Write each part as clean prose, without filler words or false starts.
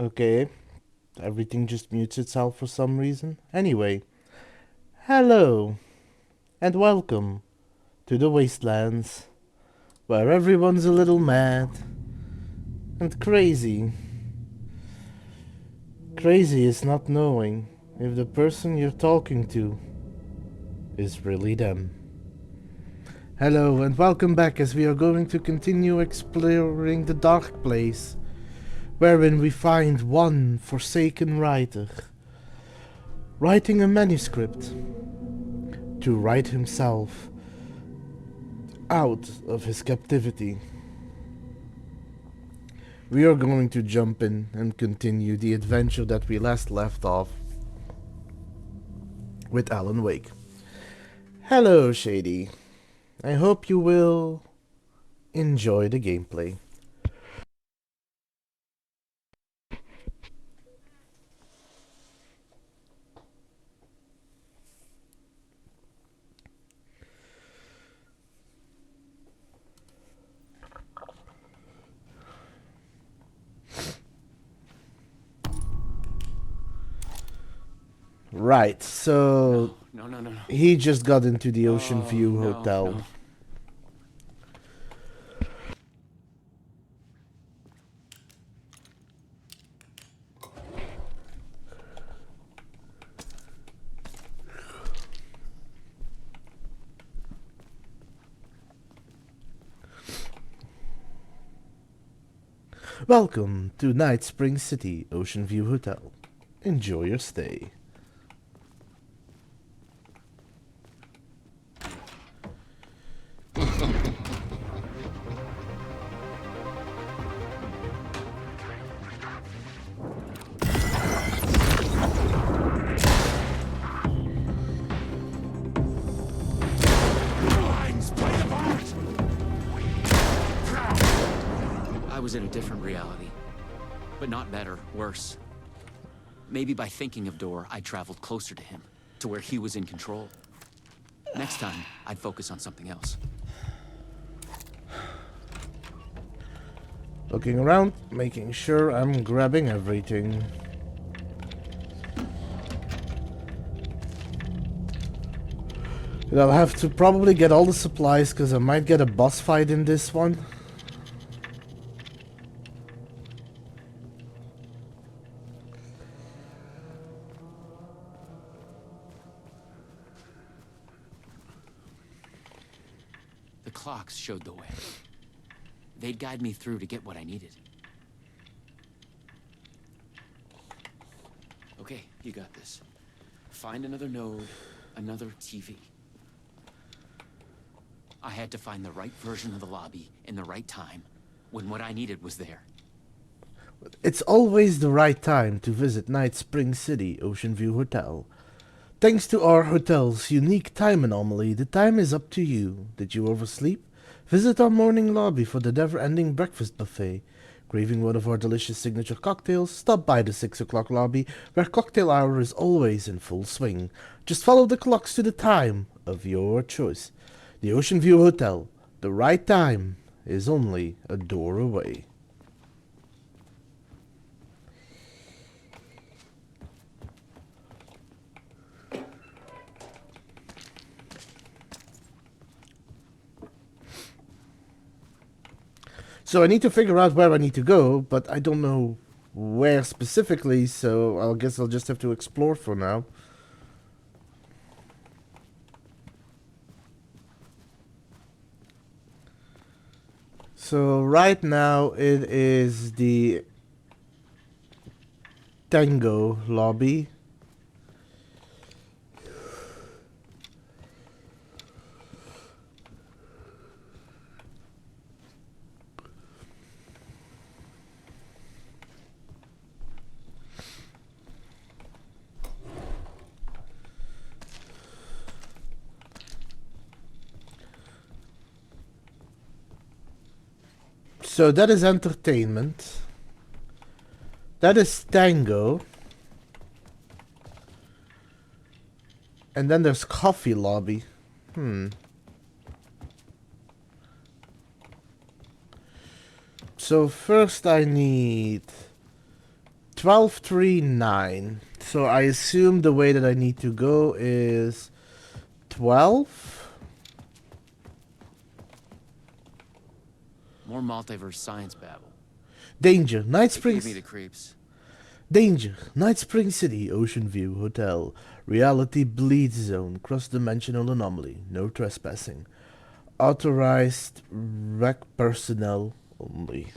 Okay, everything just mutes itself for some reason. Anyway, hello and welcome to the Wastelands, where everyone's a little mad and crazy. Crazy is not knowing if the person you're talking to is really them. Hello and welcome back as we are going to continue exploring the dark place, wherein we find one forsaken writer writing a manuscript to write himself out of his captivity. We are going to jump in and continue the adventure that we last left off with Alan Wake. Hello, Shady. I hope you will enjoy the gameplay. Right, so No. he just got into the Ocean View no, Hotel. no. Welcome to Night Spring City Ocean View Hotel. Enjoy your stay. I was in a different reality. But not better, worse. Maybe by thinking of Door, I traveled closer to him, to where he was in control. Next time, I'd focus on something else. Looking around, making sure I'm grabbing everything. And I'll have to probably get all the supplies because I might get a boss fight in this one. The clocks showed the way. They'd guide me through to get what I needed. Okay, you got this. Find another node, another TV. I had to find the right version of the lobby in the right time, when what I needed was there. It's always the right time to visit Night Spring City Ocean View Hotel. Thanks to our hotel's unique time anomaly, the time is up to you. Did you oversleep? Visit our morning lobby for the never-ending breakfast buffet. Craving one of our delicious signature cocktails? Stop by the 6 o'clock lobby, where cocktail hour is always in full swing. Just follow the clocks to the time of your choice. The Ocean View Hotel. The right time is only a door away. So I need to figure out where I need to go, but I don't know where specifically, so I guess I'll just have to explore for now. So right now it is the Tango lobby. So that is entertainment. That is Tango. And then there's coffee lobby. So first I need 1239. So I assume the way that I need to go is 12. More multiverse science babble. Danger, Night It gave me Springs. the creeps. Danger, Night Spring City, Ocean View Hotel. Reality bleed zone, cross-dimensional anomaly. No trespassing. Authorized rec personnel only.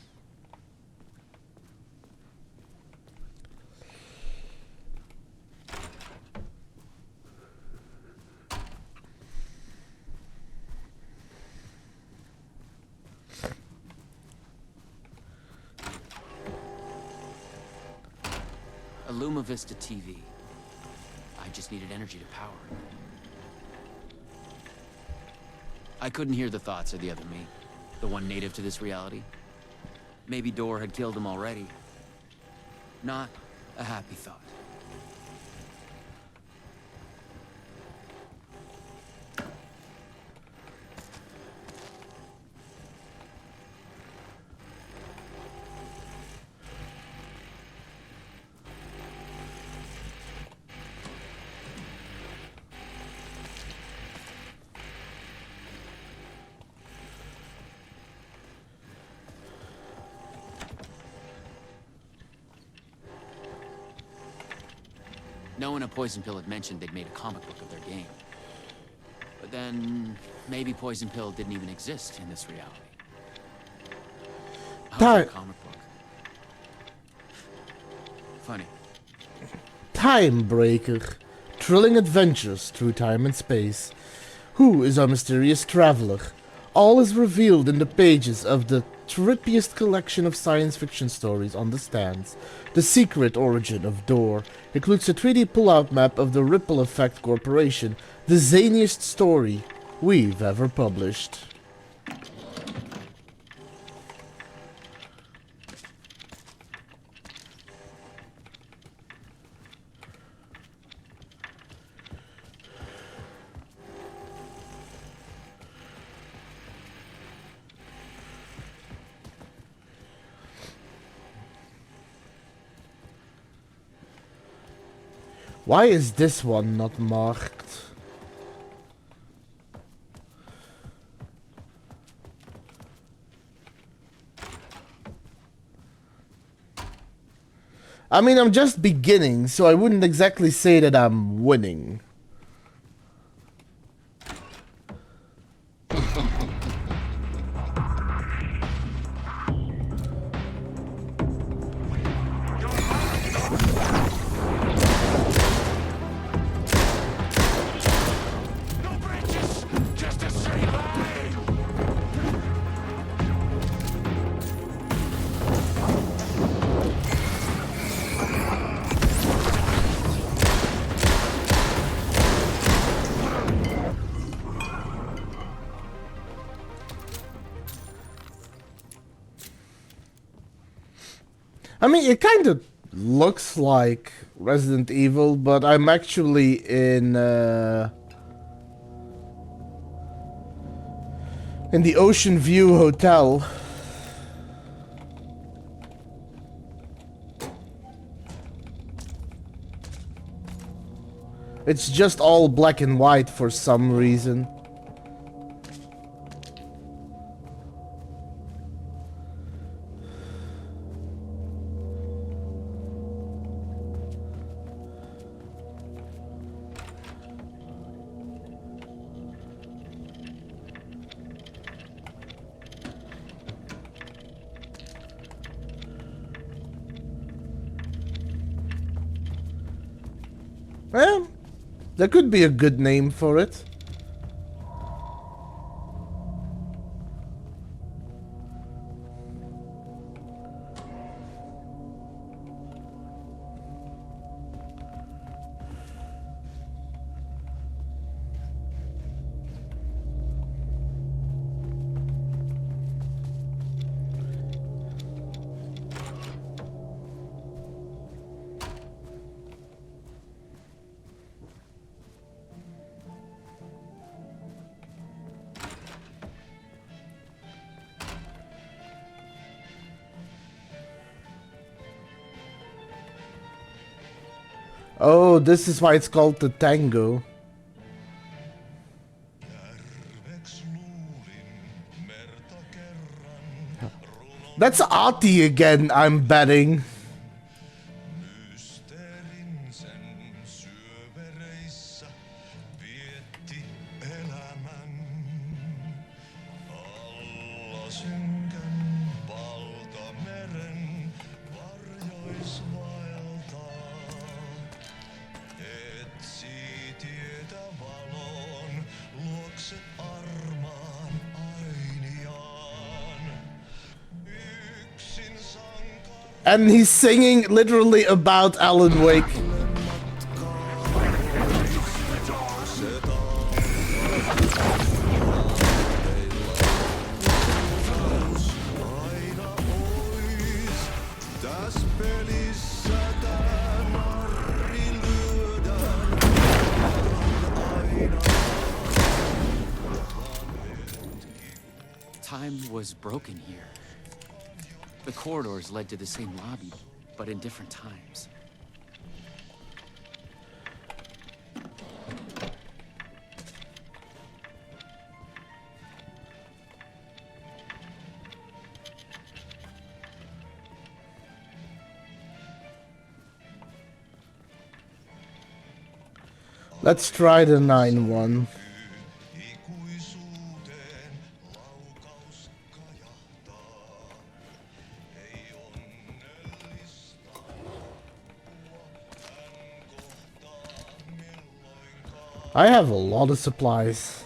A Luma Vista TV. I just needed energy to power it. I couldn't hear the thoughts of the other me. The one native to this reality. Maybe Door had killed him already. Not a happy thought. No one at Poison Pill had mentioned they'd made a comic book of their game. But then, maybe Poison Pill didn't even exist in this reality. How's Time. a comic book? Funny. Time Breaker. Thrilling adventures through time and space. Who is our mysterious traveler? All is revealed in the pages of the trippiest collection of science fiction stories on the stands. The secret origin of Door includes a 3D pull-out map of the Ripple Effect Corporation, the zaniest story we've ever published. Why is this one not marked? I mean, I'm just beginning, so I wouldn't exactly say that I'm winning. I mean, it kind of looks like Resident Evil, but I'm actually in the Ocean View Hotel. It's just all black and white for some reason. Well, there could be a good name for it. Oh, this is why it's called the Tango. That's Artie again, I'm betting. And he's singing literally about Alan Wake. Time was broken here. The corridors led to the same lobby, but in different times. Let's try the 9-1. I have a lot of supplies.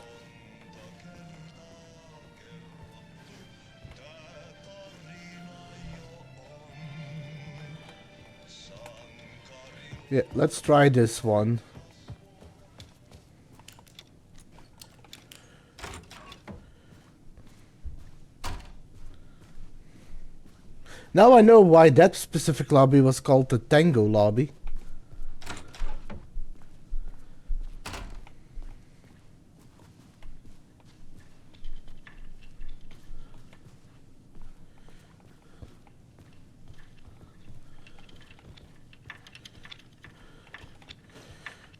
Yeah, let's try this one. Now I know why that specific lobby was called the Tango lobby.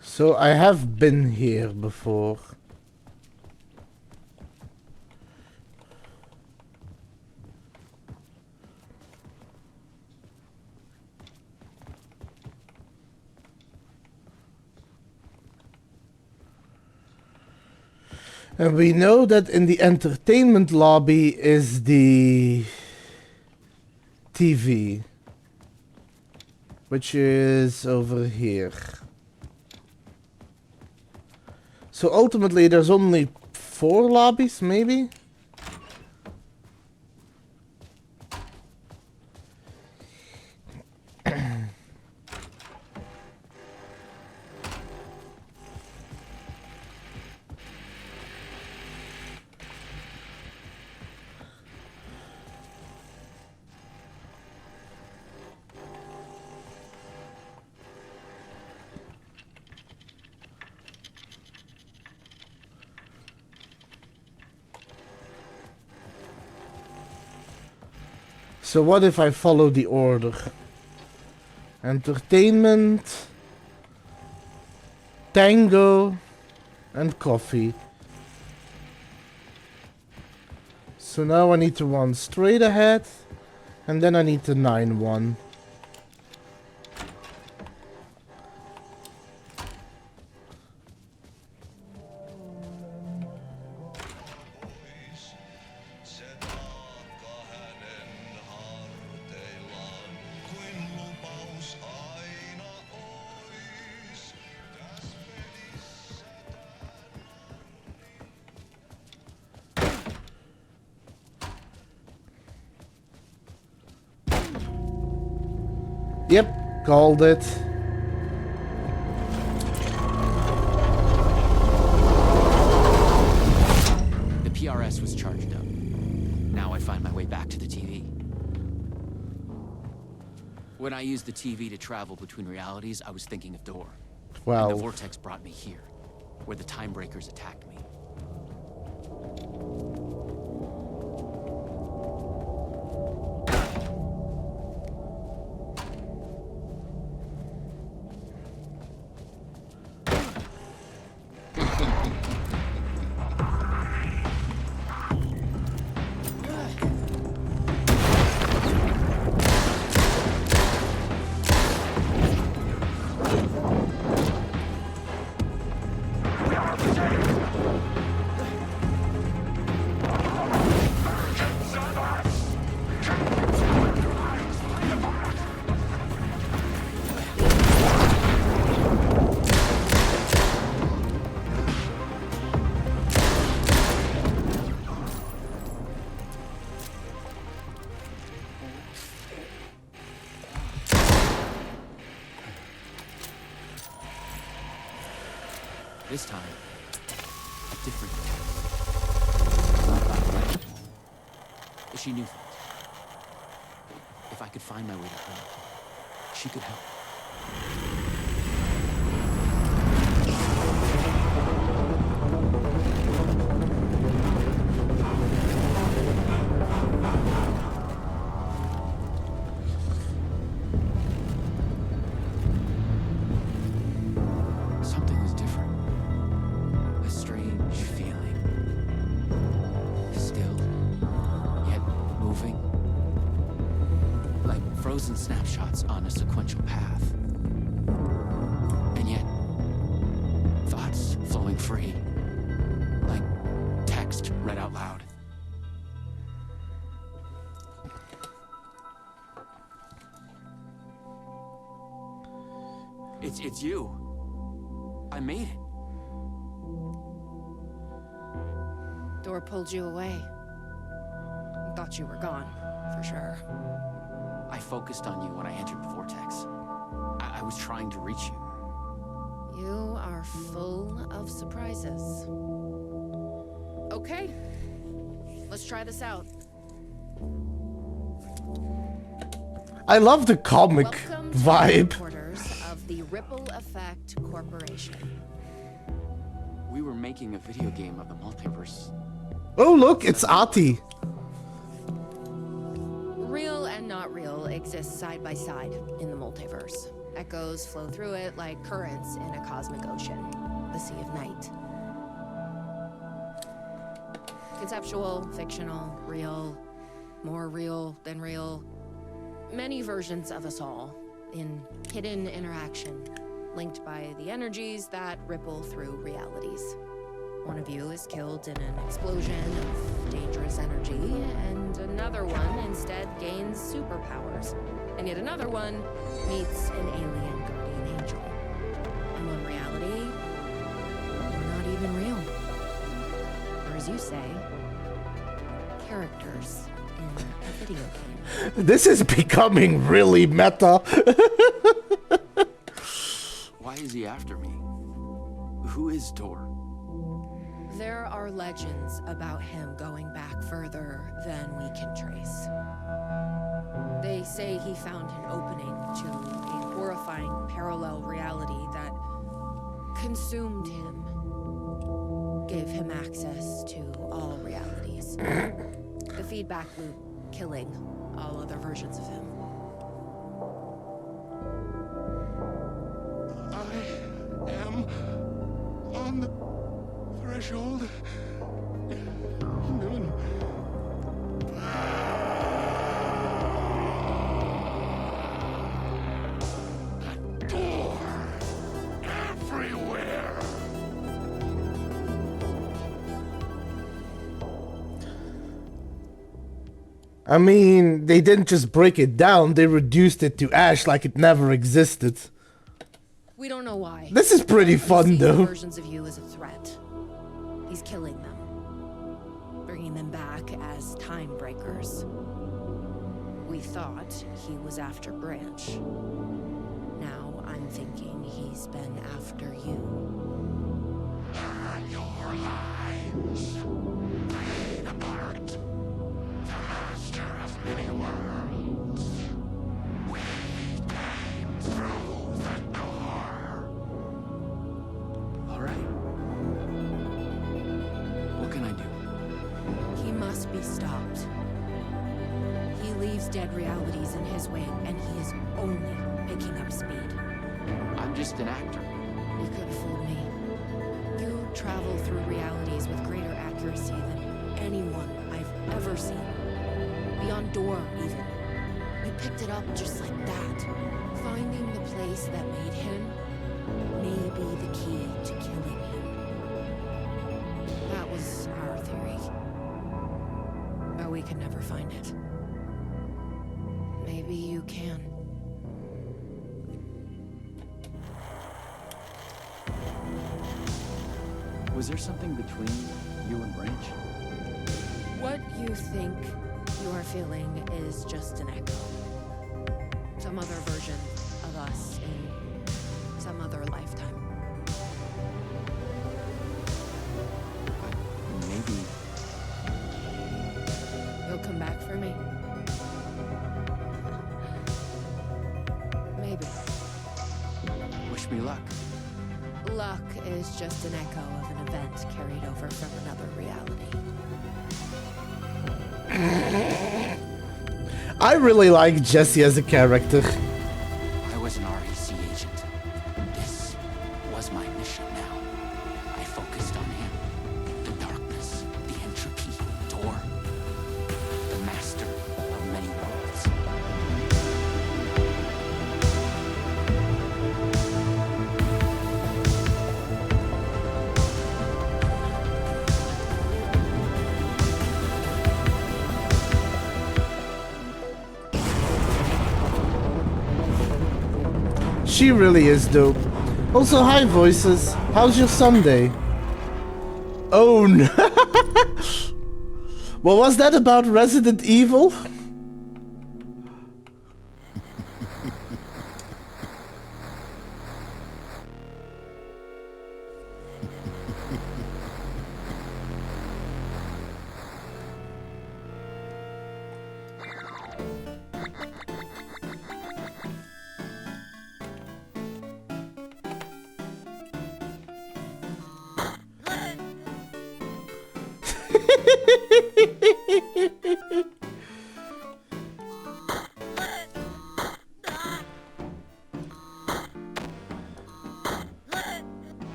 So I have been here before. And we know that in the entertainment lobby is the TV, which is over here. So ultimately there's only 4 lobbies, maybe? So what if I follow the order? Entertainment, Tango, and coffee. So now I need to run straight ahead, and then I need the 9-1. Yep, called it. The PRS was charged up. Now I find my way back to the TV. When I used the TV to travel between realities, I was thinking of Door. And the vortex brought me here, where the time breakers attacked me. This time, a different detective. Not about legend. She knew things. If I could find my way to her, she could help. Something was different. A strange feeling. Still, yet moving. Like frozen snapshots on a sequential path. And yet, thoughts flowing free. Like text read out loud. It's you. I made it. Door pulled you away. Thought you were gone, for sure. I focused on you when I entered the vortex. I was trying to reach you. You are full of surprises. Okay, let's try this out. I love the comic Welcome to the vibe. headquarters of the Ripple Effect Corporation. We were making a video game of the multiverse. Oh look, it's Ati. Real and not real exist side by side in the multiverse. Echoes flow through it like currents in a cosmic ocean, the Sea of Night. Conceptual, fictional, real, more real than real. Many versions of us all, in hidden interaction, linked by the energies that ripple through realities. One of you is killed in an explosion of dangerous energy, and another one instead gains superpowers. And yet another one meets an alien guardian angel. And one reality, we're not even real. Or as you say, characters in a video game. This is becoming really meta. Why is he after me? Who is Dor? There are legends about him going back further than we can trace. They say he found an opening to a horrifying parallel reality that consumed him, gave him access to all realities. The feedback loop killing all other versions of him. I am on the threshold. No. A door everywhere. I mean, they didn't just break it down, they reduced it to ash like it never existed. We don't know why. This is pretty He fun sees though. versions of you as a threat. He's killing them, bringing them back as time breakers. We thought he was after Branch. Now I'm thinking he's been after you. Your lives played apart. The master of many worlds. We came through the door. All right. What can I do? He must be stopped. He leaves dead realities in his wake, and he is only picking up speed. I'm just an actor. You could have fooled me. You travel through realities with greater accuracy than anyone I've ever seen. Beyond Door, even. You picked it up just like that. Finding the place that made him may be the key to killing him. That was our theory. But we could never find it. Maybe you can. Was there something between you and Branch? What you think you are feeling is just an echo. Some other version of us in some other lifetime. Wish me luck. Luck is just an echo of an event carried over from another reality. I really like Jesse as a character. I was an REC agent. This was my mission now. I focused on him. The darkness, the entropy, Door. The master of many worlds. She really is dope. Also, hi voices. How's your Sunday? Oh no. What was that about Resident Evil?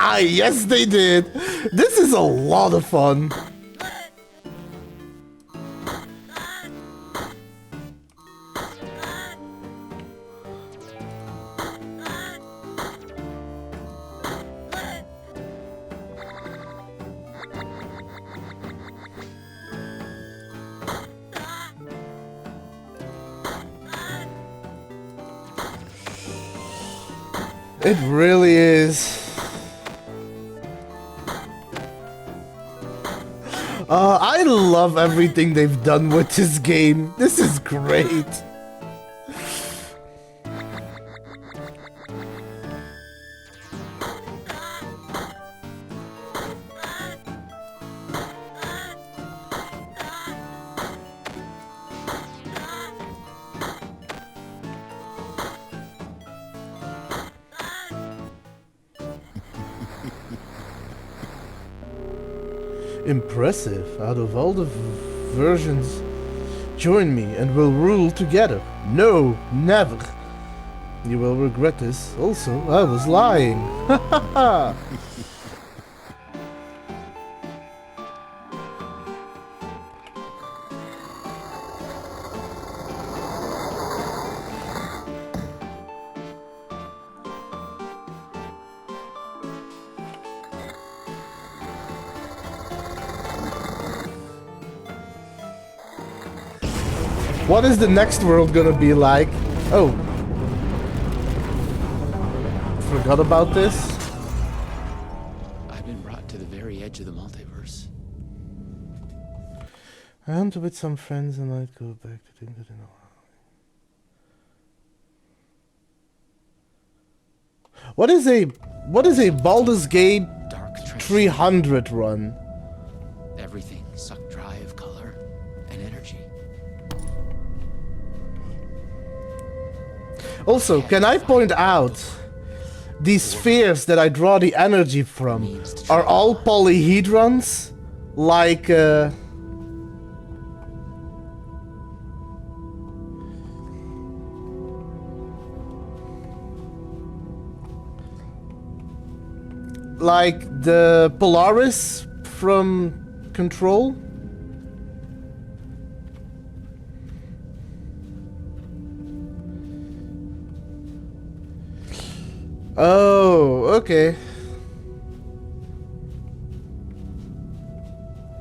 Ah, yes they did. This is a lot of fun. It really is. I love everything they've done with this game. This is great. Impressive. Out of all the versions, join me and we'll rule together. No, never. You will regret this. Also, I was lying. Ha ha ha. What is the next world gonna be like? Oh. Forgot about this. I've been brought to the very edge of the multiverse. I hunt with some friends and I'd go back to think that in a while. What is a Baldur's Gate Dark trench. 300 run? Everything sucked dry of color and energy. Also, can I point out these spheres that I draw the energy from are all polyhedrons? Like the Polaris from Control? Oh, okay.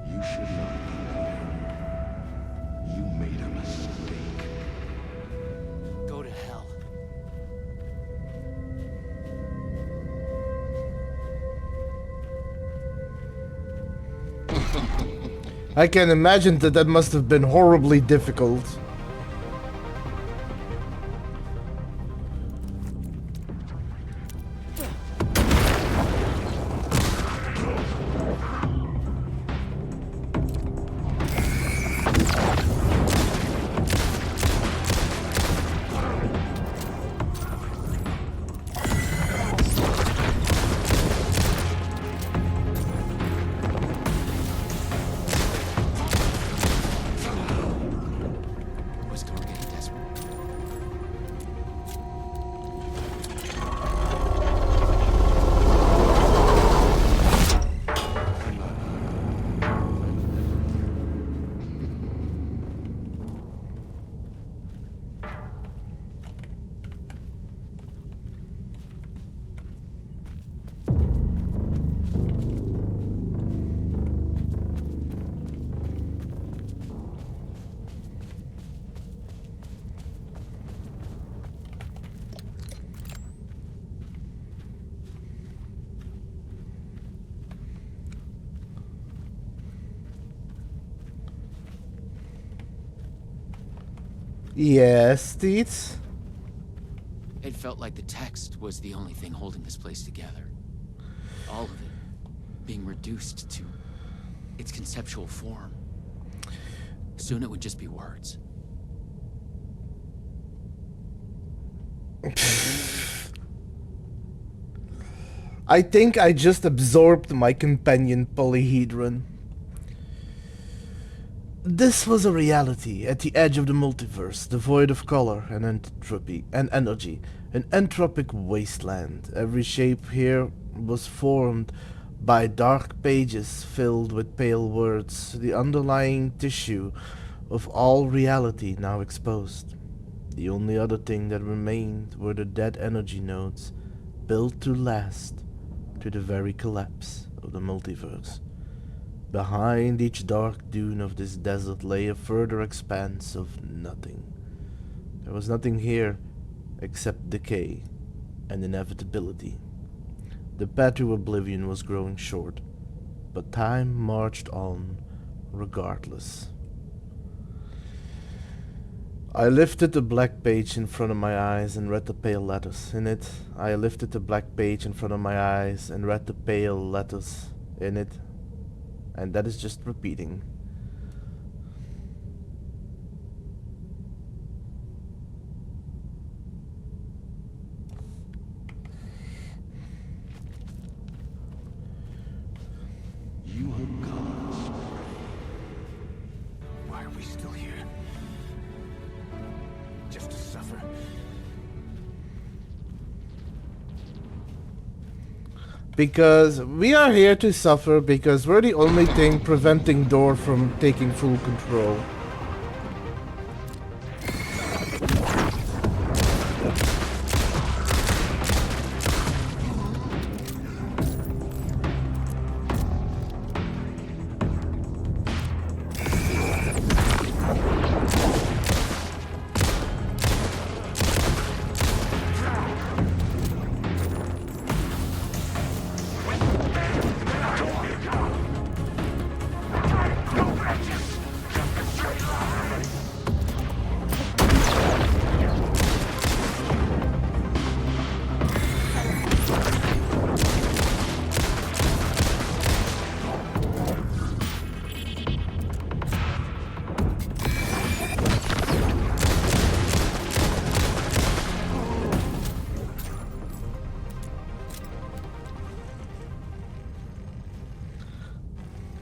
You should not be here. You made a mistake. Go to hell. I can imagine that that must have been horribly difficult. Was Door getting desperate? Yes, Teets? It felt like the text was the only thing holding this place together. All of it being reduced to its conceptual form. Soon it would just be words. I think I just absorbed my companion polyhedron. This was a reality at the edge of the multiverse, devoid of color and entropy and energy, an entropic wasteland. Every shape here was formed by dark pages filled with pale words, the underlying tissue of all reality now exposed. The only other thing that remained were the dead energy nodes, built to last to the very collapse of the multiverse. Behind each dark dune of this desert lay a further expanse of nothing. There was nothing here except decay and inevitability. The path to oblivion was growing short, but time marched on regardless. I lifted the black page in front of my eyes and read the pale letters in it. I lifted the black page in front of my eyes and read the pale letters in it. And that is just repeating. You have come. Why are we still here? Just to suffer? Because we are here to suffer because we're the only thing preventing Door from taking full control.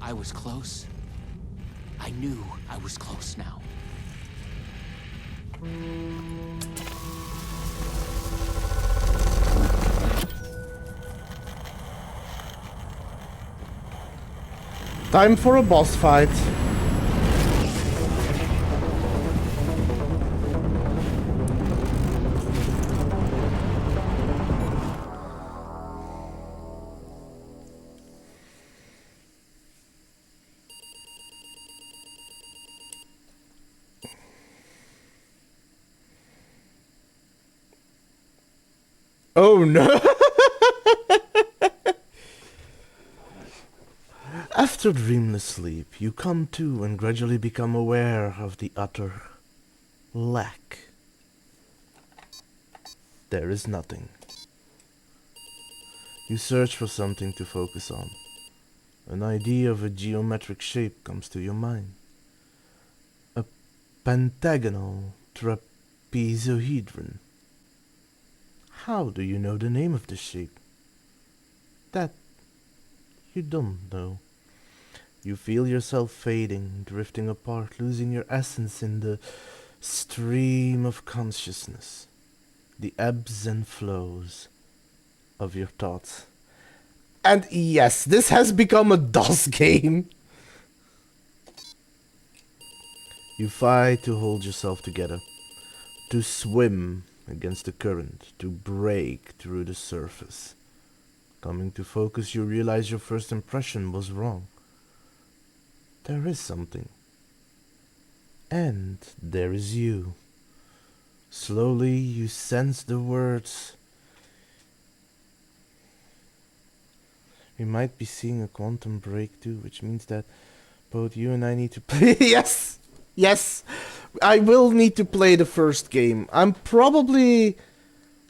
I was close. I knew I was close now. Time for a boss fight. Oh no! After dreamless sleep, you come to and gradually become aware of the utter lack. There is nothing. You search for something to focus on. An idea of a geometric shape comes to your mind. A pentagonal trapezohedron. How do you know the name of this shape? That you don't know. You feel yourself fading, drifting apart, losing your essence in the stream of consciousness, the ebbs and flows of your thoughts. And yes, this has become a DOS game. You fight to hold yourself together, to swim against the current, to break through the surface. Coming to focus, you realize your first impression was wrong. There is something. And there is you. Slowly you sense the words. We might be seeing a quantum break too, which means that both you and I need to play. Yes! Yes! I will need to play the first game. I'm probably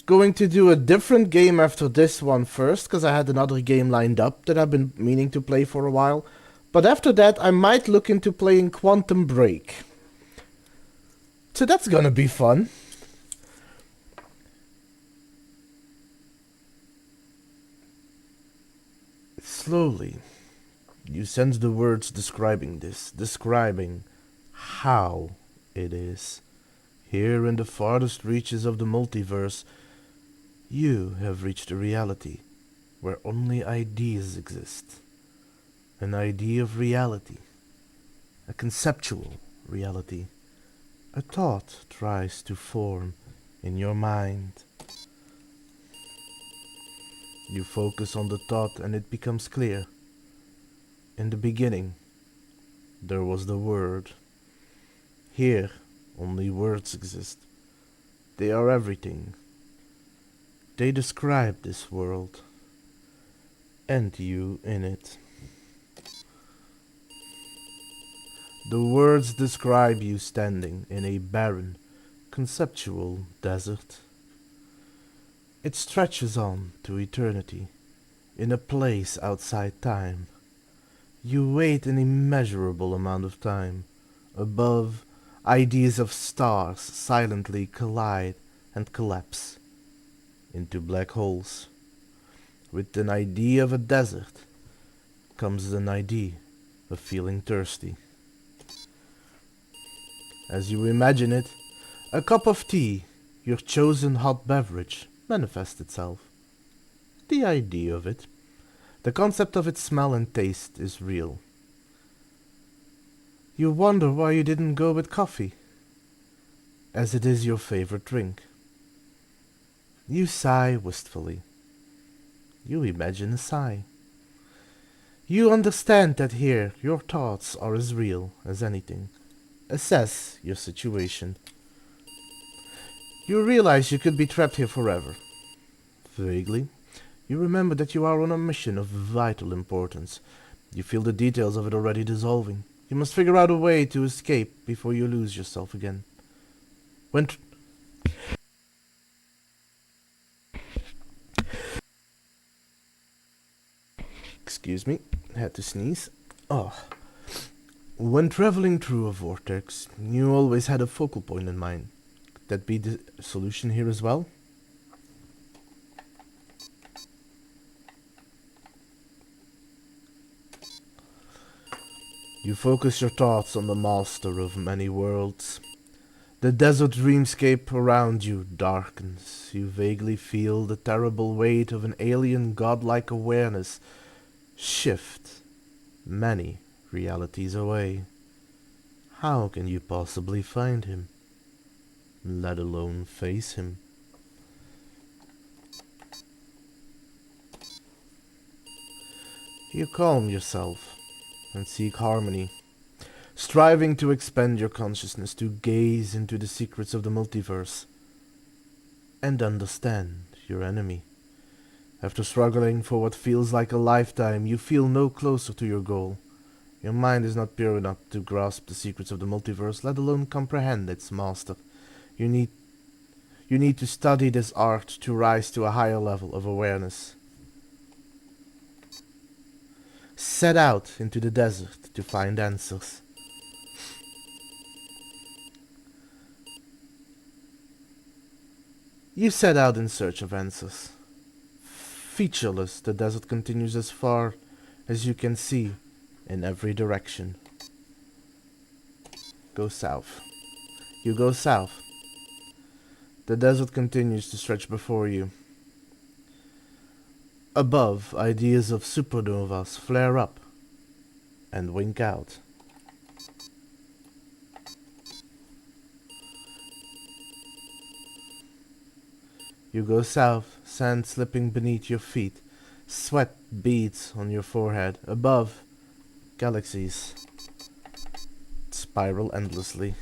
going to do a different game after this one first, because I had another game lined up that I've been meaning to play for a while. But after that, I might look into playing Quantum Break. So that's gonna be fun. Slowly, you sense the words describing this, describing how it is. Here in the farthest reaches of the multiverse, you have reached a reality where only ideas exist. An idea of reality, a conceptual reality. A thought tries to form in your mind. You focus on the thought and it becomes clear. In the beginning, there was the word. Here, only words exist. They are everything. They describe this world, and you in it. The words describe you standing in a barren, conceptual desert. It stretches on to eternity, in a place outside time. You wait an immeasurable amount of time. Above, ideas of stars silently collide and collapse into black holes. With an idea of a desert comes an idea of feeling thirsty. As you imagine it, a cup of tea, your chosen hot beverage, manifests itself. The idea of it, the concept of its smell and taste is real. You wonder why you didn't go with coffee, as it is your favorite drink. You sigh wistfully. You imagine a sigh. You understand that here your thoughts are as real as anything. Assess your situation. You realize you could be trapped here forever. Vaguely, you remember that you are on a mission of vital importance. You feel the details of it already dissolving. You must figure out a way to escape before you lose yourself again. Excuse me, had to sneeze. When traveling through a vortex, you always had a focal point in mind. Could that be the solution here as well? You focus your thoughts on the master of many worlds. The desert dreamscape around you darkens. You vaguely feel the terrible weight of an alien godlike awareness shift many realities away. How can you possibly find him, let alone face him? You calm yourself and seek harmony, striving to expand your consciousness to gaze into the secrets of the multiverse and understand your enemy. After struggling for what feels like a lifetime, you feel no closer to your goal. Your mind is not pure enough to grasp the secrets of the multiverse, let alone comprehend its master. You need to study this art to rise to a higher level of awareness. Set out into the desert to find answers. You set out in search of answers. Featureless, the desert continues as far as you can see in every direction. Go south. You go south. The desert continues to stretch before you. Above, ideas of supernovas flare up and wink out. You go south, sand slipping beneath your feet, sweat beads on your forehead. Above, galaxies spiral endlessly.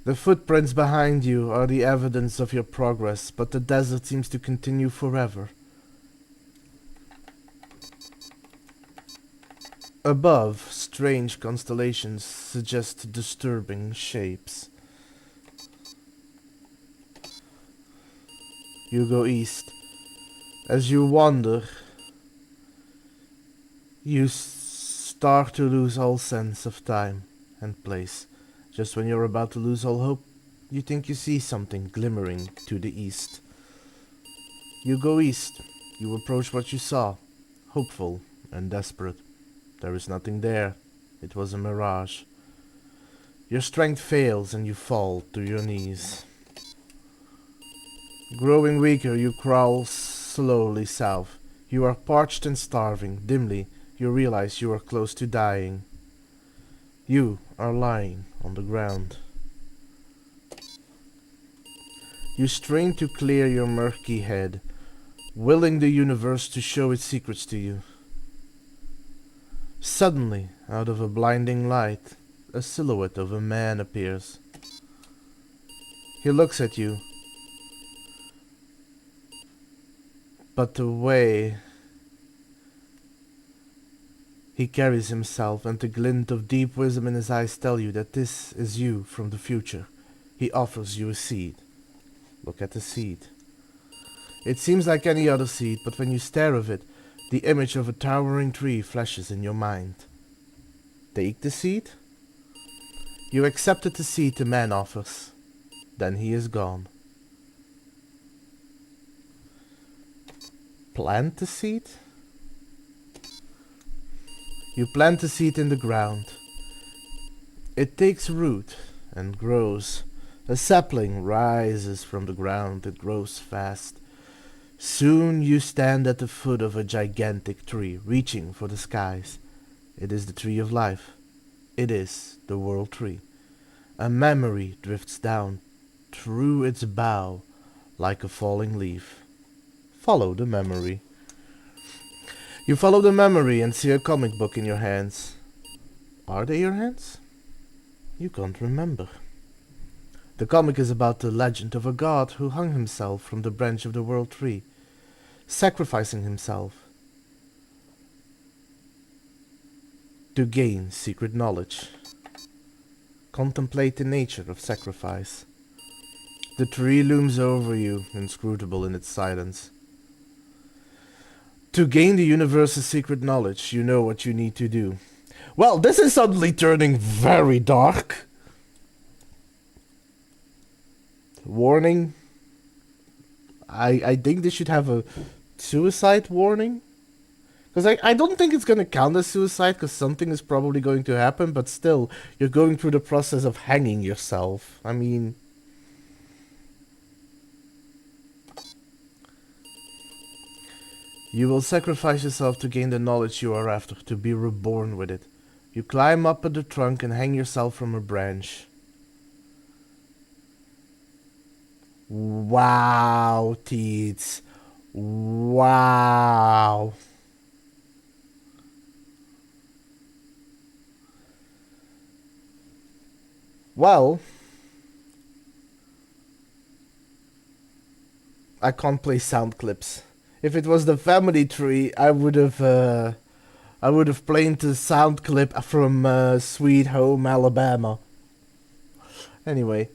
The footprints behind you are the evidence of your progress, but the desert seems to continue forever. Above, strange constellations suggest disturbing shapes. You go east. As you wander, you start to lose all sense of time and place. Just when you're about to lose all hope, you think you see something glimmering to the east. You go east. You approach what you saw, hopeful and desperate. There is nothing there. It was a mirage. Your strength fails and you fall to your knees. Growing weaker, you crawl slowly south. You are parched and starving. Dimly, you realize you are close to dying. You are lying on the ground. You strain to clear your murky head, willing the universe to show its secrets to you. Suddenly, out of a blinding light, a silhouette of a man appears. He looks at you, but the way he carries himself and the glint of deep wisdom in his eyes tell you that this is you from the future. He offers you a seed. Look at the seed. It seems like any other seed, but when you stare at it, the image of a towering tree flashes in your mind. Take the seed? You accepted the seed the man offers. Then he is gone. Plant the seed? You plant the seed in the ground. It takes root and grows. A sapling rises from the ground. It grows fast. Soon you stand at the foot of a gigantic tree, reaching for the skies. It is the tree of life. It is the world tree. A memory drifts down through its bough like a falling leaf. Follow the memory. You follow the memory and see a comic book in your hands. Are they your hands? You can't remember. The comic is about the legend of a god who hung himself from the branch of the world tree, sacrificing himself to gain secret knowledge. Contemplate the nature of sacrifice. The tree looms over you, inscrutable in its silence. To gain the universe's secret knowledge, you know what you need to do. Well, this is suddenly turning very dark. Warning. I think this should have a suicide warning. Because I don't think it's going to count as suicide, because something is probably going to happen, but still, you're going through the process of hanging yourself. I mean... You will sacrifice yourself to gain the knowledge you are after, to be reborn with it. You climb up at the trunk and hang yourself from a branch. Wow, teats. Wow. Well, I can't play sound clips. If it was the family tree, I would have played the sound clip from Sweet Home Alabama. Anyway.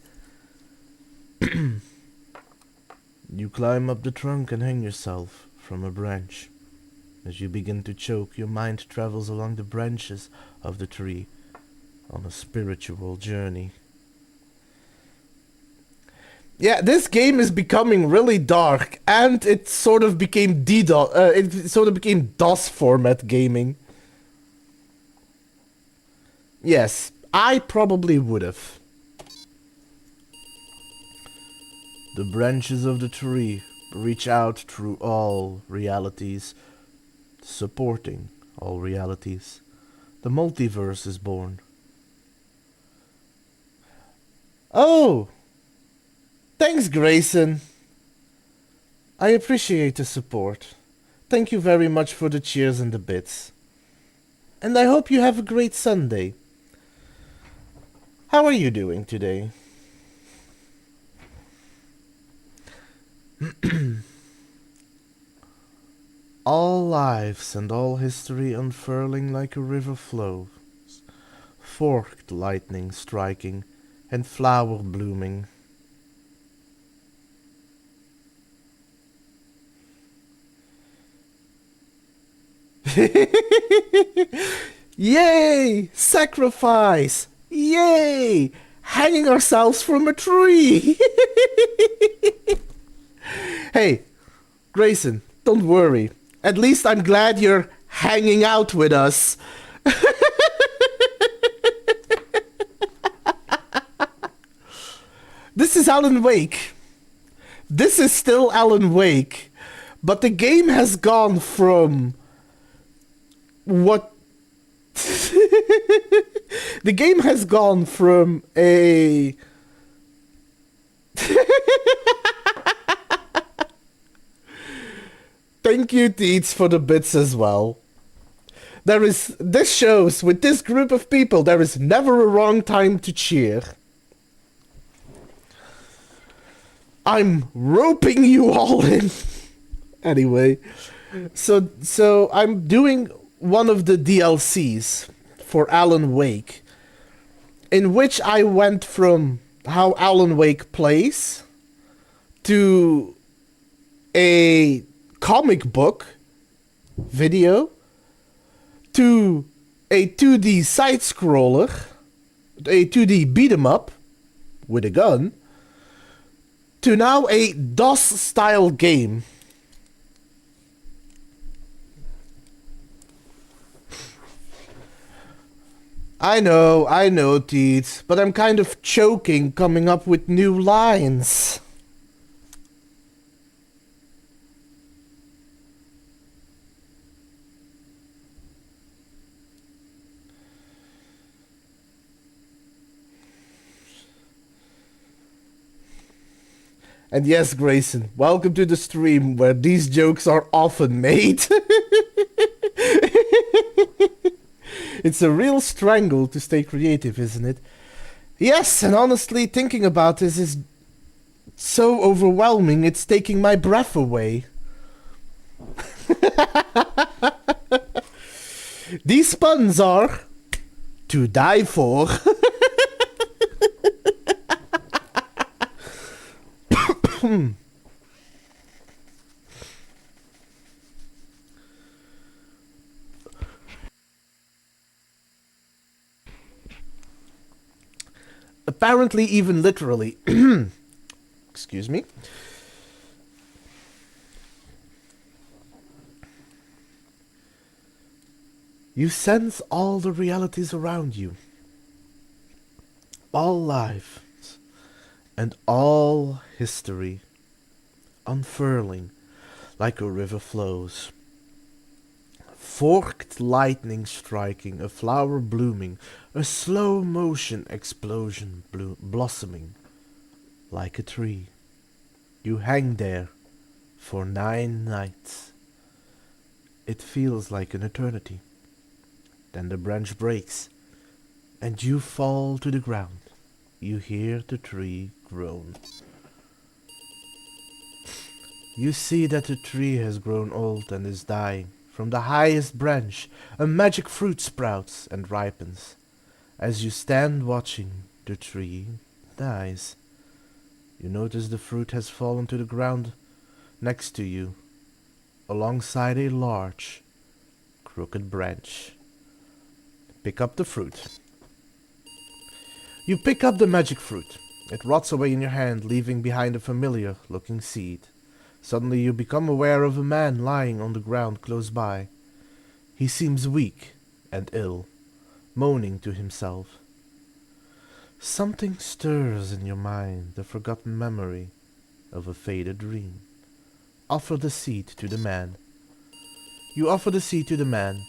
You climb up the trunk and hang yourself from a branch. As you begin to choke, your mind travels along the branches of the tree on a spiritual journey. Yeah, this game is becoming really dark, and it sort of became DOS format gaming. Yes, I probably would have. The branches of the tree reach out through all realities, supporting all realities. The multiverse is born. Oh! Thanks, Grayson. I appreciate the support. Thank you very much for the cheers and the bits. And I hope you have a great Sunday. How are you doing today? All lives and all history unfurling like a river flows, forked lightning striking and flower blooming. Yay! Sacrifice! Yay! Hanging ourselves from a tree! Hey, Grayson, don't worry. At least I'm glad you're hanging out with us. This is Alan Wake. This is still Alan Wake. But the game has gone from what... The game has gone from a... Thank you, Teets, for the bits as well. This shows, with this group of people, there is never a wrong time to cheer. I'm roping you all in. Anyway, so I'm doing one of the DLCs for Alan Wake, in which I went from how Alan Wake plays to a comic book video to a 2D side-scroller, a 2D beat-em-up with a gun, to now a DOS-style game. I know, Teets, but I'm kind of choking coming up with new lines. And yes, Grayson, welcome to the stream where these jokes are often made. It's a real strangle to stay creative, isn't it? Yes, and honestly, thinking about this is so overwhelming, it's taking my breath away. These puns are to die for. Apparently, even literally. Excuse me. You sense all the realities around you. All lives and all history unfurling like a river flows. Forked lightning striking, a flower blooming, a slow motion explosion blossoming like a tree. You hang there for 9 nights. It feels like an eternity. Then the branch breaks and you fall to the ground. You hear the tree groan. You see that the tree has grown old and is dying. From the highest branch, a magic fruit sprouts and ripens. As you stand watching, the tree dies. You notice the fruit has fallen to the ground next to you, alongside a large, crooked branch. Pick up the fruit. You pick up the magic fruit. It rots away in your hand, leaving behind a familiar-looking seed. Suddenly you become aware of a man lying on the ground close by. He seems weak and ill, moaning to himself. Something stirs in your mind, the forgotten memory of a faded dream. Offer the seed to the man. You offer the seed to the man.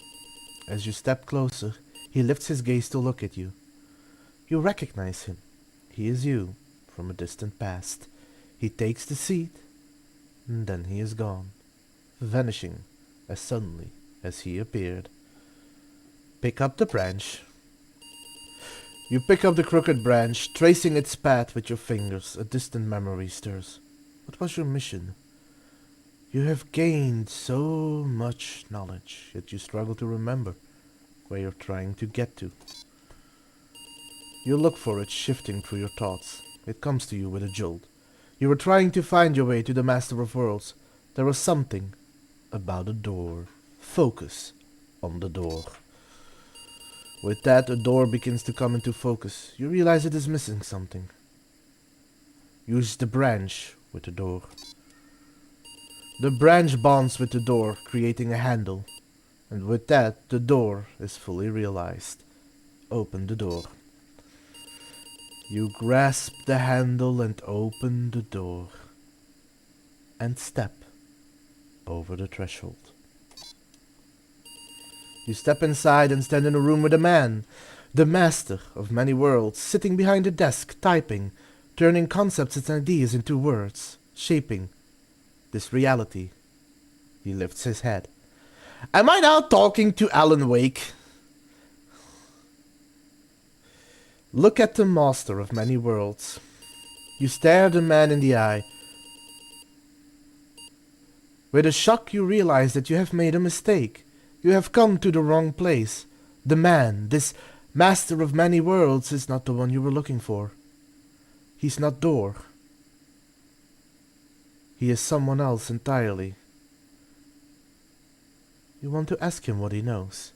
As you step closer, he lifts his gaze to look at you. You recognize him. He is you, from a distant past. He takes the seed, and then he is gone, vanishing as suddenly as he appeared. Pick up the branch. You pick up the crooked branch, tracing its path with your fingers. A distant memory stirs. What was your mission? You have gained so much knowledge, yet you struggle to remember where you're trying to get to. You look for it shifting through your thoughts. It comes to you with a jolt. You were trying to find your way to the Master of Worlds. There was something about a door. Focus on the door. With that, a door begins to come into focus. You realize it is missing something. Use the branch with the door. The branch bonds with the door, creating a handle. And with that, the door is fully realized. Open the door. You grasp the handle and open the door. And step over the threshold. You step inside and stand in a room with a man, the master of many worlds, sitting behind a desk, typing, turning concepts and ideas into words, shaping this reality. He lifts his head. Am I now talking to Alan Wake? Look at the master of many worlds. You stare the man in the eye. With a shock you realize that you have made a mistake. You have come to the wrong place. The man, this master of many worlds, is not the one you were looking for. He's not Door. He is someone else entirely. You want to ask him what he knows.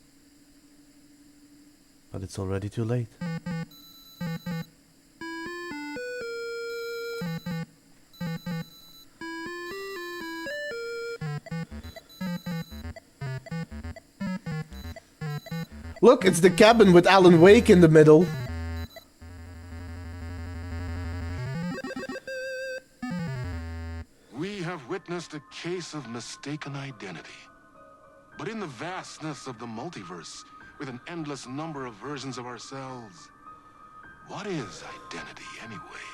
But it's already too late. Look, it's the cabin with Alan Wake in the middle. We have witnessed a case of mistaken identity. But in the vastness of the multiverse, with an endless number of versions of ourselves, what is identity anyway?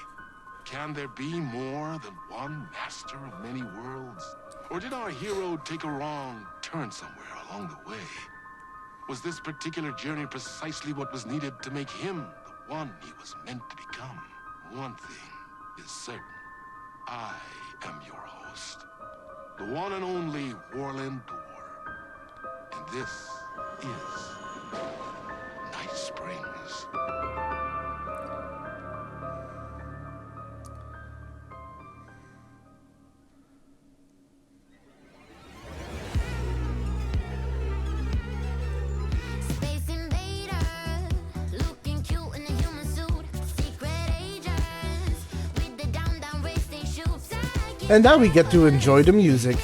Can there be more than one master of many worlds? Or did our hero take a wrong turn somewhere along the way? Was this particular journey precisely what was needed to make him the one he was meant to become? One thing is certain. I am your host, the one and only Warland Door. And this is Night Springs. And now we get to enjoy the music.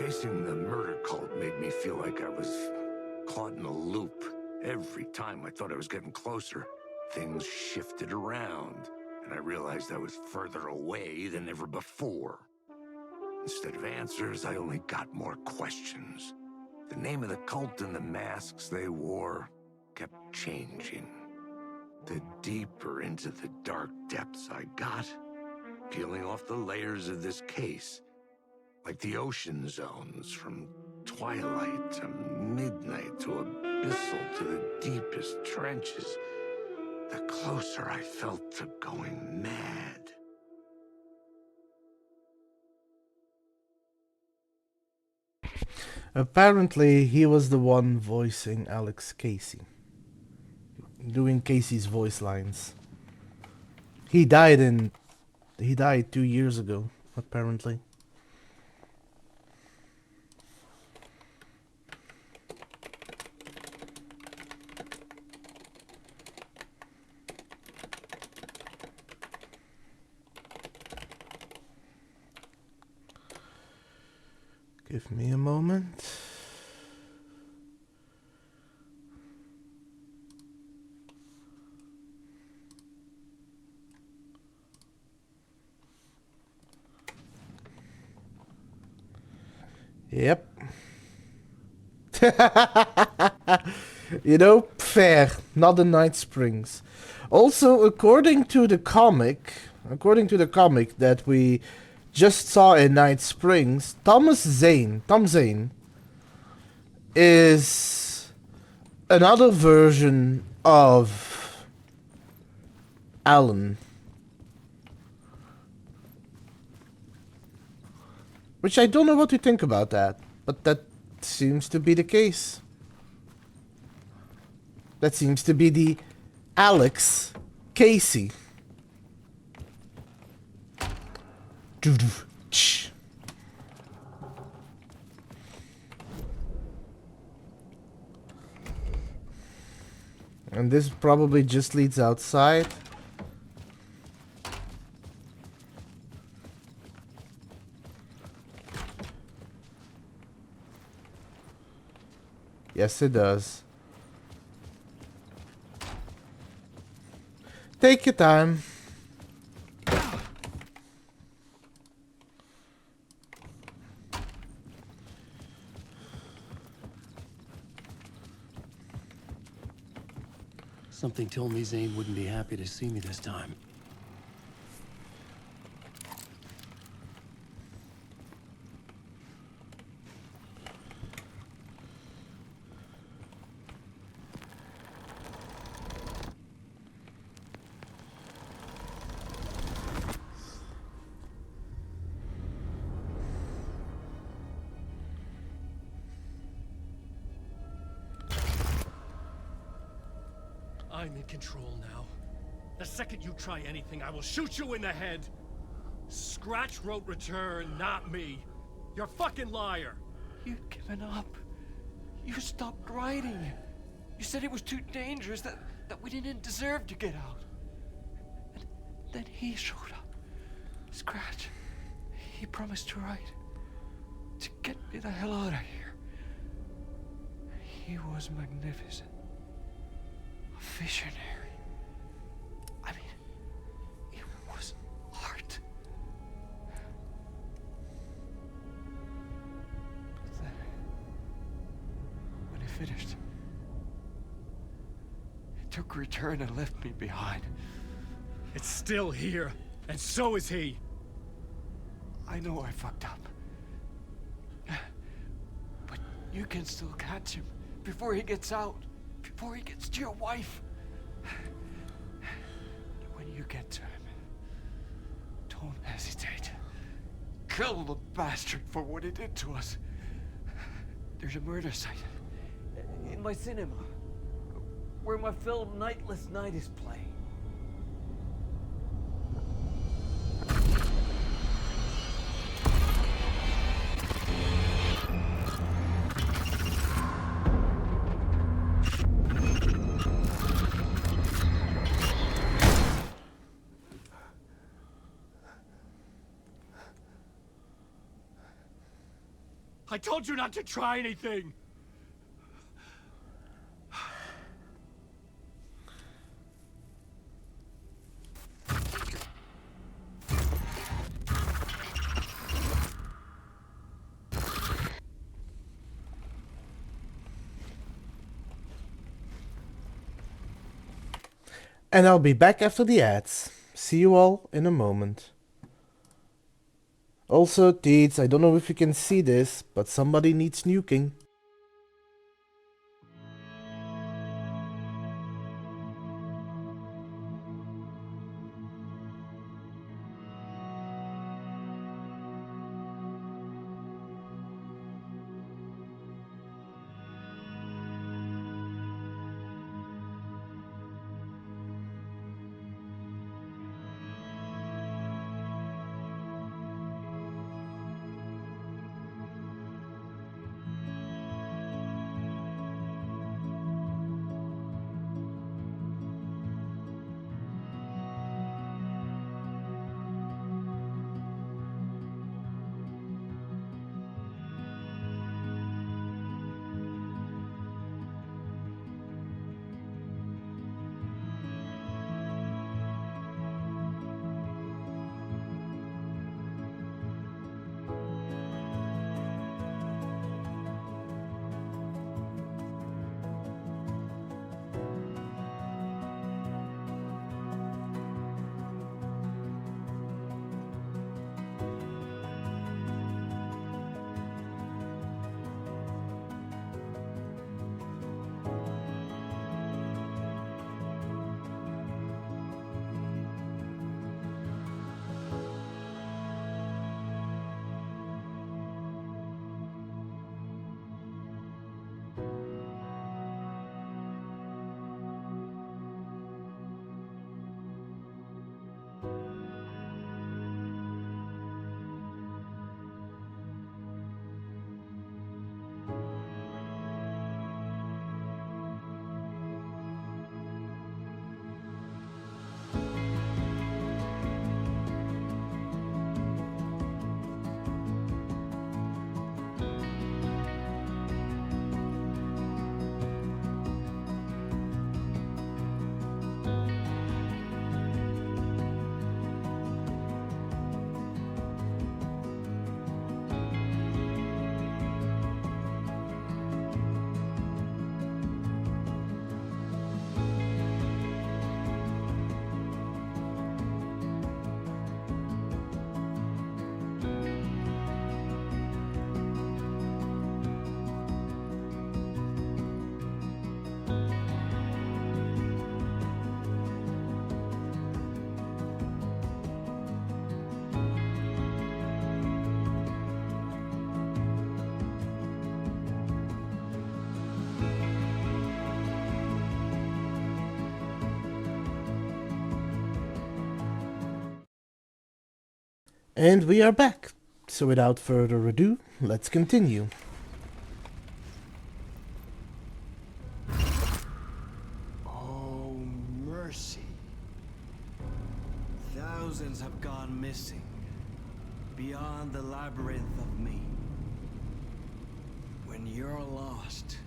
Facing the murder cult made me feel like I was caught in a loop. Every time I thought I was getting closer, things shifted around, and I realized I was further away than ever before. Instead of answers, I only got more questions. The name of the cult and the masks they wore kept changing. The deeper into the dark depths I got, peeling off the layers of this case, like the ocean zones, from twilight to midnight to abyssal to the deepest trenches, the closer I felt to going mad. Apparently, he was the one voicing Alex Casey, doing Casey's voice lines. He died 2 years ago, apparently. Give me a moment. Yep. You know, fair. Not the Night Springs. Also, according to the comic that we just saw in Night Springs, Tom Zane, is another version of Alan. Which I don't know what to think about that, but that seems to be the case. That seems to be the Alex Casey. And this probably just leads outside. Yes, it does. Take your time. Something told me Zane wouldn't be happy to see me this time. I'm in control now. The second you try anything, I will shoot you in the head. Scratch wrote return, not me. You're a fucking liar. You'd given up. You stopped writing. You said it was too dangerous, that we didn't deserve to get out. And then he showed up. Scratch. He promised to write. To get me the hell out of here. He was magnificent. A visionary. I mean, it was art. But then, when he finished, it took a return and left me behind. It's still here, and so is he. I know I fucked up. But you can still catch him before he gets out. Before he gets to your wife. When you get to him, don't hesitate. Kill the bastard for what he did to us. There's a murder site in my cinema where my film Nightless Night is playing. I told you not to try anything! And I'll be back after the ads. See you all in a moment. Also, Deeds, I don't know if you can see this, but somebody needs nuking. And we are back. So without further ado, let's continue. Oh, mercy. Thousands have gone missing. Beyond the labyrinth of me. When you're lost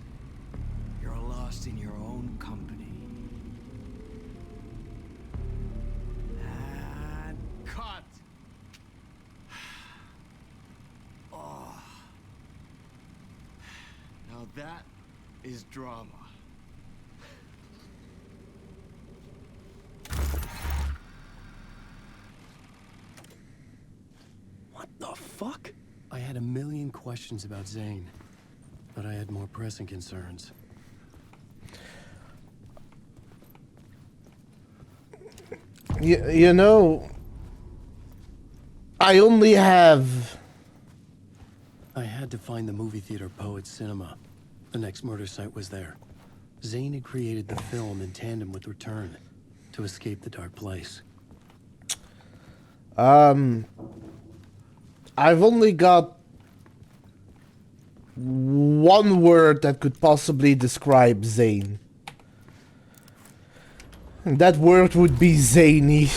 in your own company. And cut! Oh. Now that is drama. What the fuck? I had a million questions about Zane, but I had more pressing concerns. You know, I only have... I had to find the movie theater Poet Cinema. The next murder site was there. Zane had created the film in tandem with Return to escape the dark place. I've only got one word that could possibly describe Zane. And that word would be zany.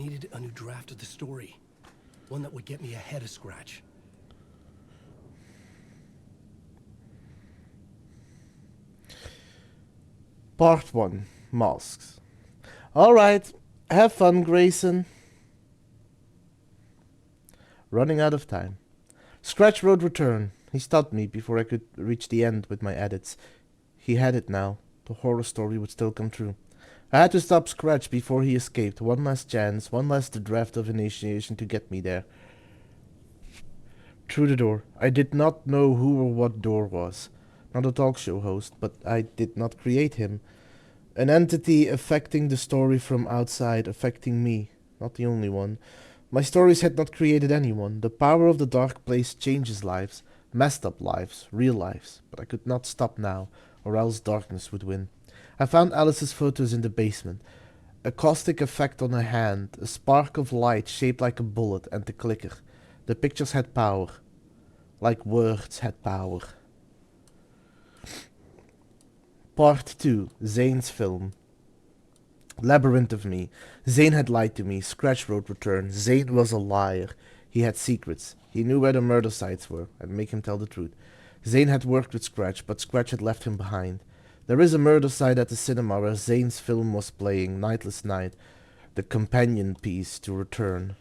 needed a new draft of the story. One that would get me ahead of Scratch. Part 1. Masks. Alright, have fun, Grayson. Running out of time. Scratch wrote return. He stopped me before I could reach the end with my edits. He had it now. The horror story would still come true. I had to stop Scratch before he escaped. One last chance, one last draft of initiation to get me there. Through the door. I did not know who or what door was. Not a talk show host, but I did not create him. An entity affecting the story from outside, affecting me. Not the only one. My stories had not created anyone. The power of the dark place changes lives. Messed up lives. Real lives. But I could not stop now, or else darkness would win. I found Alice's photos in the basement. A caustic effect on her hand. A spark of light shaped like a bullet and the clicker. The pictures had power. Like words had power. Part 2. Zane's film. Labyrinth of me. Zane had lied to me. Scratch wrote return. Zane was a liar. He had secrets. He knew where the murder sites were. I'd make him tell the truth. Zane had worked with Scratch, but Scratch had left him behind. There is a murder site at the cinema where Zane's film was playing, Nightless Night, the companion piece to Return.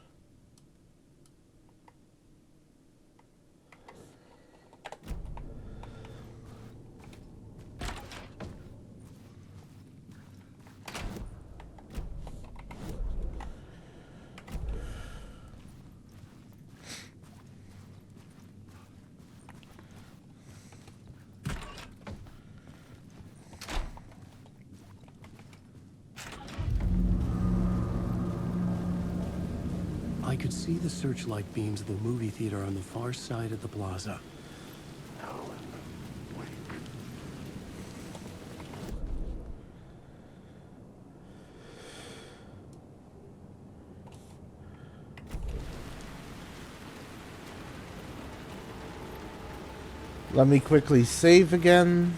I could see the searchlight beams of the movie theater on the far side of the plaza. Let me quickly save again.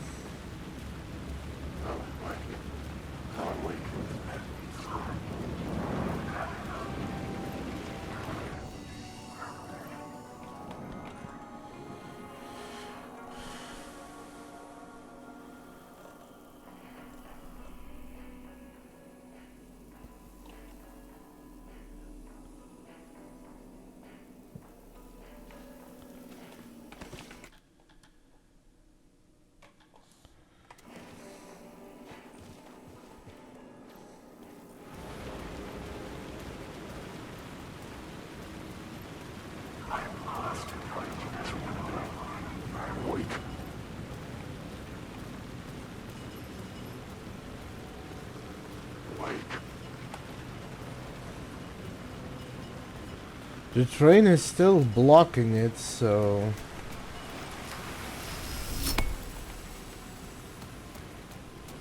The train is still blocking it, so...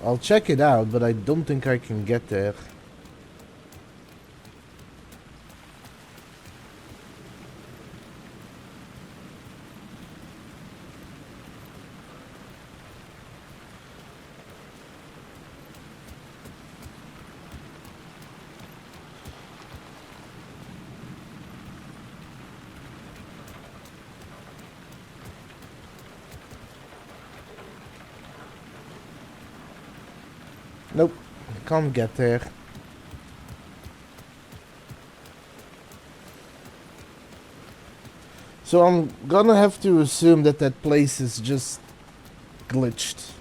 I'll check it out, but I don't think I can get there. Nope, can't get there. So I'm gonna have to assume that that place is just glitched.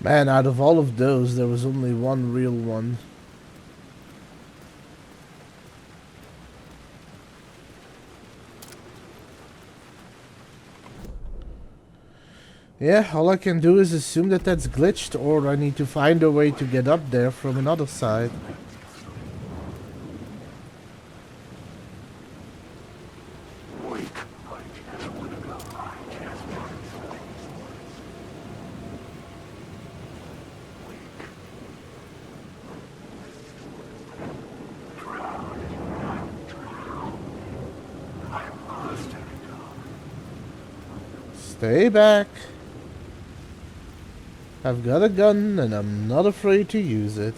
Man, out of all of those, there was only one real one. Yeah, all I can do is assume that that's glitched, or I need to find a way to get up there from another side. Stay back. I've got a gun and I'm not afraid to use it.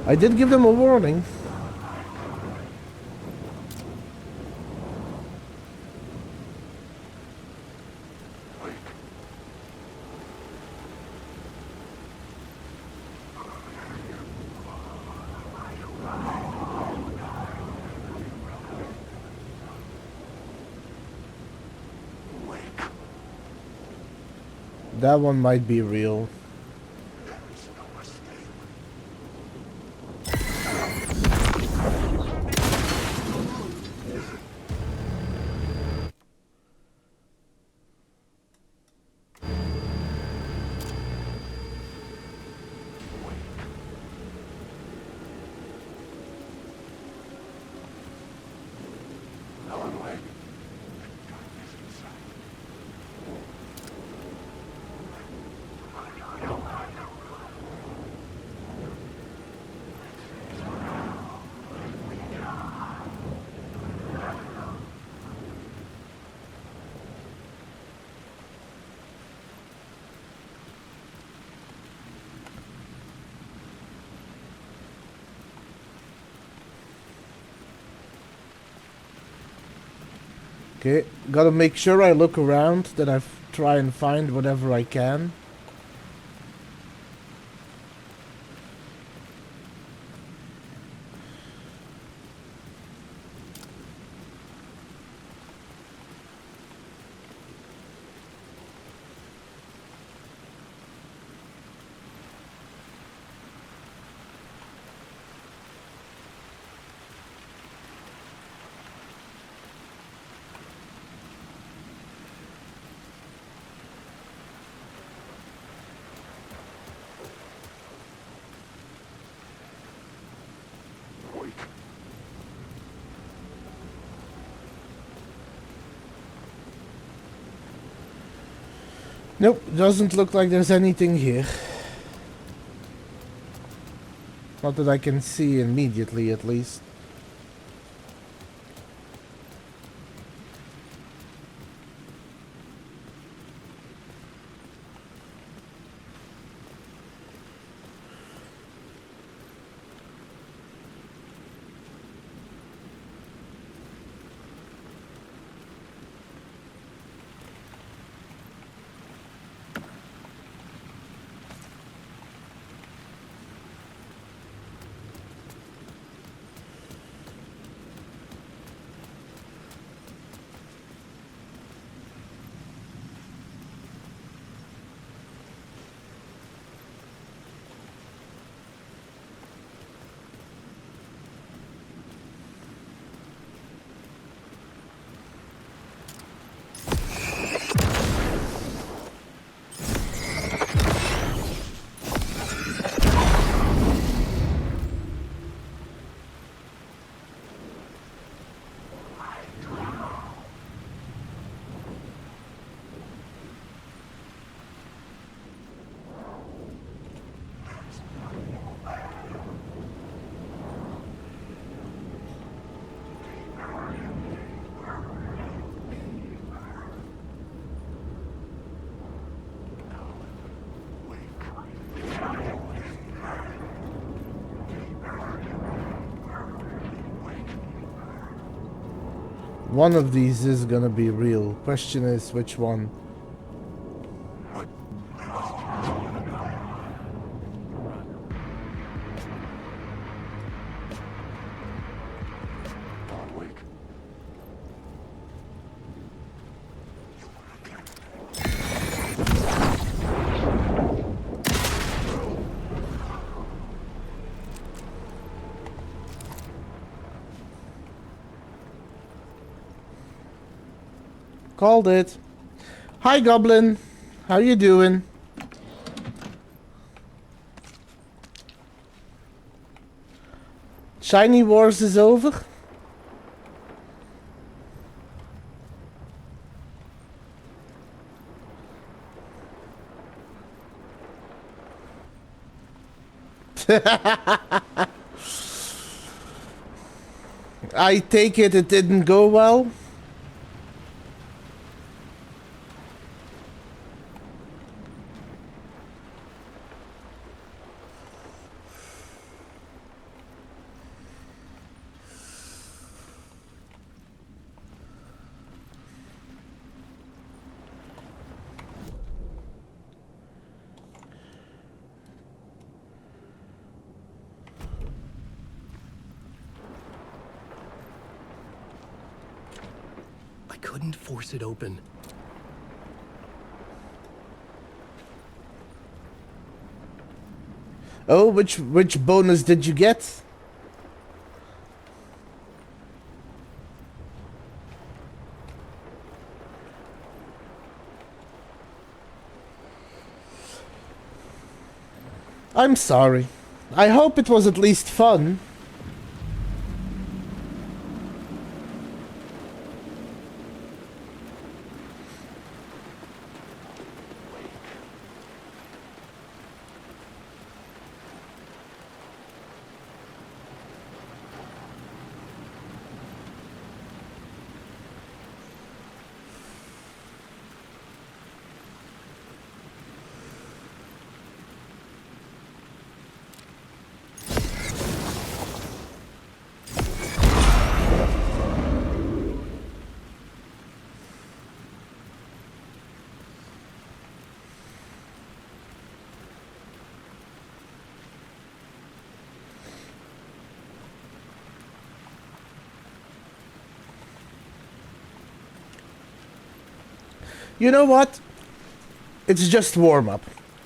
I did give them a warning. That one might be real. Okay, gotta make sure I look around, that I try and find whatever I can. Nope, doesn't look like there's anything here. Not that I can see immediately, at least. One of these is gonna be real. Question is which one. Called it. Hi, Goblin. How you doing? Shiny Wars is over. I take it didn't go well. I couldn't force it open. Oh, which bonus did you get? I'm sorry. I hope it was at least fun. You know what? It's just warm-up.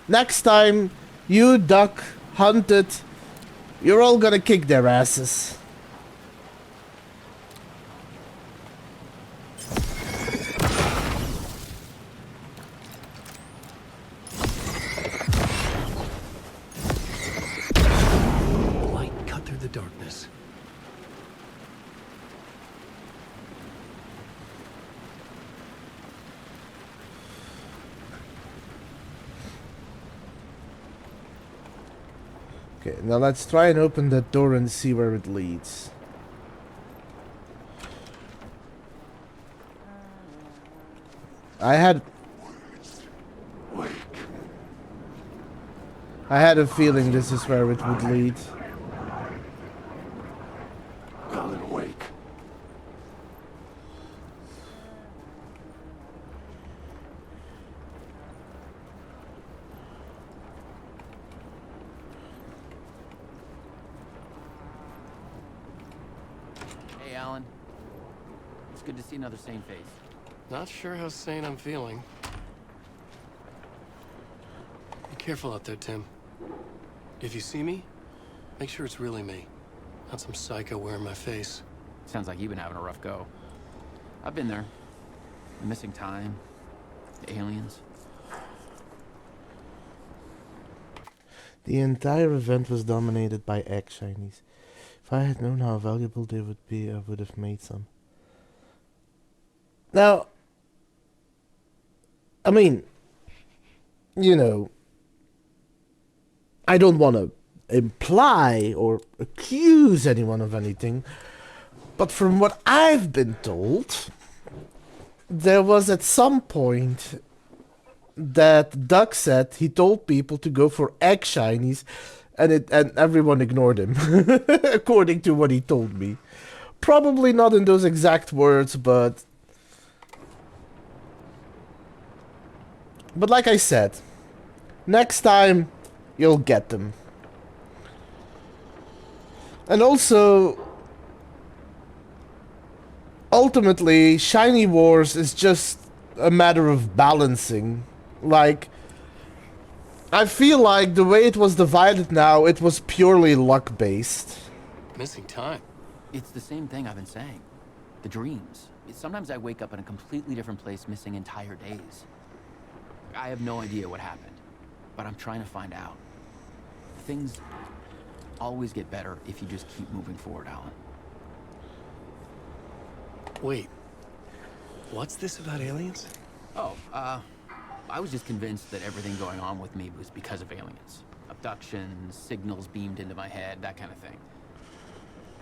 Next time, you, Duck, Hunted, you're all gonna kick their asses. Light cut through the darkness. Okay, now let's try and open that door and see where it leads. I had a feeling this is where it would lead. Alan, wake. Hey, Alan. It's good to see another sane face. Not sure how sane I'm feeling. Be careful out there, Tim. If you see me, make sure it's really me, not some psycho wearing my face. Sounds like you've been having a rough go. I've been there. The missing time. The aliens. The entire event was dominated by egg shinies. If I had known how valuable they would be, I would have made some. Now, I mean, you know, I don't want to imply or accuse anyone of anything, but from what I've been told, there was at some point that Duck said he told people to go for egg shinies, and everyone ignored him, according to what he told me. Probably not in those exact words, but like I said, next time you'll get them. And also, ultimately, Shiny Wars is just a matter of balancing. Like, I feel like the way it was divided now, it was purely luck-based. Missing time. It's the same thing I've been saying. The dreams. Sometimes I wake up in a completely different place, missing entire days. I have no idea what happened, but I'm trying to find out. Things always get better if you just keep moving forward, Alan. Wait. What's this about aliens? Oh, I was just convinced that everything going on with me was because of aliens. Abductions, signals beamed into my head, that kind of thing.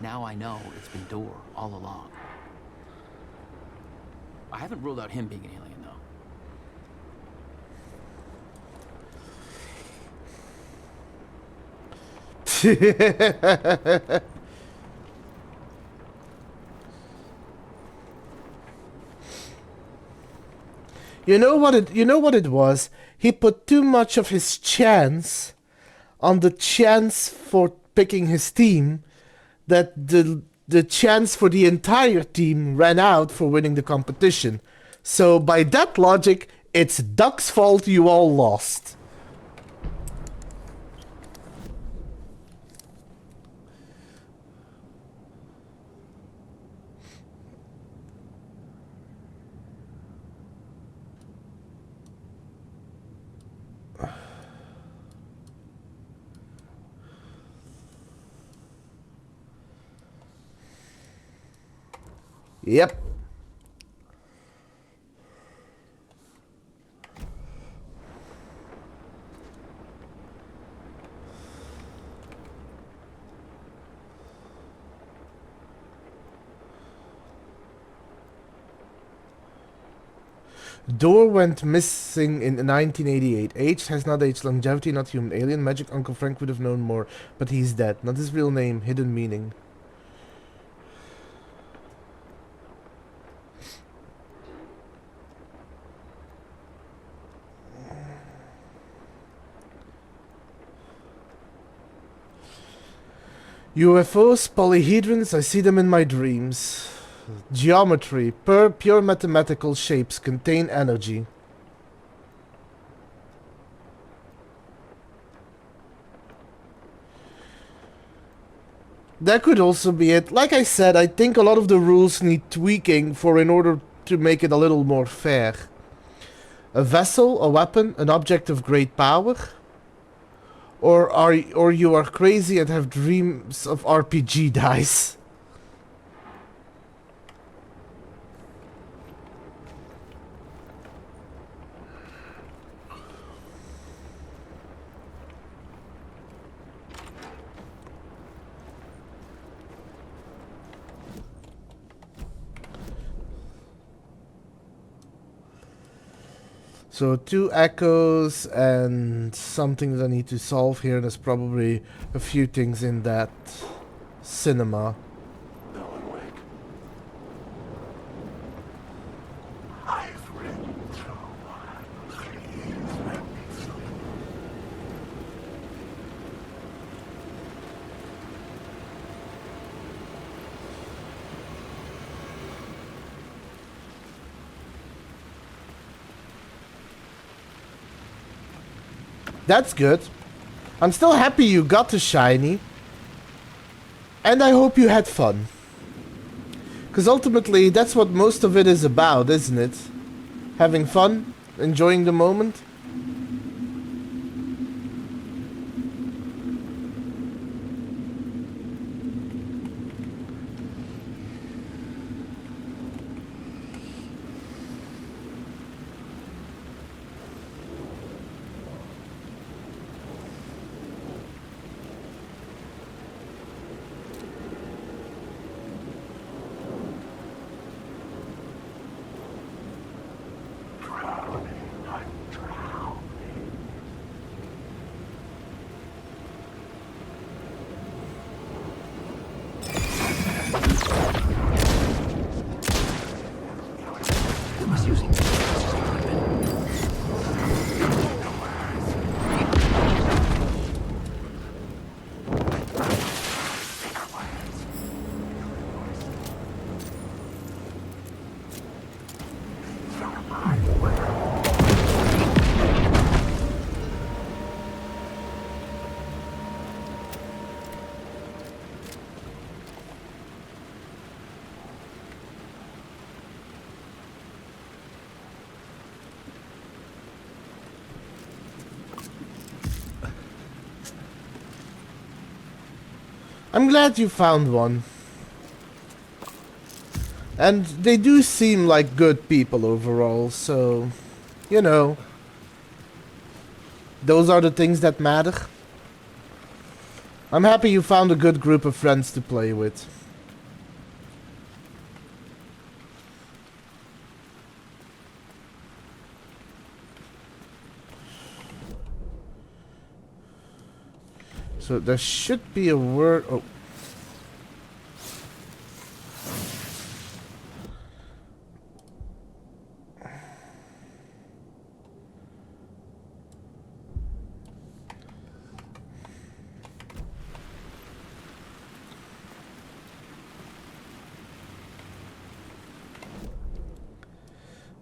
Now I know it's been Door all along. I haven't ruled out him being an alien, though. You know what it was? He put too much of his chance on the chance for picking his team that the chance for the entire team ran out for winning the competition. So by that logic, it's Duck's fault you all lost. Yep. Door went missing in 1988. Age has not aged. Longevity not human. Alien magic. Uncle Frank would have known more, but he's dead. Not his real name. Hidden meaning. UFOs, polyhedrons, I see them in my dreams. Geometry, pure mathematical shapes contain energy. That could also be it. Like I said, I think a lot of the rules need tweaking in order to make it a little more fair. A vessel, a weapon, an object of great power. Or you are crazy and have dreams of RPG dice. So 2 echoes and something that I need to solve here. There's probably a few things in that cinema. No one wake. I've written so much. Please let me sleep. That's good. I'm still happy you got to Shiny. And I hope you had fun. Because ultimately, that's what most of it is about, isn't it? Having fun, enjoying the moment. Drowning, I'm drowning. I'm glad you found one. And they do seem like good people overall, so, you know, those are the things that matter. I'm happy you found a good group of friends to play with. So there should be a word. Oh.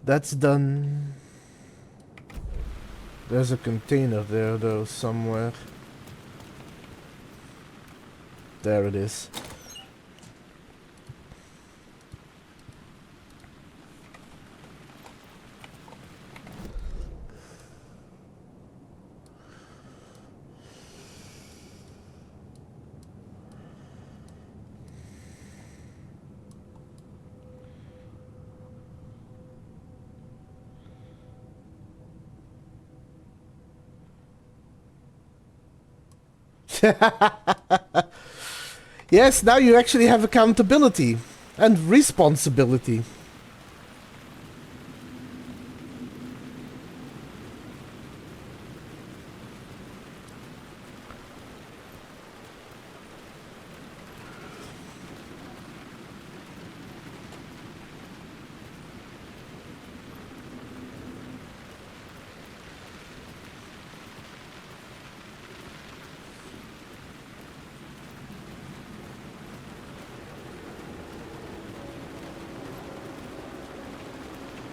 That's done. There's a container there though somewhere. There it is. Yes, now you actually have accountability and responsibility.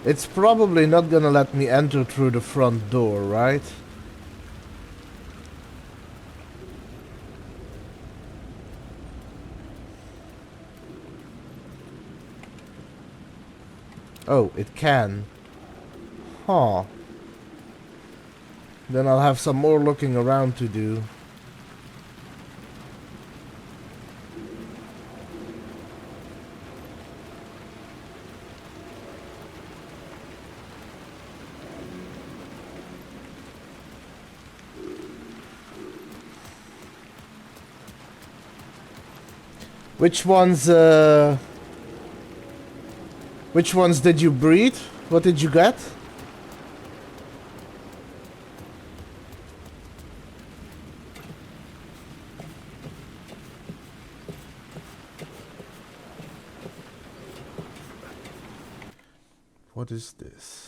It's probably not gonna let me enter through the front door, right? Oh, it can. Huh. Then I'll have some more looking around to do. Which ones did you breed? What did you get? What is this?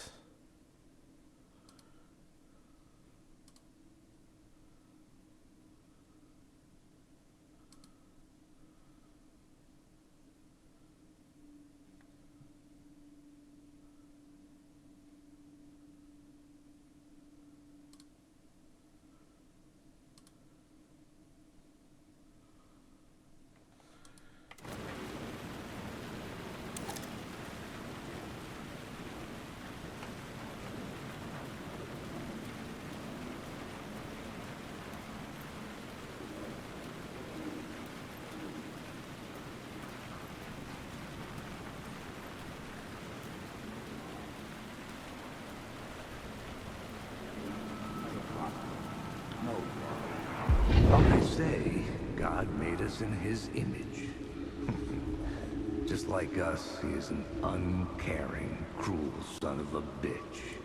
I say, God made us in his image. Just like us, he is an uncaring, cruel son of a bitch.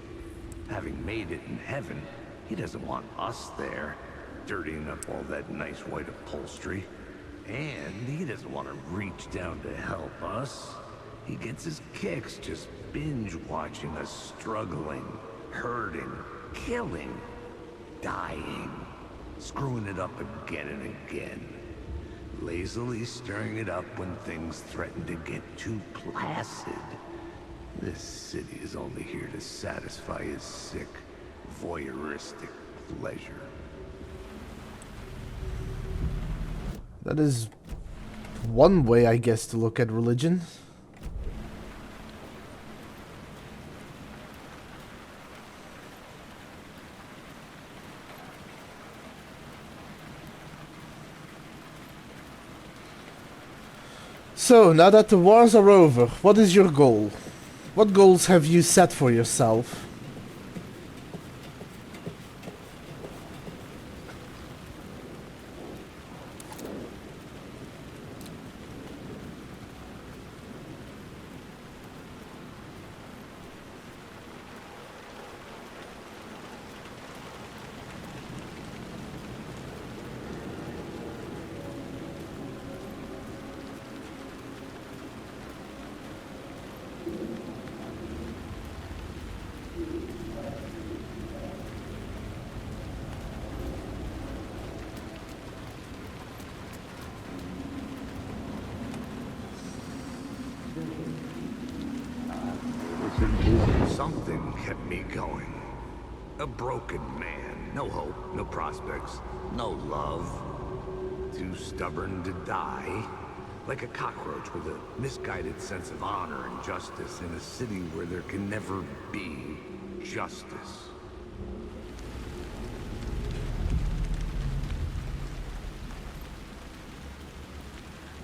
Having made it in heaven, he doesn't want us there, dirtying up all that nice white upholstery. And he doesn't want to reach down to help us. He gets his kicks just binge watching us struggling, hurting, killing, dying, screwing it up again and again. Lazily stirring it up when things threaten to get too placid. This city is only here to satisfy his sick, voyeuristic pleasure. That is one way, I guess, to look at religion. So, now that the wars are over, what is your goal? What goals have you set for yourself? Something kept me going. A broken man. No hope, no prospects, no love. Too stubborn to die. Like a cockroach with a misguided sense of honor and justice in a city where there can never be justice.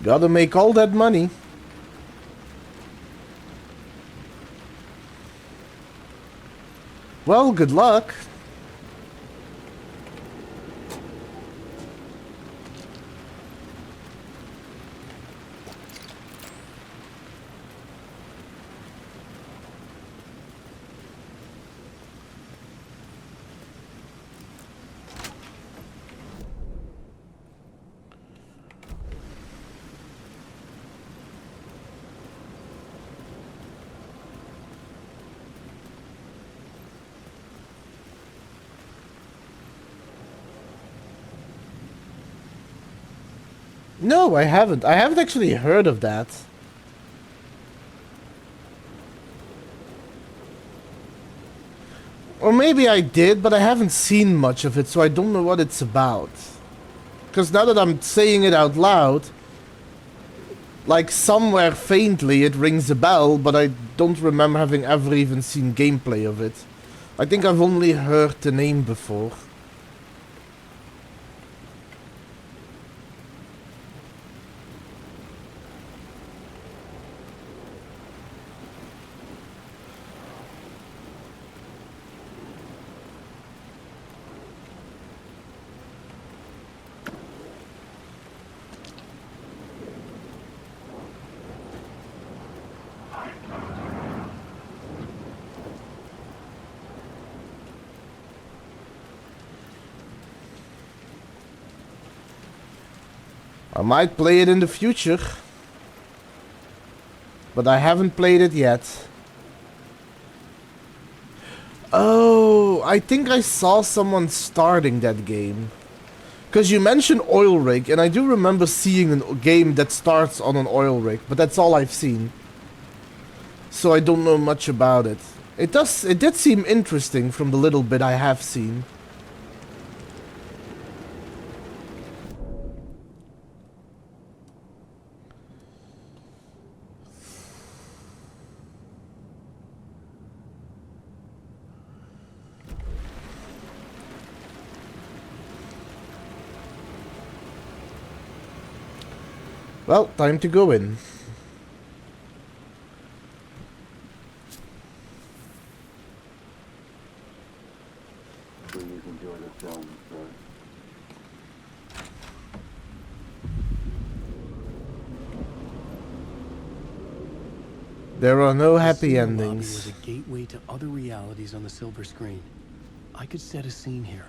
Gotta make all that money. Well, good luck. No, I haven't. I haven't actually heard of that. Or maybe I did, but I haven't seen much of it, so I don't know what it's about. Because now that I'm saying it out loud, like somewhere faintly it rings a bell, but I don't remember having ever even seen gameplay of it. I think I've only heard the name before. I might play it in the future, but I haven't played it yet. Oh, I think I saw someone starting that game. Because you mentioned oil rig, and I do remember seeing a game that starts on an oil rig, but that's all I've seen. So I don't know much about it. It did seem interesting from the little bit I have seen. Well, time to go in. Please enjoy the film, sir. There are no The happy cinema endings. lobby was a gateway to other realities on the silver screen. I could set a scene here.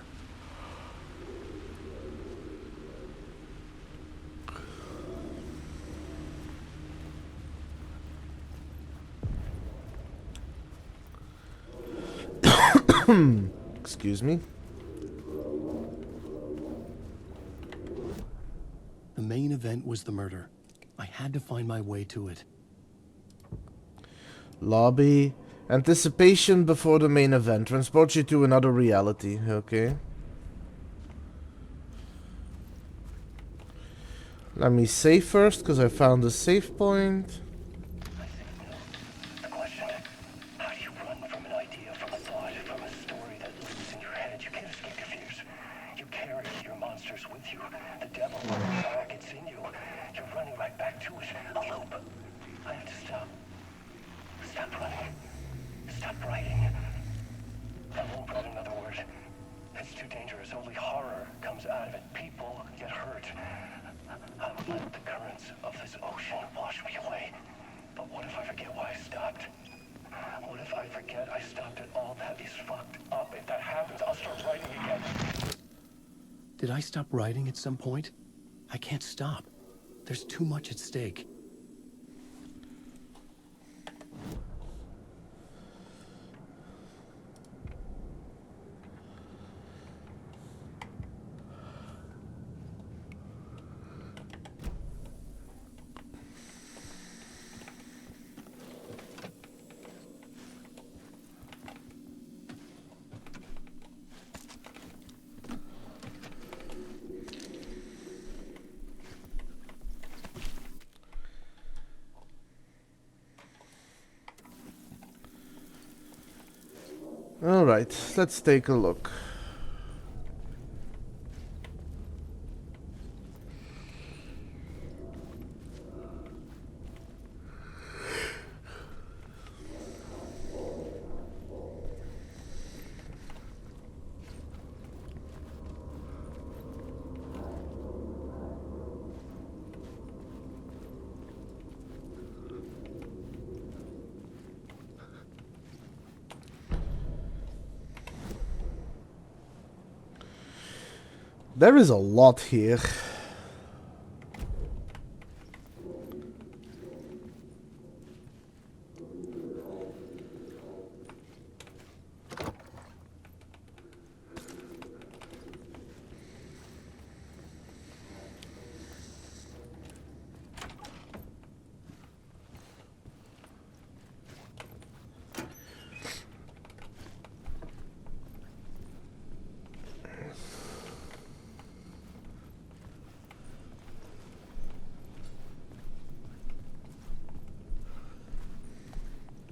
Excuse me. The main event was the murder. I had to find my way to it. Lobby. Anticipation before the main event. Transports you to another reality. Okay. Let me save first, because I found a save point. The question, how do you run from an idea, from a thought, from a story that lives in your head? You can't escape your fears. You carry your monsters with you. The devil lurks back, it's in you. Your running right back to it. A loop. I have to stop. Stop running. Stop writing. I won't write another word. It's too dangerous. Only horror comes out of it. People get hurt. I will let the currents of this ocean wash me away. But what if I forget why I stopped? What if I forget I stopped at all? That is fucked up. If that happens, I'll start writing again. Did I stop writing at some point? I can't stop. There's too much at stake. Alright, let's take a look. There is a lot here.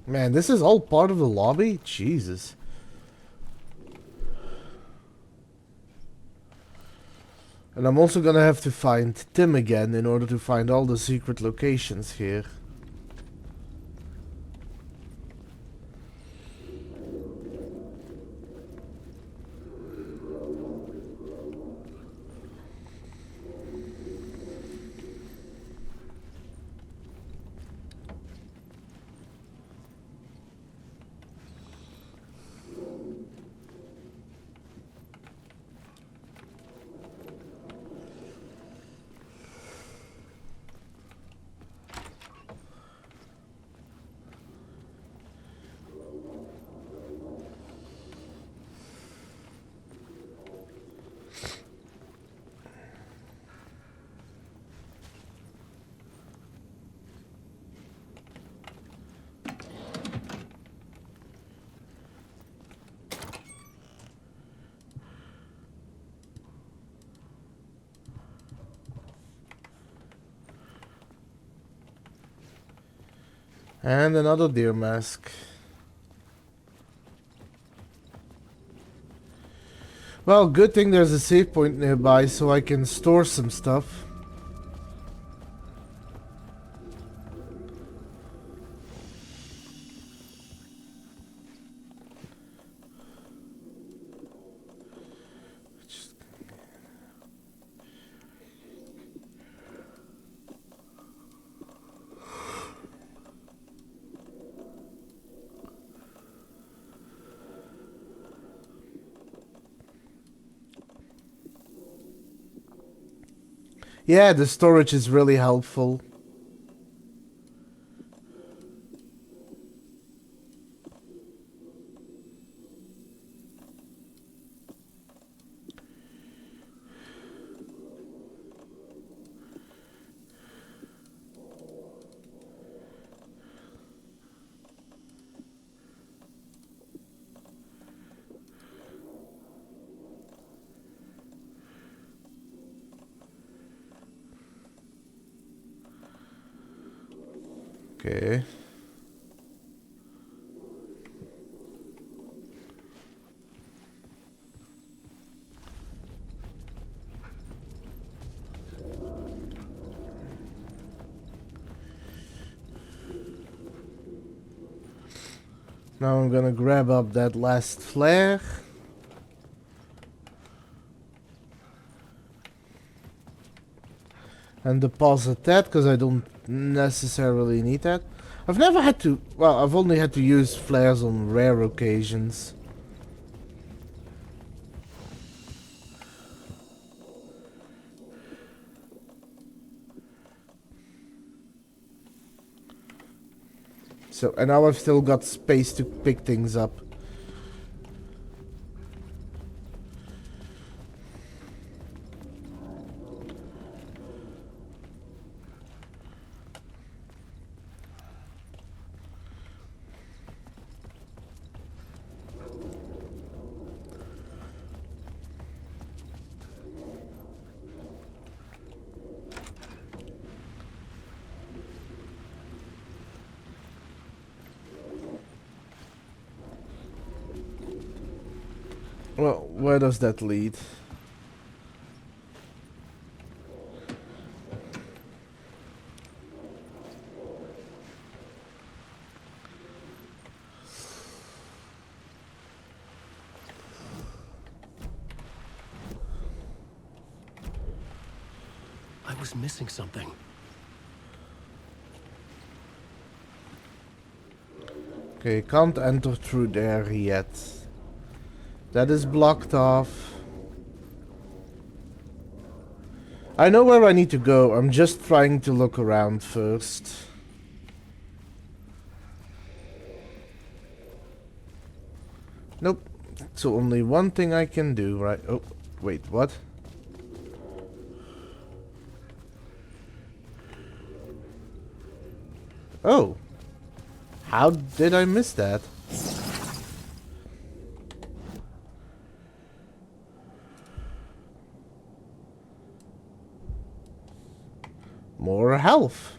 Man, this is all part of the lobby? Jesus. And I'm also gonna have to find Tim again in order to find all the secret locations here. And another deer mask. Well, good thing there's a save point nearby so I can store some stuff. Yeah, the storage is really helpful. Okay. Now I'm gonna grab up that last flare. And deposit that, because I don't necessarily need that. I've never had to... Well, I've only had to use flares on rare occasions. So, and now I've still got space to pick things up. Well, where does that lead? I was missing something. Okay, can't enter through there yet. That is blocked off. I know where I need to go. I'm just trying to look around first. Nope. So only one thing I can do, right? Oh, wait, what? Oh. How did I miss that? More health.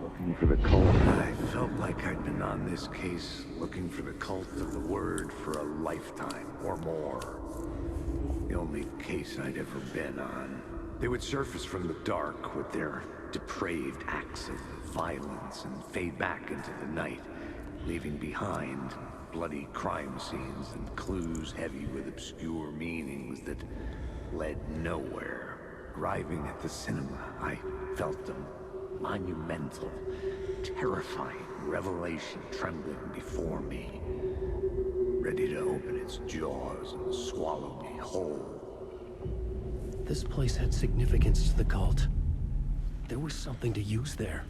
Looking for the cult. I felt like I'd been on this case looking for the cult of the word for a lifetime or more. The only case I'd ever been on. They would surface from the dark with their depraved acts of violence and fade back into the night, leaving behind bloody crime scenes and clues heavy with obscure meanings that led nowhere. Arriving at the cinema, I felt them. Monumental, terrifying revelation trembling before me, ready to open its jaws and swallow me whole. This place had significance to the cult. There was something to use there.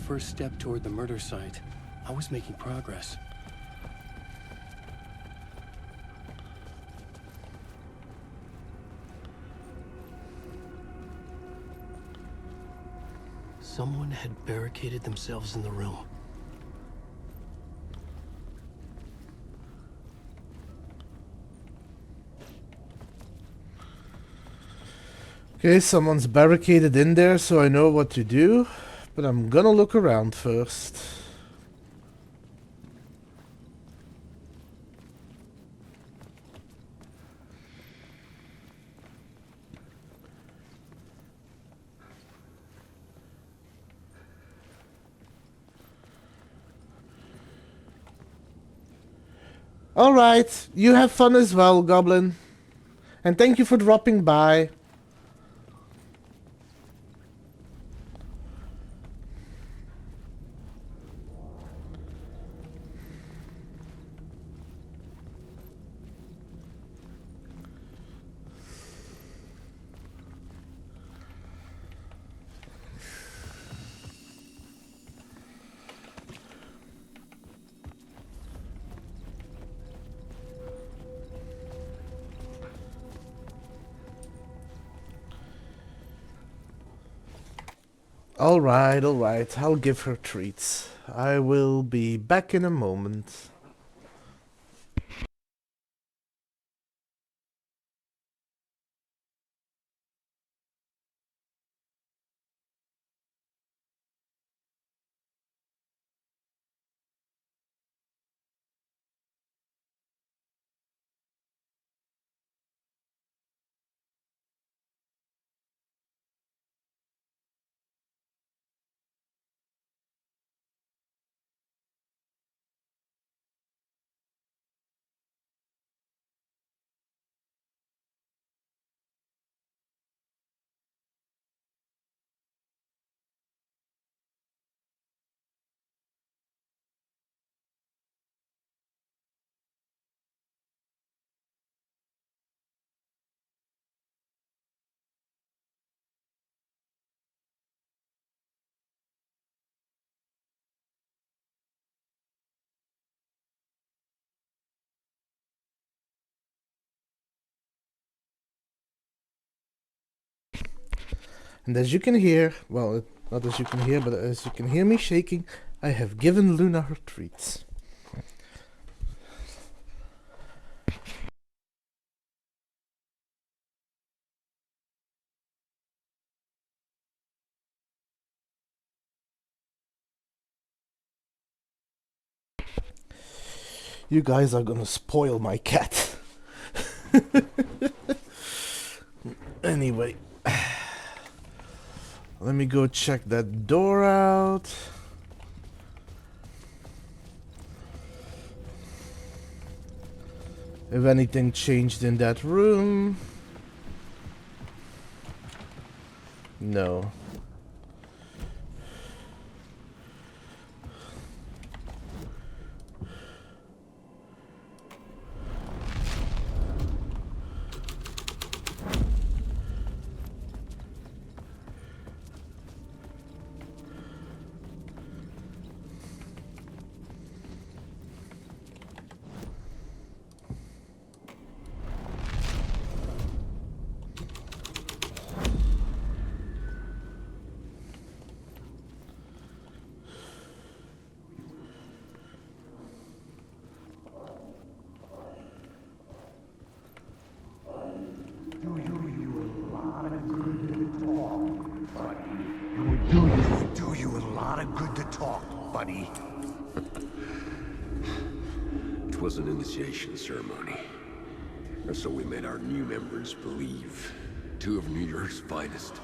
First step toward the murder site. I was making progress. Someone had barricaded themselves in the room. Okay, someone's barricaded in there, so I know what to do. But I'm gonna look around first. Alright, you have fun as well, Goblin. And thank you for dropping by. Alright, alright. I'll give her treats. I will be back in a moment. And as you can hear, well, not as you can hear, but as you can hear me shaking, I have given Luna her treats. You guys are gonna spoil my cat. Anyway, let me go check that door out. If anything changed in that room. No. Do you a lot of good to talk, buddy. It was an initiation ceremony. Or so we made our new members believe. Two of New York's finest.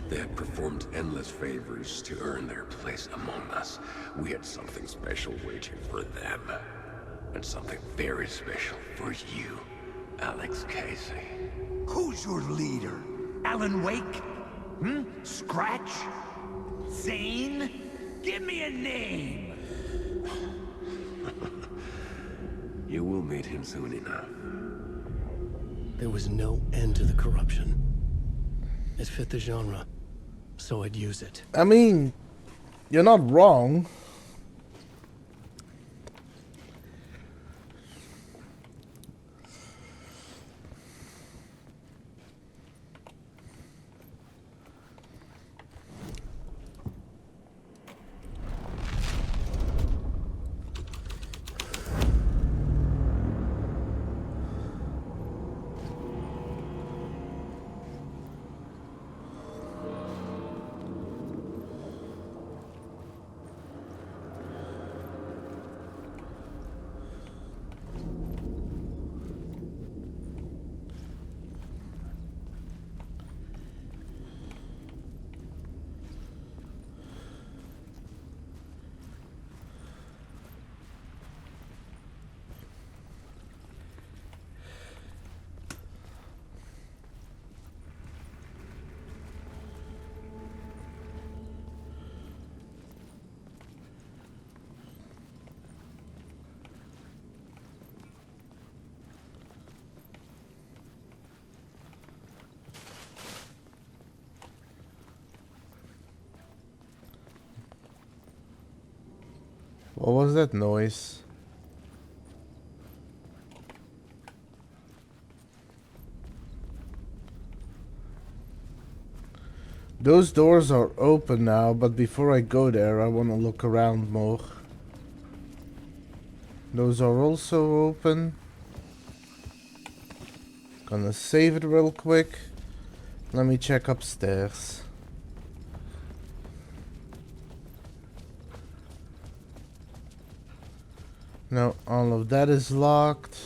They had performed endless favors to earn their place among us. We had something special waiting for them. And something very special for you, Alex Casey. Who's your leader? Alan Wake? Hmm? Scratch? Zane? Give me a name! You will meet him soon enough. There was no end to the corruption. It fit the genre, so I'd use it. I mean, you're not wrong. What was that noise? Those doors are open now, but before I go there, I want to look around more. Those are also open. Gonna save it real quick. Let me check upstairs. No, all of that is locked.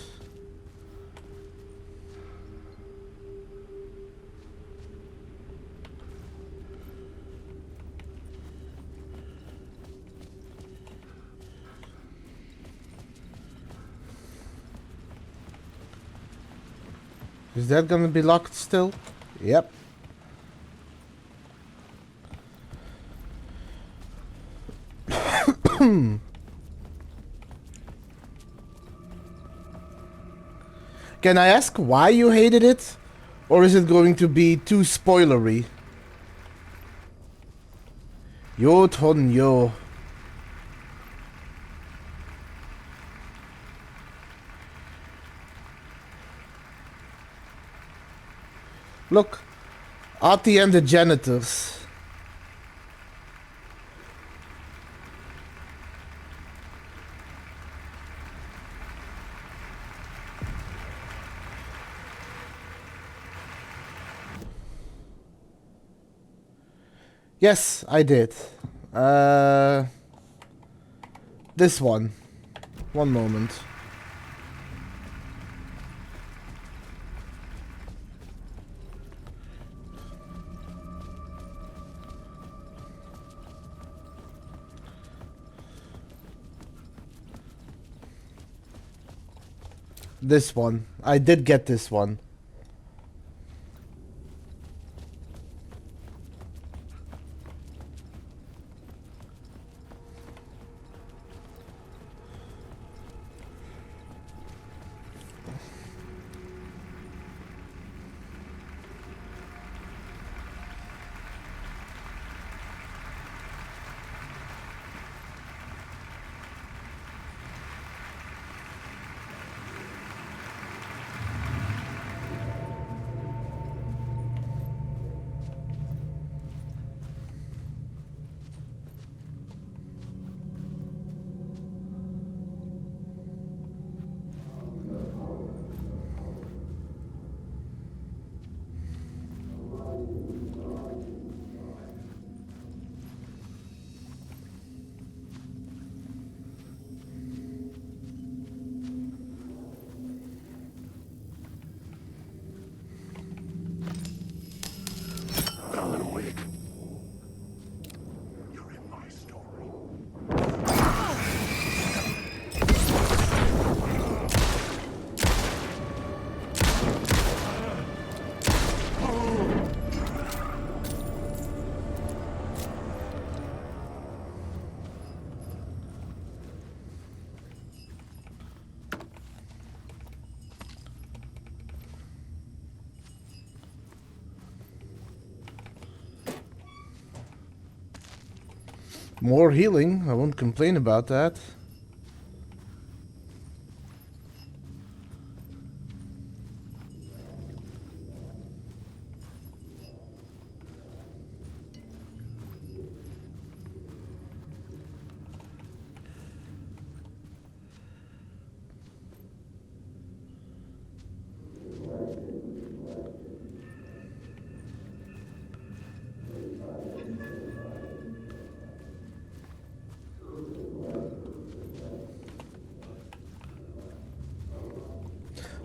Is that gonna be locked still? Yep. Can I ask why you hated it? Or is it going to be too spoilery? Yo ton yo. Look, Artie and the janitors. Yes, I did. This one. One moment. This one. I did get this one. More healing. I won't complain about that.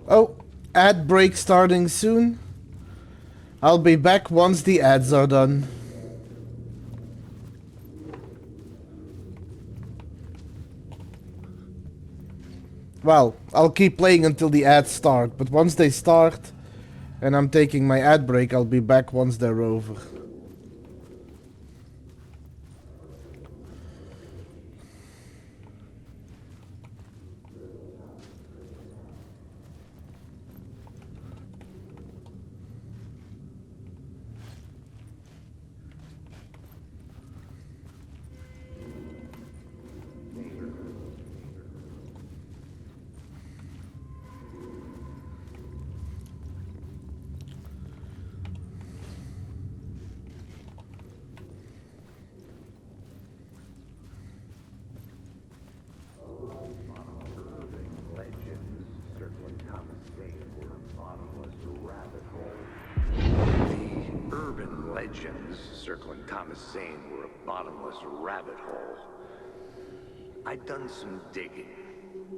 Oh, ad break starting soon. I'll be back once the ads are done. Well, I'll keep playing until the ads start, but once they start and I'm taking my ad break, I'll be back once they're over. Thomas Zane were a bottomless rabbit hole. The urban legends circling Thomas Zane were a bottomless rabbit hole. I'd done some digging.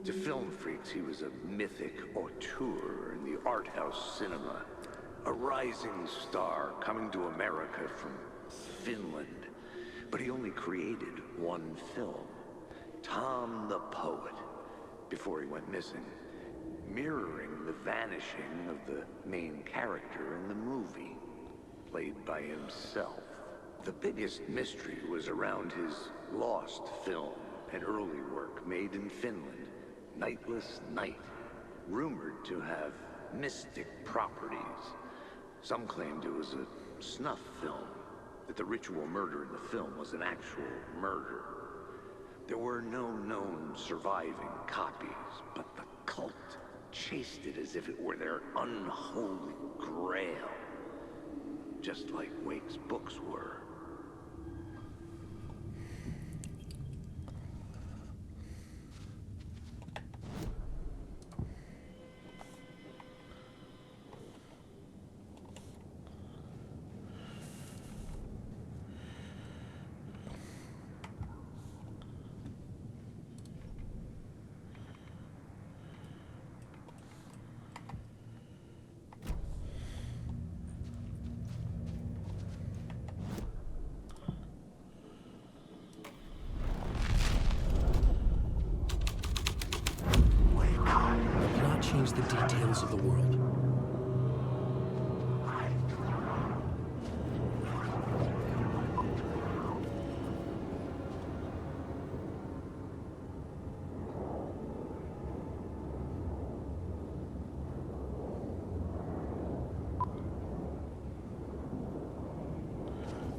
To film freaks, he was a mythic auteur in the art house cinema. A rising star coming to America from Finland. But he only created one film, Tom the Poet, before he went missing, mirroring the vanishing of the main character in the movie, played by himself. The biggest mystery was around his lost film, an early work made in Finland, Nightless Night, rumored to have mystic properties. Some claimed it was a snuff film, that the ritual murder in the film was an actual murder. There were no known surviving copies, but the cult chased it as if it were their unholy grail, just like Wake's books were. Cannot change the details of the world.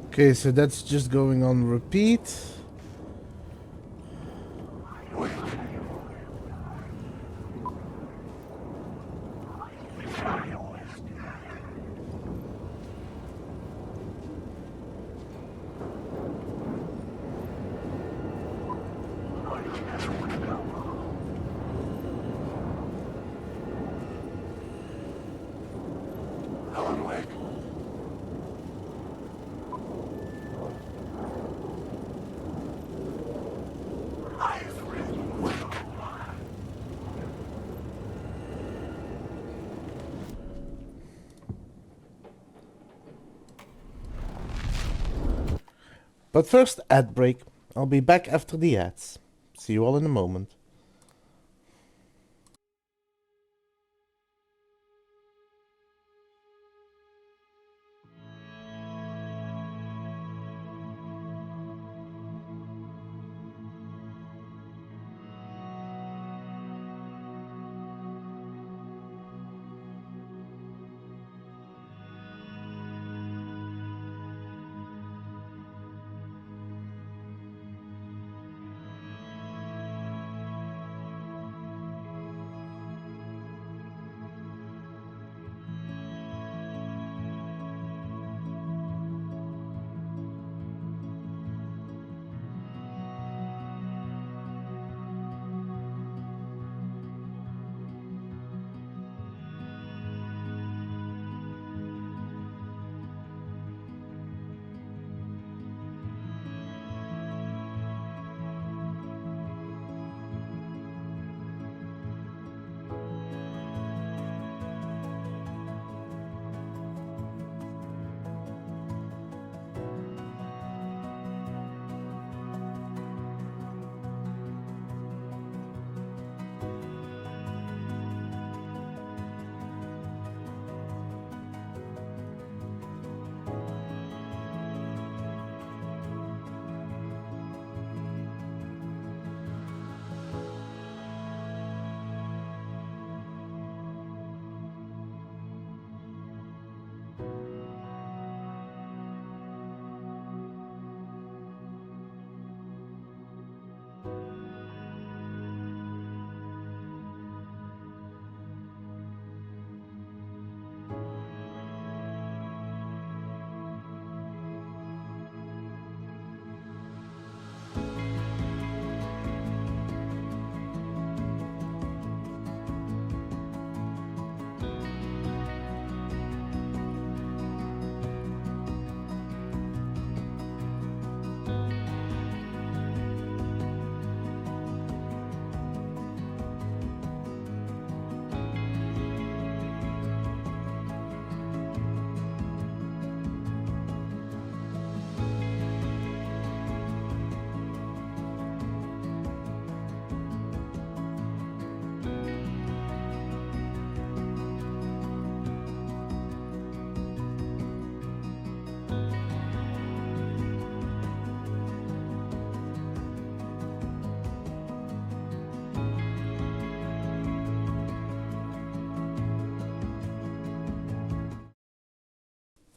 Okay, so that's just going on repeat. Alan Wake. I've read Wake. But first, ad break. I'll be back after the ads. See you all in a moment.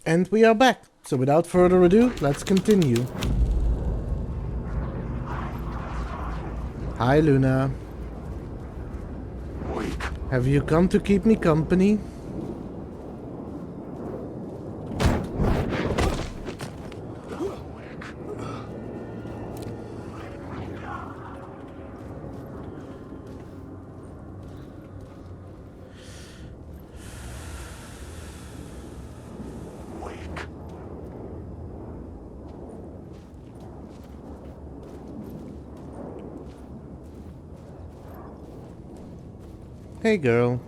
And we are back. So without further ado, let's continue. Hi, Luna. Have you come to keep me company? Hey, girl.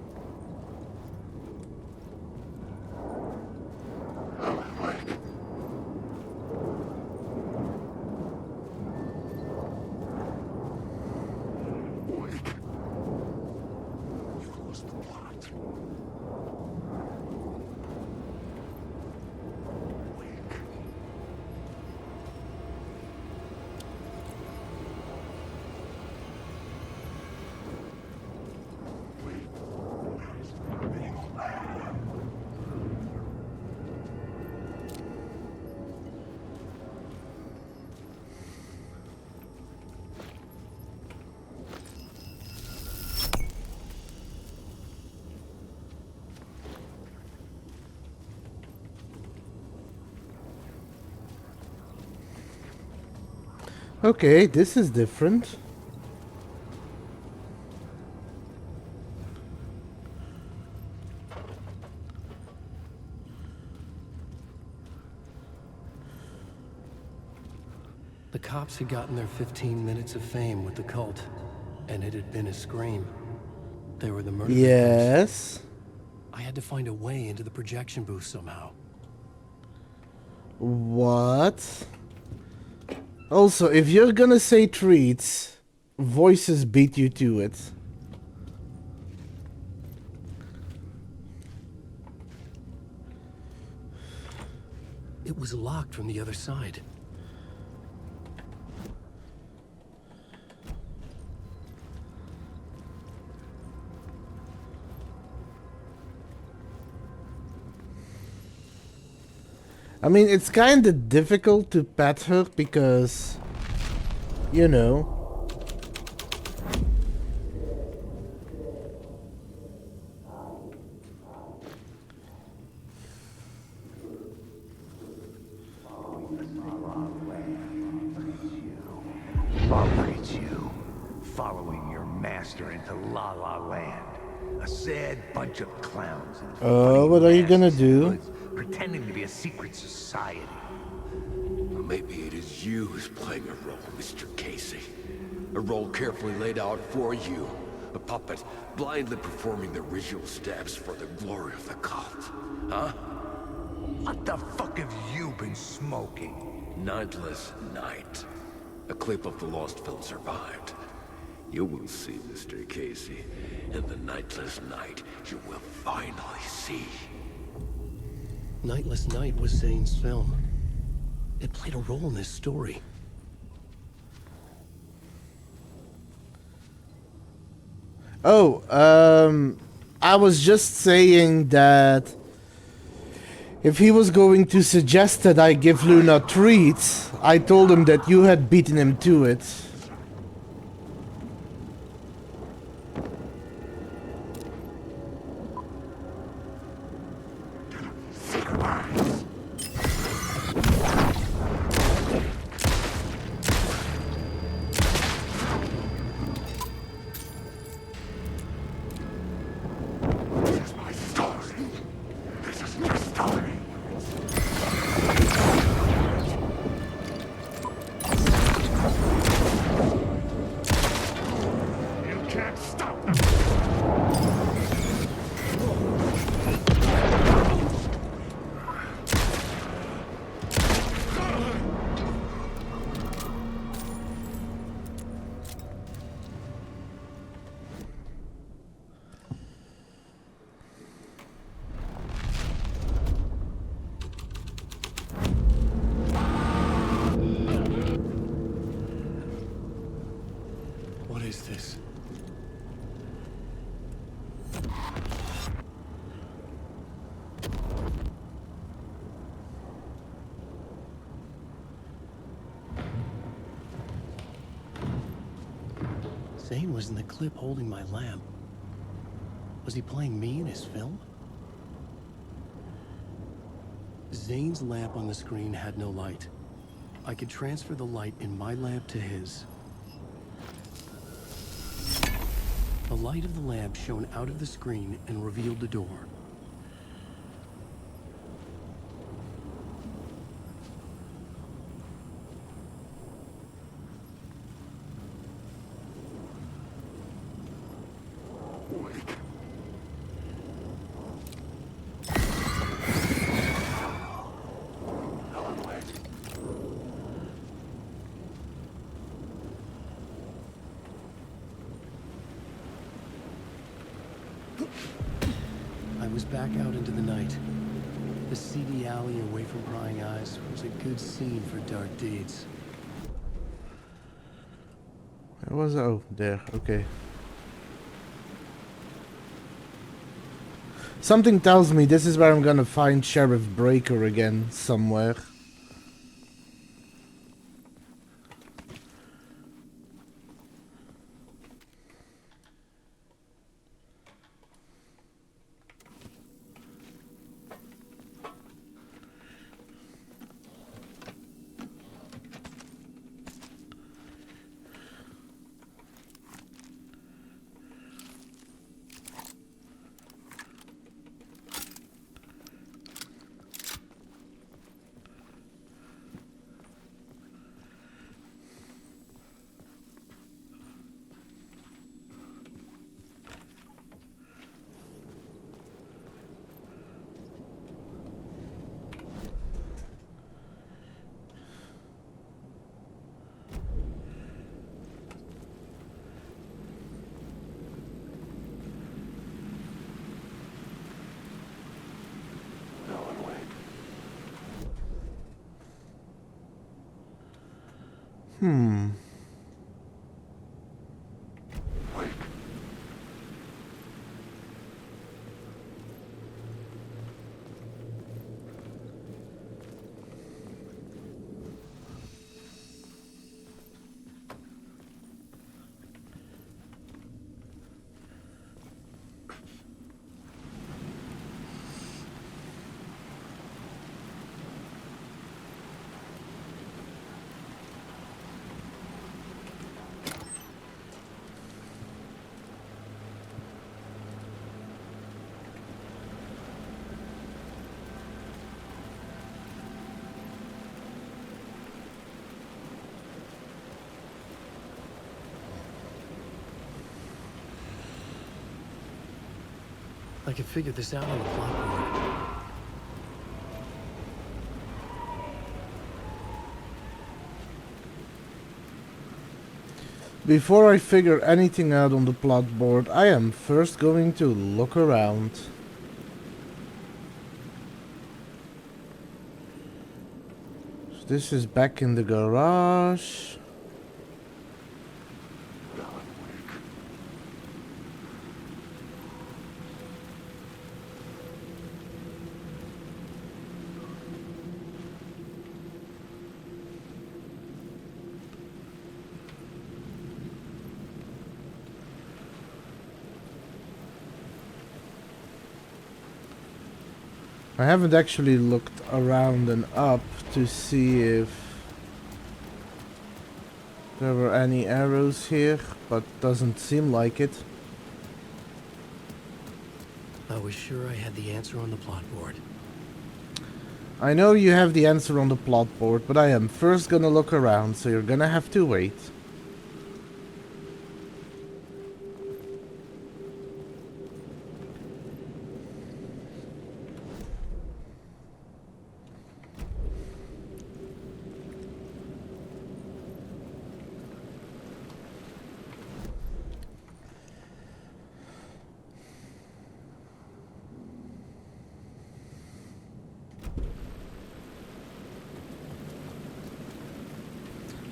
Okay, this is different. The cops had gotten their 15 minutes of fame with the cult, and it had been a scream. They were the murder victims. Yes. I had to find a way into the projection booth somehow. What? Also, if you're gonna say treats, voices beat you to it. It was locked from the other side. I mean, it's kinda difficult to pet her because, you know. Oh, look at you, following your master into La La Land. A sad bunch of clowns. And What are you gonna do? pretending to be a secret society. Maybe it is you who's playing a role, Mr. Casey. A role carefully laid out for you. A puppet blindly performing the ritual steps for the glory of the cult. Huh? What the fuck have you been smoking? Nightless Night. A clip of the lost film survived. You will see, Mr. Casey. In the Nightless Night, you will finally see. Nightless Night was Zane's film. It played a role in this story. Oh, I was just saying that if he was going to suggest that I give Luna treats, I told him that you had beaten him to it. Zane was in the clip holding my lamp. Was he playing me in his film? Zane's lamp on the screen had no light. I could transfer the light in my lamp to his. The light of the lamp shone out of the screen and revealed the door. I was back out into the night. The seedy alley away from prying eyes was a good scene for dark deeds. Where was I? Oh, there. Okay. Something tells me this is where I'm gonna find Sheriff Breaker again, somewhere. I could figure this out on the plot board. Before I figure anything out on the plot board, I am first going to look around. So this is back in the garage. I haven't actually looked around and up to see if there were any arrows here, but doesn't seem like it. I was sure I had the answer on the plot board. I know you have the answer on the plot board, but I am first gonna look around, so you're gonna have to wait.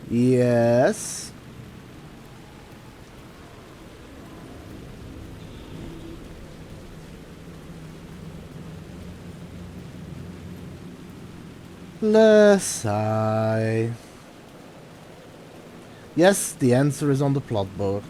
Yes. Lesai. Yes, the answer is on the plot board.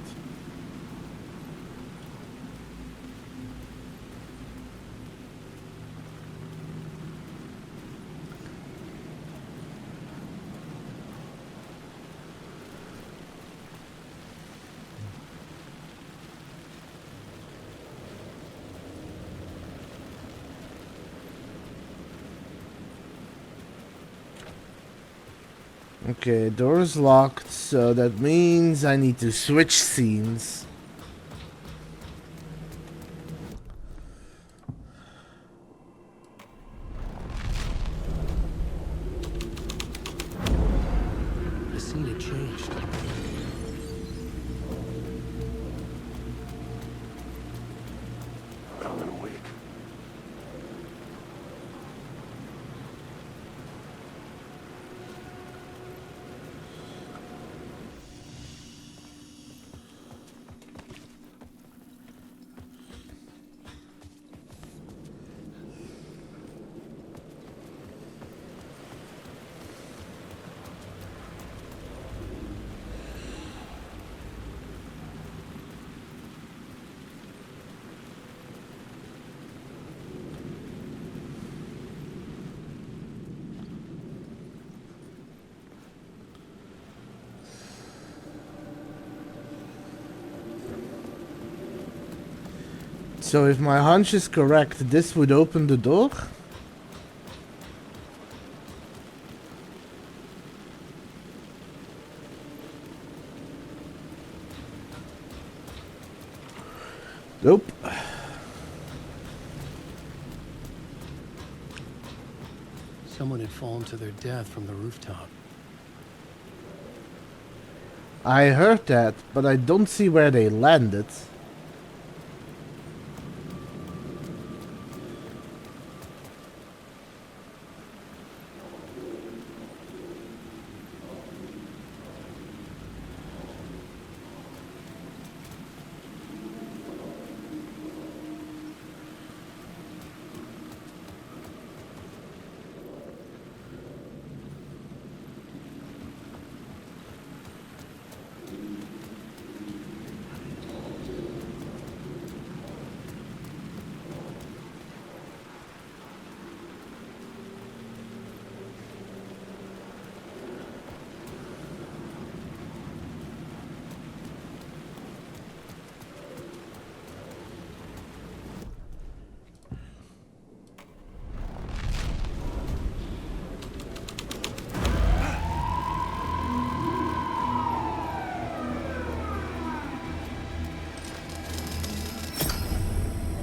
Okay, door is locked, so that means I need to switch scenes. The scene had changed. I'm gonna wait. So if my hunch is correct, this would open the door? Nope. Someone had fallen to their death from the rooftop. I heard that, but I don't see where they landed.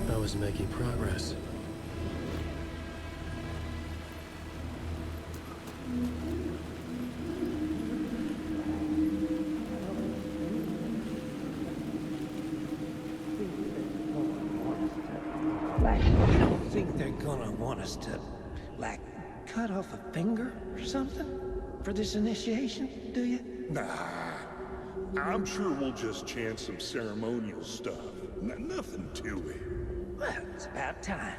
I was making progress. You don't think they're gonna want us to, like, cut off a finger or something for this initiation, do you? Nah. I'm sure we'll just chant some ceremonial stuff. Nothing to it. Well, it's about time.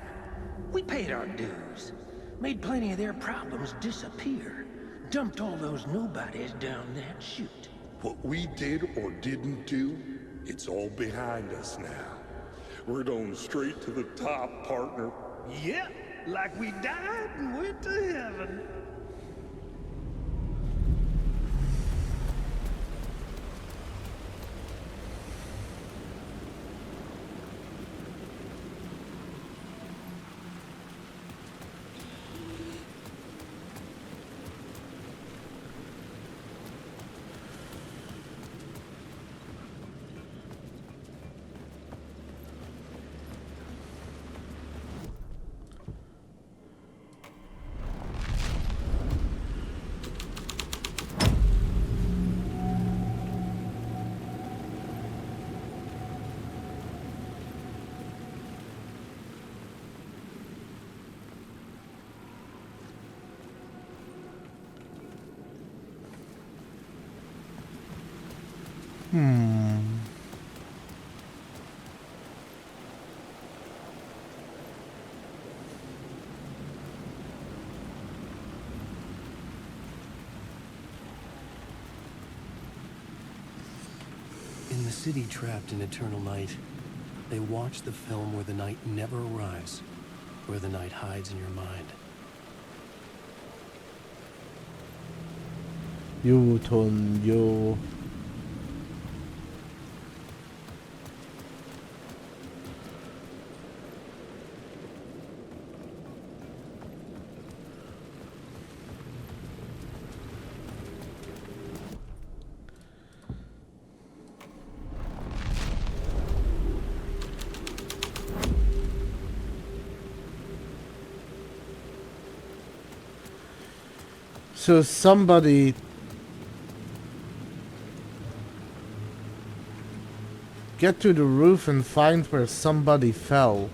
We paid our dues. Made plenty of their problems disappear. Dumped all those nobodies down that chute. What we did or didn't do, it's all behind us now. We're going straight to the top, partner. Yep, like we died and went to heaven. In the city trapped in eternal night, they watch the film where the night never arrives, where the night hides in your mind. Yo. So somebody get to the roof and find where somebody fell.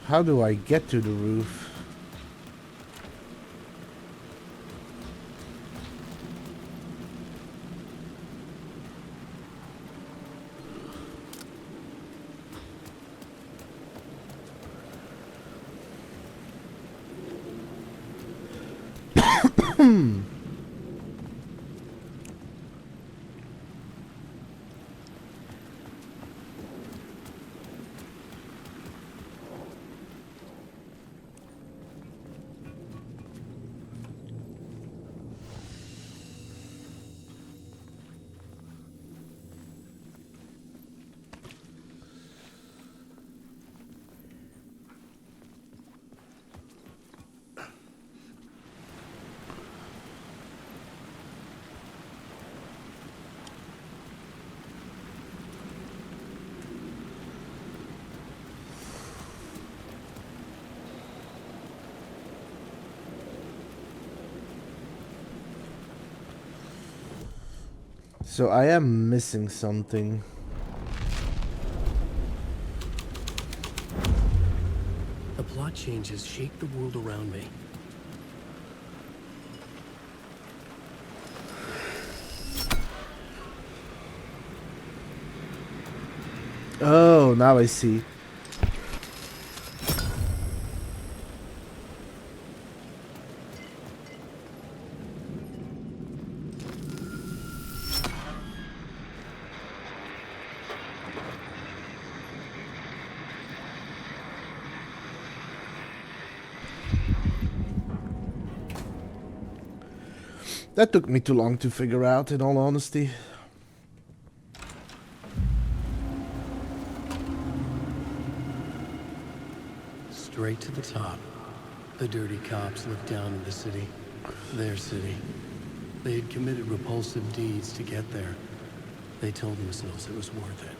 How do I get to the roof? So I am missing something. The plot changes shake the world around me. Oh, now I see. That took me too long to figure out, in all honesty. Straight to the top. The dirty cops looked down in the city. Their city. They had committed repulsive deeds to get there. They told themselves it was worth it.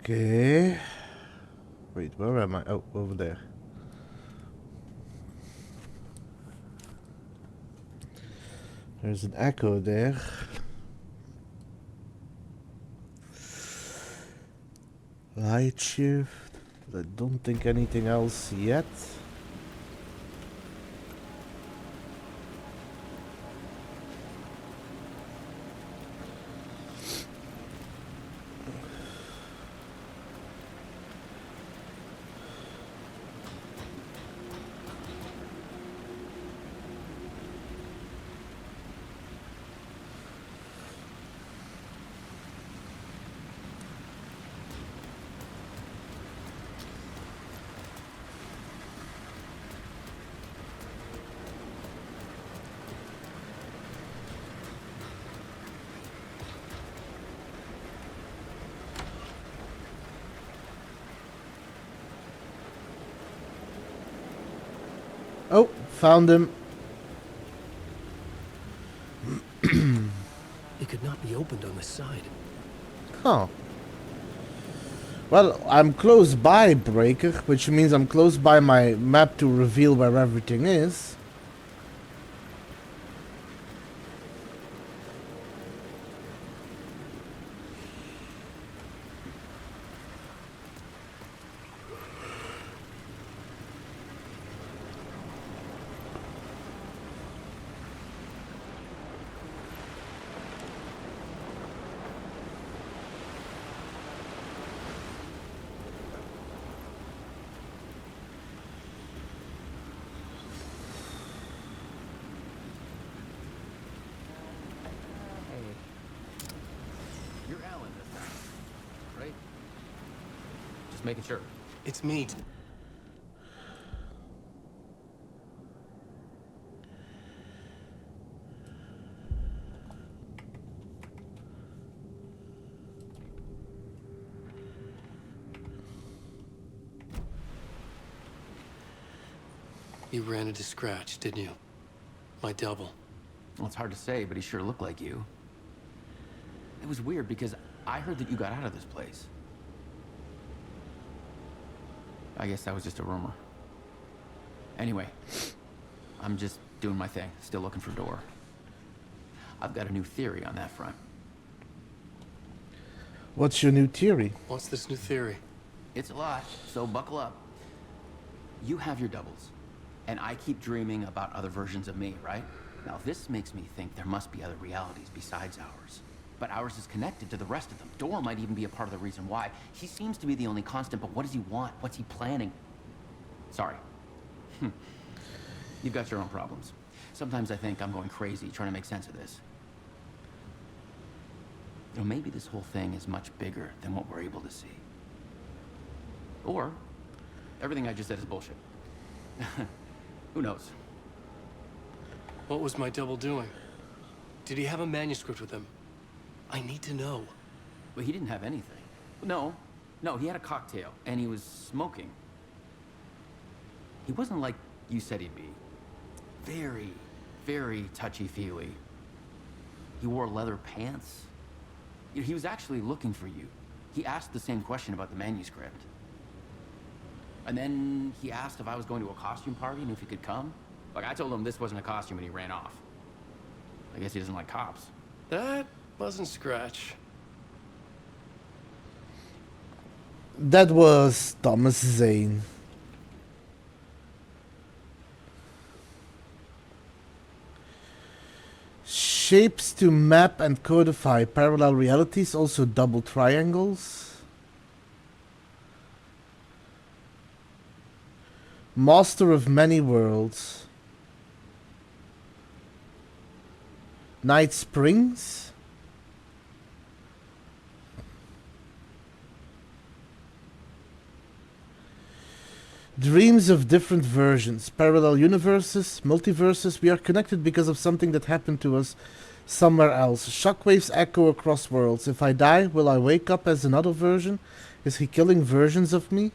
Okay. Wait, where am I? Oh, over there. There's an echo there. Light shift. I don't think anything else yet. Oh, found him. It could not be opened on this side. Huh. Well, I'm close by Breaker, which means I'm close by my map to reveal where everything is. You're Alan this time, right? Just making sure. It's me. You ran into Scratch, didn't you? My double. Well, it's hard to say, but he sure looked like you. It was weird because I heard that you got out of this place. I guess that was just a rumor. Anyway, I'm just doing my thing, still looking for Door. I've got a new theory on that front. What's your new theory? What's this new theory? It's a lot, so buckle up. You have your doubles, and I keep dreaming about other versions of me, right? Now, this makes me think there must be other realities besides ours. But ours is connected to the rest of them. Door might even be a part of the reason why. He seems to be the only constant, but what does he want? What's he planning? Sorry. You've got your own problems. Sometimes I think I'm going crazy trying to make sense of this. You know, maybe this whole thing is much bigger than what we're able to see. Or everything I just said is bullshit. Who knows? What was my double doing? Did he have a manuscript with him? I need to know. Well, he didn't have anything. No, he had a cocktail, and he was smoking. He wasn't like you said he'd be. Very, very touchy-feely. He wore leather pants. You know, he was actually looking for you. He asked the same question about the manuscript. And then he asked if I was going to a costume party and if he could come. Like, I told him this wasn't a costume, and he ran off. I guess he doesn't like cops. That wasn't Scratch. That was Thomas Zane. Shapes to map and codify parallel realities, also double triangles. Master of many worlds. Night Springs. Dreams of different versions, parallel universes, multiverses. We are connected because of something that happened to us somewhere else. Shockwaves echo across worlds. If I die, will I wake up as another version? Is he killing versions of me?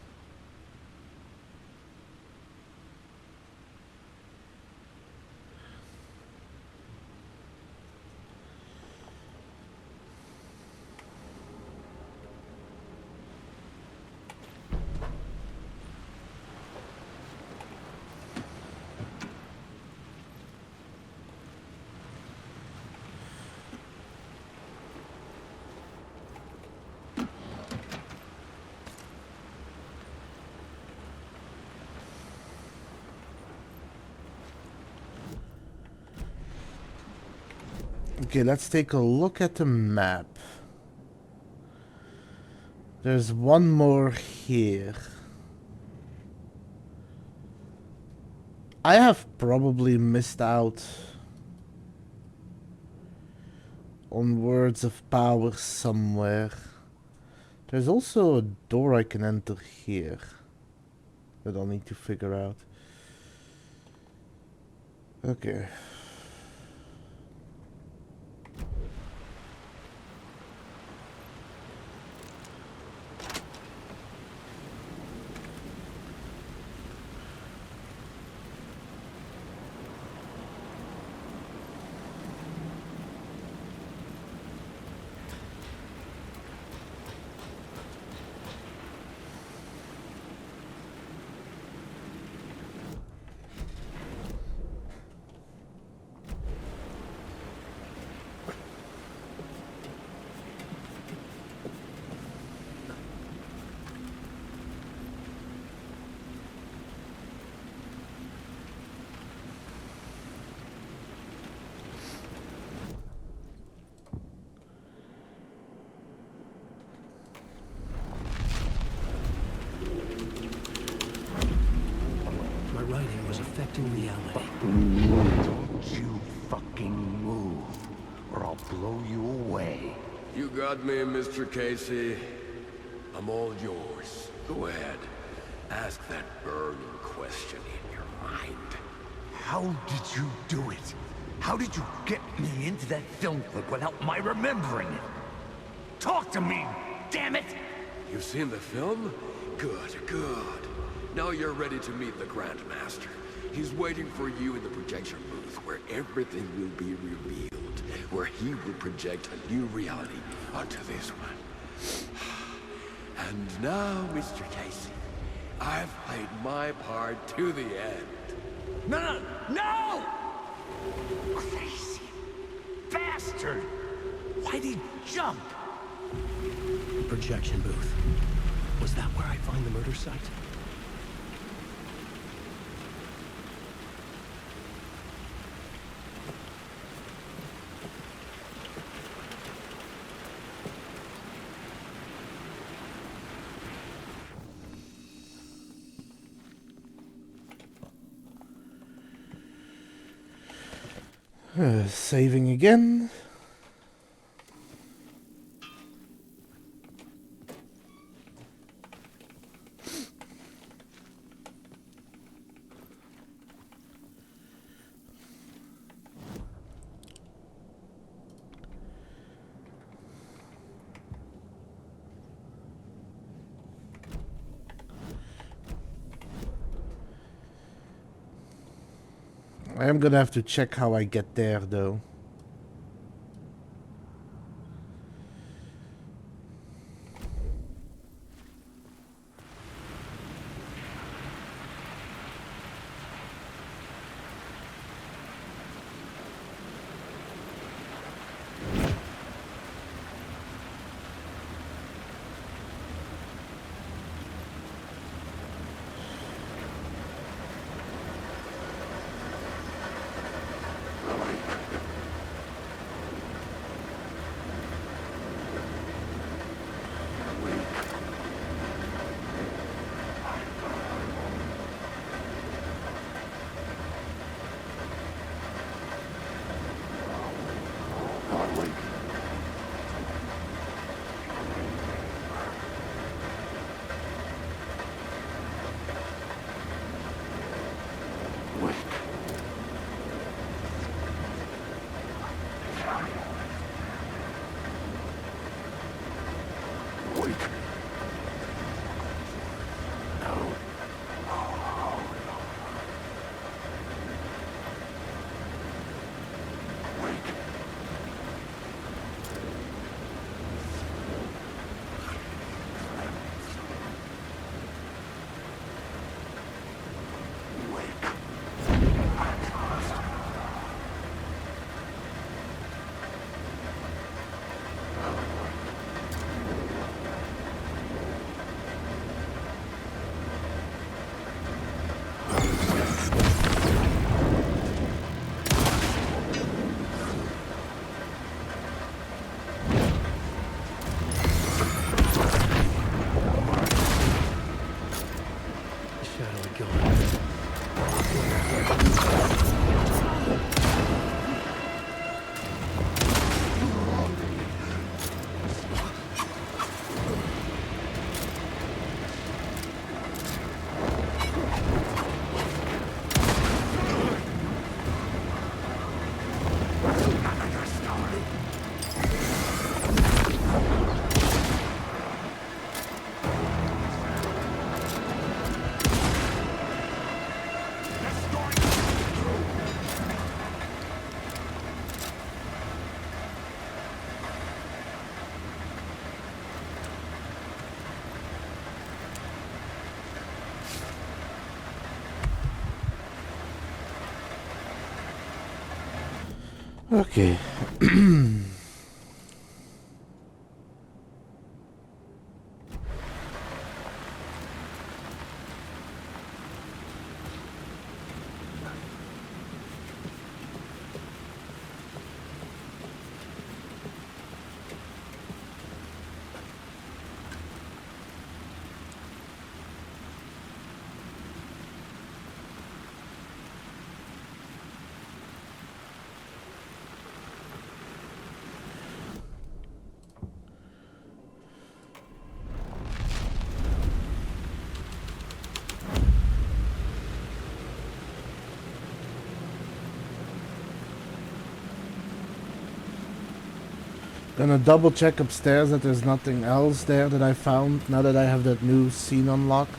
Okay, let's take a look at the map. There's one more here. I have probably missed out on Words of Power somewhere. There's also a door I can enter here that I'll need to figure out. Okay. my writing was affecting reality. Don't you fucking move, or I'll blow you away. You got me, Mr. Casey. I'm all yours. Go ahead. Ask that burning question in your mind. How did you do it? How did you get me into that film clip without my remembering it? Talk to me, damn it! You've seen the film? Good, good. Now you're ready to meet the Grandmaster. He's waiting for you in the projection booth where everything will be revealed, where he will project a new reality onto this one. And now, Mr. Casey, I've played my part to the end. No! Crazy bastard! Why'd he jump? Projection booth. Was that where I find the murder site? Saving again. I am gonna have to check how I get there, though. Okay. Gonna double check upstairs that there's nothing else there that I found now that I have that new scene unlocked.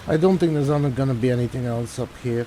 I don't think there's gonna be anything else up here.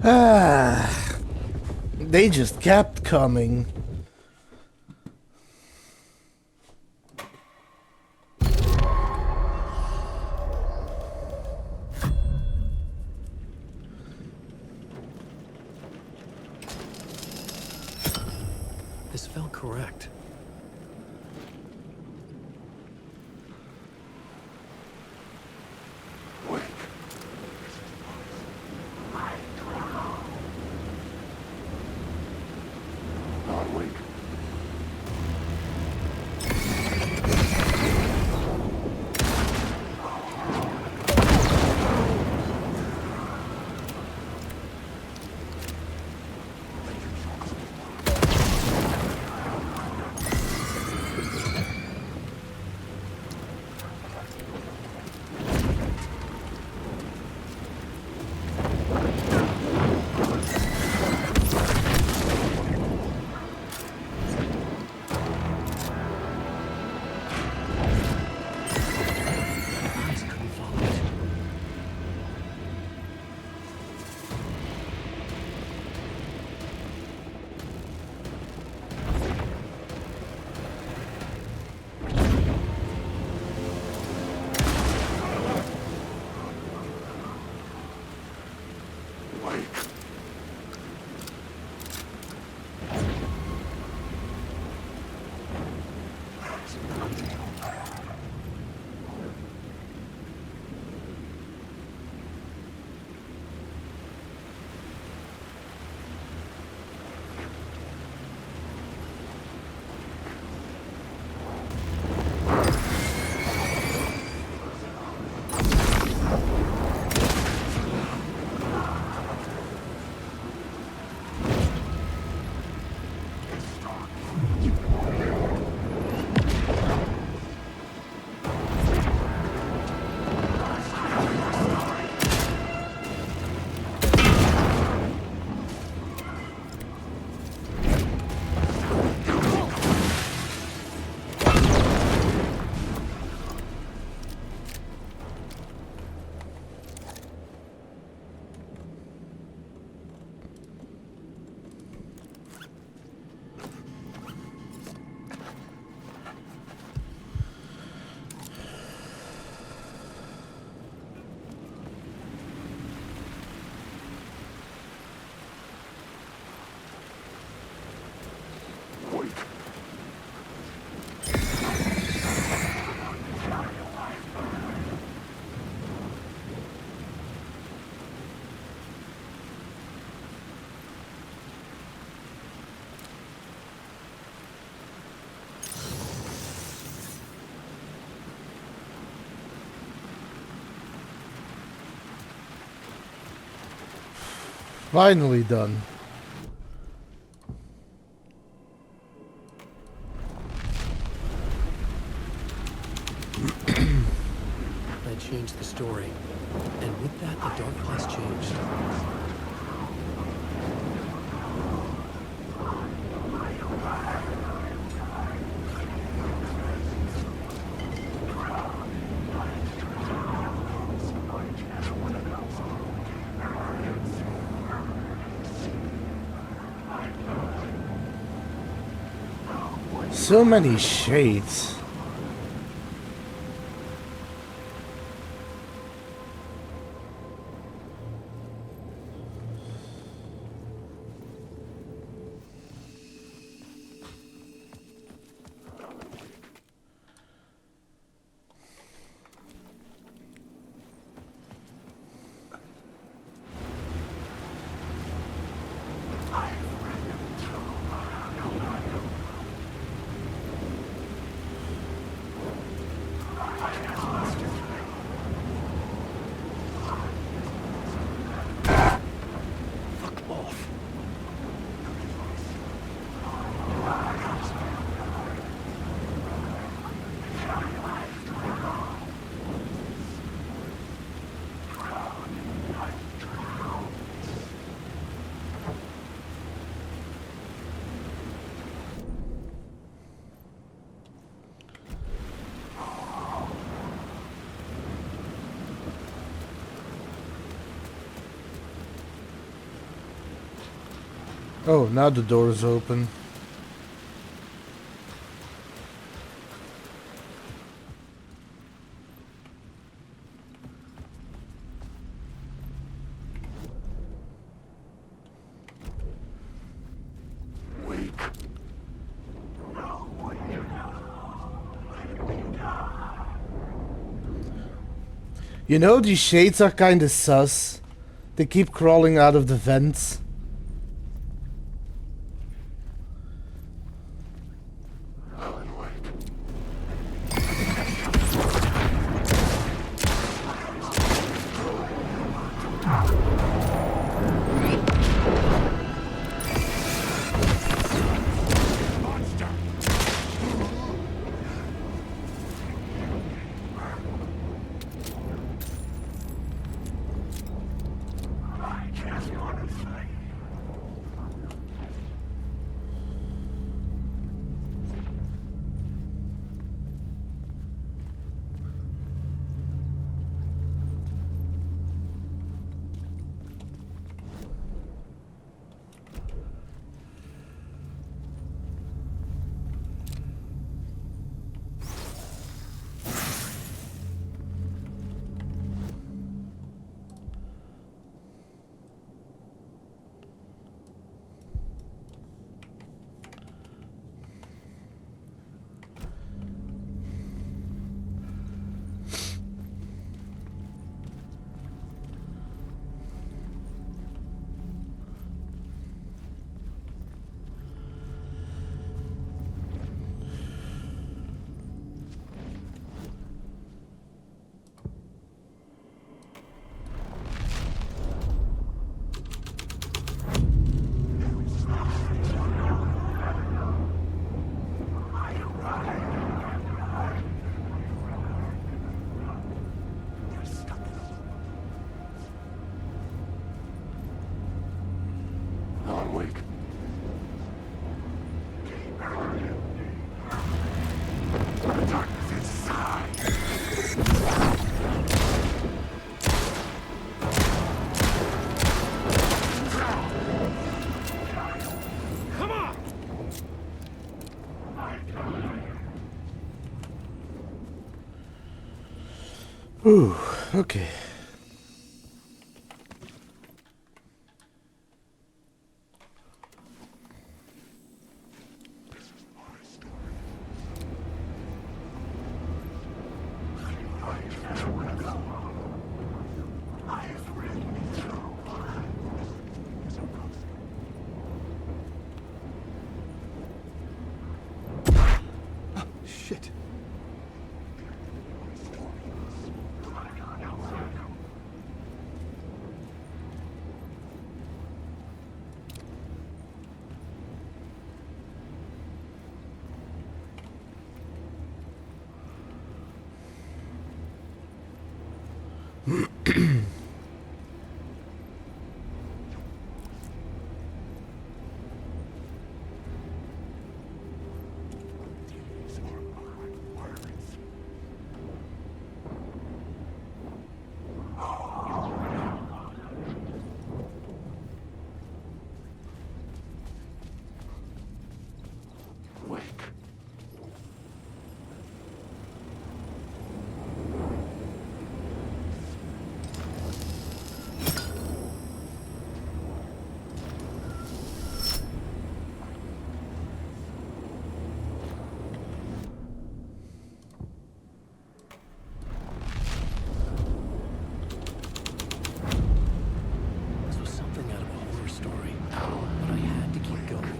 Ah, they just kept coming. This felt correct. Finally done. I changed the story, and with that, the dark class changed. So many shades. Oh, now the door is open. You know, these shades are kinda sus. They keep crawling out of the vents. I just want to say Whew, okay. Shit. This was something out of a horror story, but I had to keep going.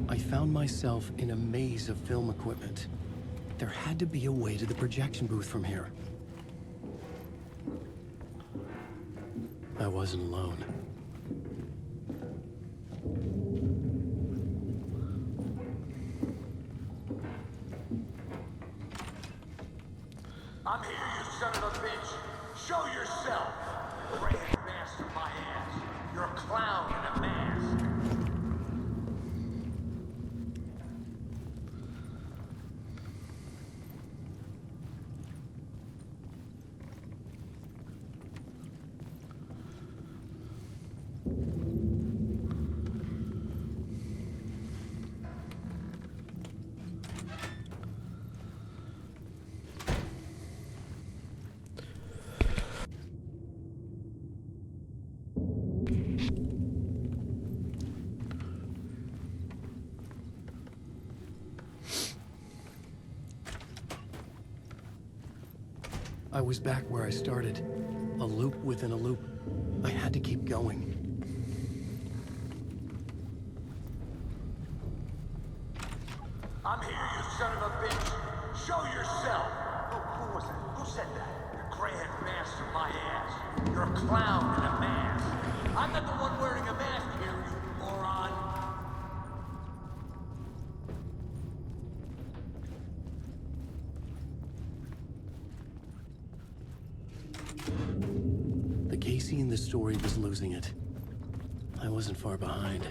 I found myself in a maze of film equipment. There had to be a way to the projection booth from here. I wasn't alone. I'm here, you son of a bitch. Show yourself. Grand master my ass. You're a clown in a mask. I was back where I started. A loop within a loop. I had to keep going. I'm here, you son of a bitch. Show yourself. Who was it? Who said that? The grand master my ass. You're a clown in a mask. I'm not the one wearing a mask here, you moron. The Casey in the story was losing it. I wasn't far behind.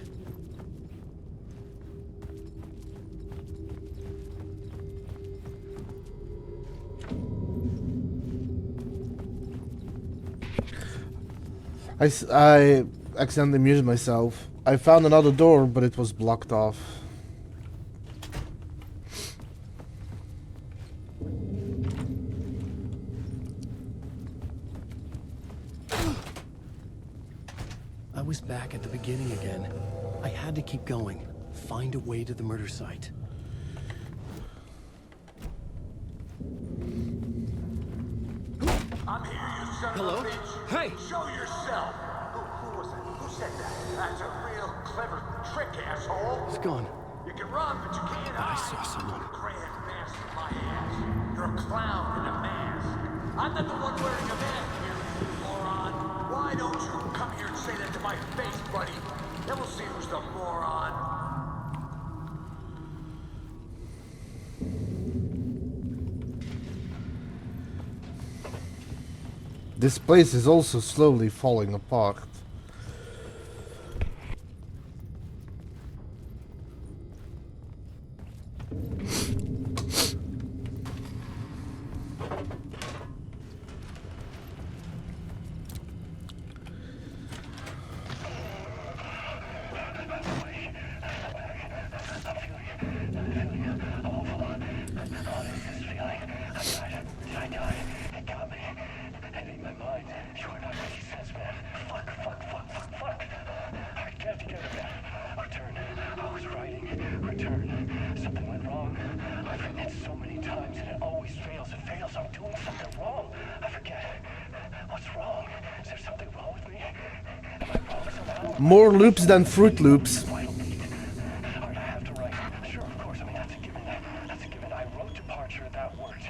I accidentally muted myself. I found another door, but it was blocked off. I was back at the beginning again. I had to keep going. Find a way to the murder site. I'm here, you son Hello? of a bitch. Hey! Show yourself. Who was it? Who said that? That's a real clever trick, asshole. It's gone. You can run, but you can't hide. I saw someone. Grand master my ass. You're a clown in a mask. I'm not the one wearing a mask here, you moron. Why don't you come here and say that to my face, buddy? Then we'll see who's the moron. This place is also slowly falling apart. More loops than Fruit Loops. I have to write. Sure, of course. I mean, that's a given. That's a given. I wrote departure. That worked.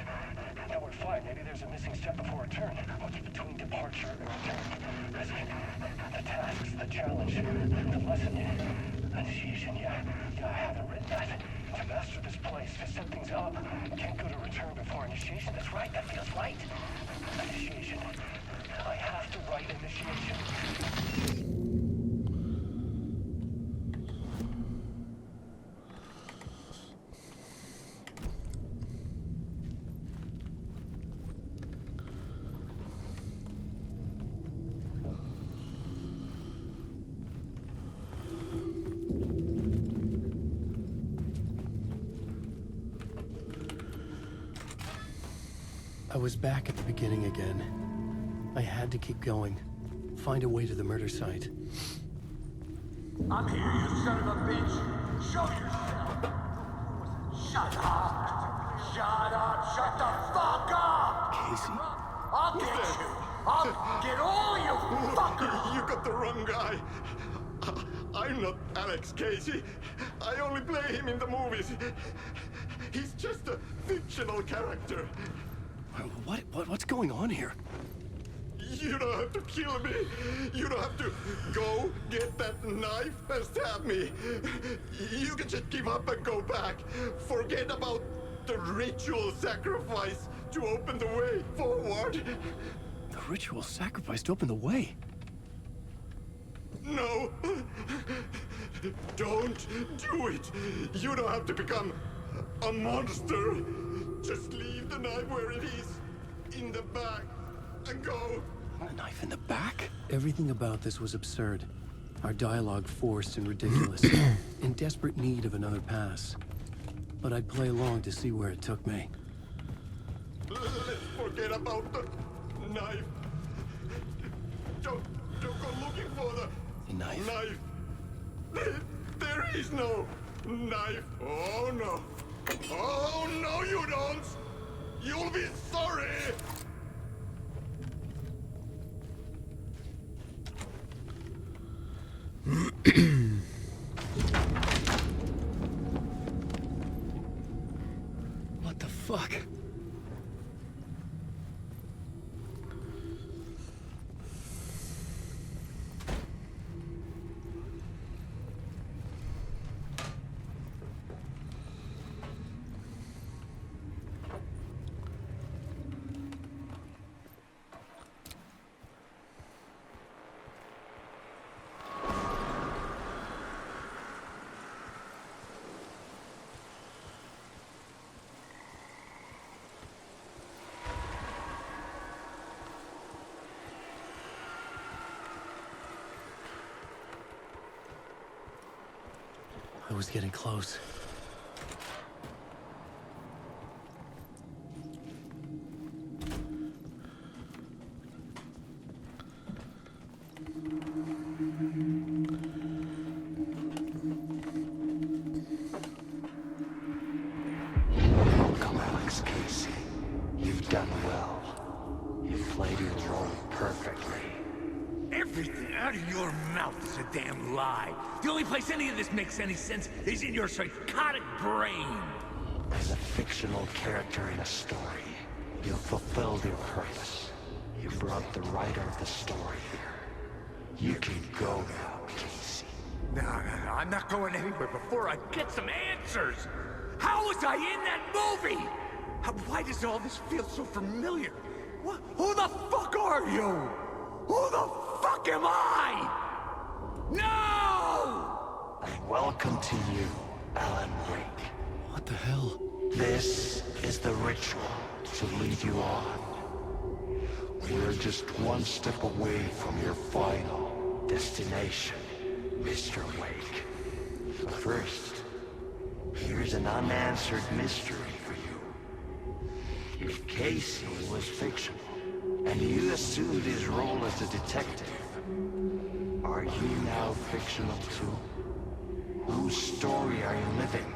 That worked fine. Maybe there's a missing step before return. What's between departure and return? I see. The tasks, the challenge, the lesson, initiation. Yeah, I haven't written that. To master this place, to set things up. Can't go to return before initiation. That's right. That feels right. Initiation. I have to write initiation. I was back at the beginning again. I had to keep going. Find a way to the murder site. I'm here, you son of a bitch. Show yourself. Shut up. Shut up. Shut the fuck up. Casey? I'll get you. I'll get all you fuckers. You got the wrong guy. I'm not Alex Casey. I only play him in the movies. He's just a fictional character. What's going on here? You don't have to kill me. You don't have to go get that knife and stab me. You can just give up and go back. Forget about the ritual sacrifice to open the way forward. The ritual sacrifice to open the way? No. Don't do it. You don't have to become a monster. Just leave the knife where it is, in the back, and go. A knife in the back? Everything about this was absurd. Our dialogue forced and ridiculous. In desperate need of another pass. But I'd play along to see where it took me. Let's forget about the knife. Don't go looking for the knife. There is no knife. Oh no. Oh no, you don't. You'll be sorry. What the fuck? I was getting close. Welcome, Alex Casey. You've done well. You've played your role perfectly. Everything out of your mouth is a damn lie. The only place any of this makes any sense is in your psychotic brain. As a fictional character in a story, you've fulfilled your purpose. You brought the writer of the story here. You can go now, Casey. No, I'm not going anywhere before I get some answers. How was I in that movie? Why does all this feel so familiar? Who the fuck are you? Who the fuck am I? No! And welcome to you, Alan Wake. What the hell? This is the ritual to lead you on. We're just one step away from your final destination, Mr. Wake. But first, here's an unanswered mystery for you. If Casey was fictional, and you assumed his role as a detective, are you now fictional too? Whose story are you living,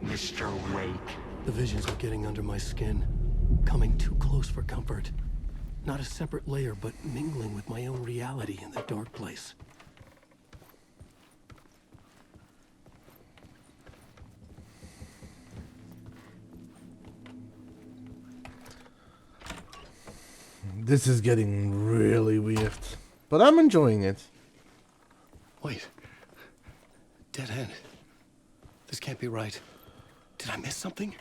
Mr. Wake? The visions were getting under my skin, coming too close for comfort. Not a separate layer, but mingling with my own reality in the dark place. This is getting really weird. But I'm enjoying it. Wait. Dead end. This can't be right. Did I miss something?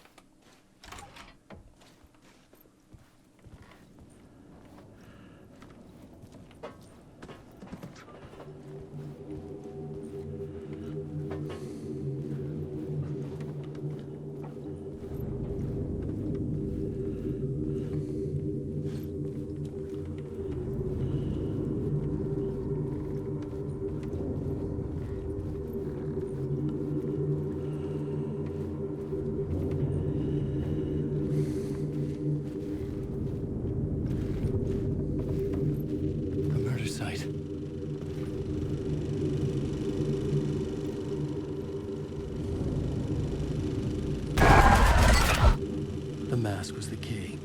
A murder site. The mask was the key.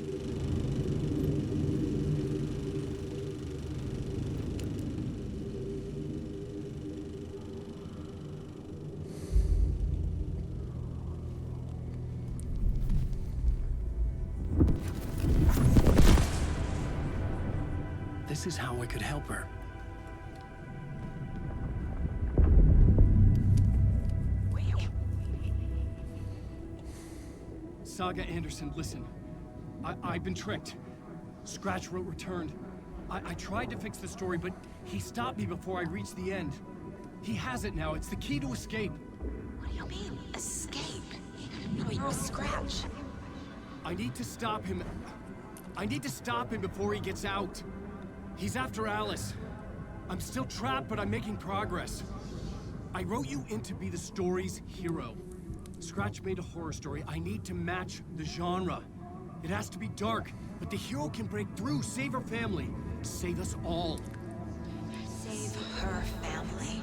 This is how I could help her. Saga Anderson, listen. I've been tricked. Scratch wrote returned. I tried to fix the story, but he stopped me before I reached the end. He has it now. It's the key to escape. What do you mean, escape? Wait, Scratch. I need to stop him. I need to stop him before he gets out. He's after Alice. I'm still trapped, but I'm making progress. I wrote you in to be the story's hero. Scratch made a horror story. I need to match the genre. It has to be dark, but the hero can break through, save her family, save us all. Save her family?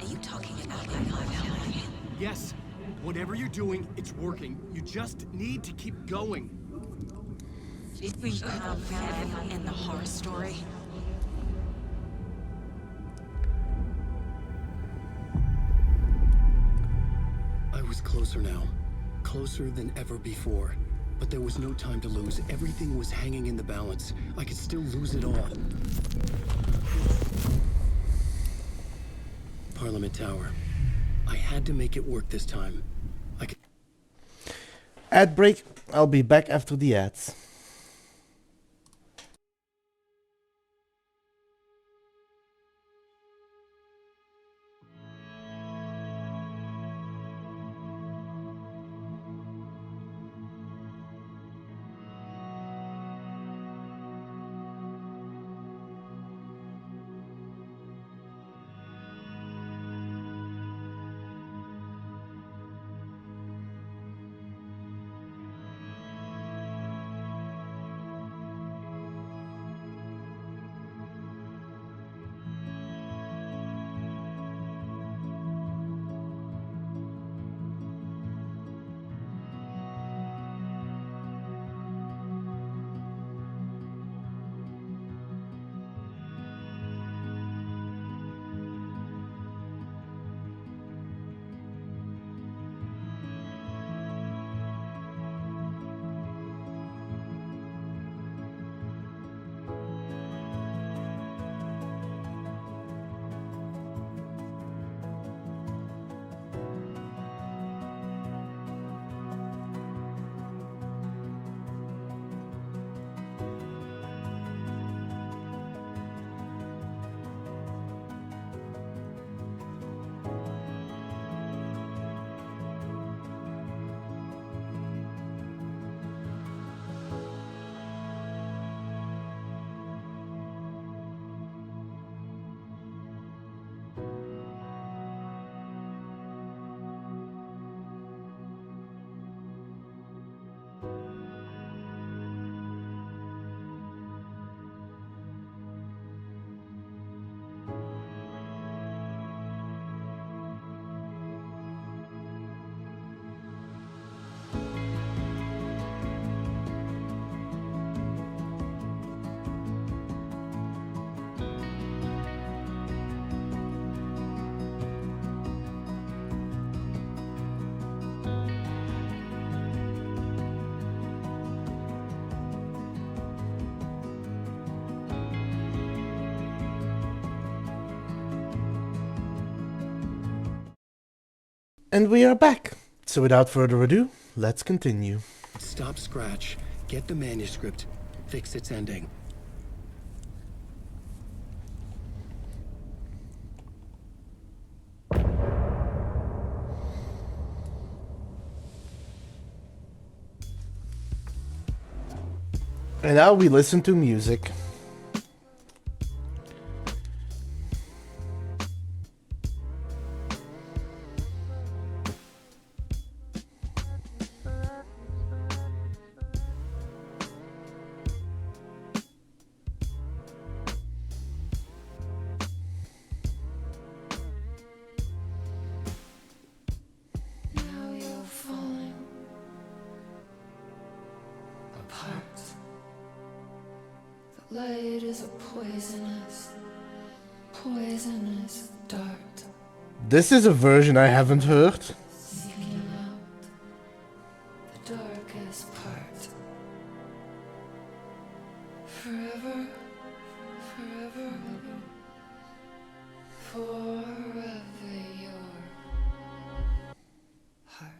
Are you talking about my family? Yes. Whatever you're doing, it's working. You just need to keep going. We could live in the horror story. I was closer now. Closer than ever before. But there was no time to lose. Everything was hanging in the balance. I could still lose it all. Parliament Tower. I had to make it work this time. I could... Ad break. I'll be back after the ads. And we are back. So without further ado, let's continue. Stop Scratch. Get the manuscript. Fix its ending. And now we listen to music. Now you're falling apart. The light is a poisonous dart. This is a version I haven't heard. Seeking out the darkest part. Forever, forever, forever your heart.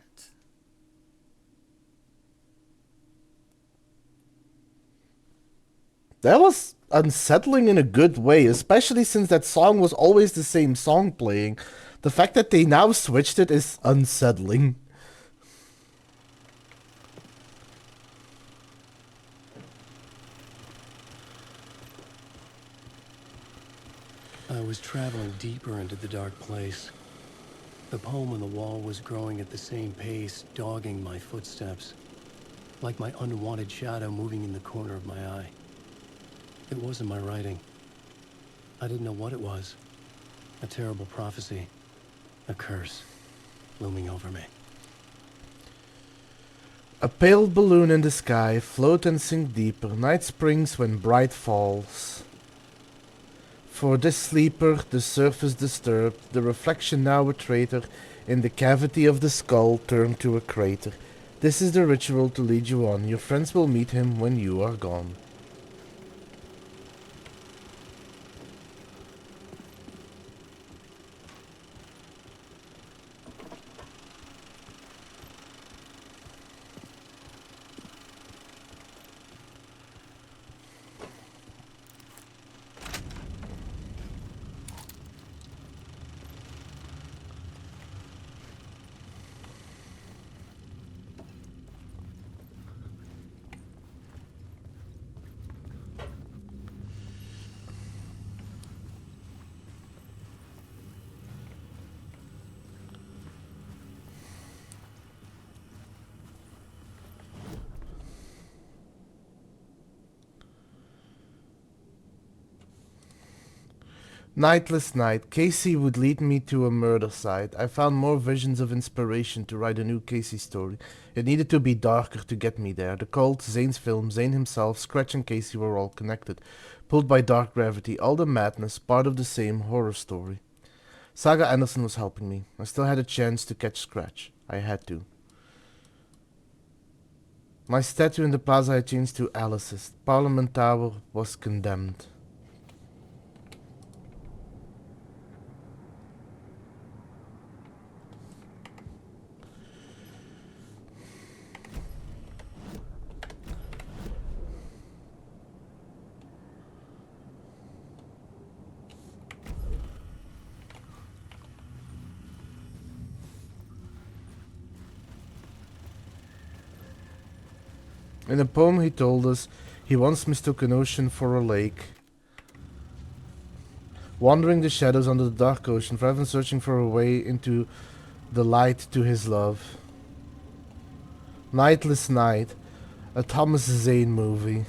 That was unsettling in a good way, especially since that song was always the same song playing. The fact that they now switched it is unsettling. I was traveling deeper into the dark place. The poem on the wall was growing at the same pace, dogging my footsteps, like my unwanted shadow moving in the corner of my eye. It wasn't my writing. I didn't know what it was. A terrible prophecy. A curse looming over me. A pale balloon in the sky, float and sink deeper. Night springs when bright falls. For this sleeper, the surface disturbed, the reflection now a traitor, in the cavity of the skull turned to a crater. This is the ritual to lead you on. Your friends will meet him when you are gone. Nightless night, Casey would lead me to a murder site. I found more visions of inspiration to write a new Casey story. It needed to be darker to get me there. The cult, Zane's film, Zane himself, Scratch and Casey were all connected. Pulled by dark gravity, all the madness, part of the same horror story. Saga Anderson was helping me. I still had a chance to catch Scratch. I had to. My statue in the plaza I changed to Alice's. Parliament Tower was condemned. In a poem he told us he once mistook an ocean for a lake. Wandering the shadows under the dark ocean, forever searching for a way into the light to his love. Nightless Night, a Thomas Zane movie.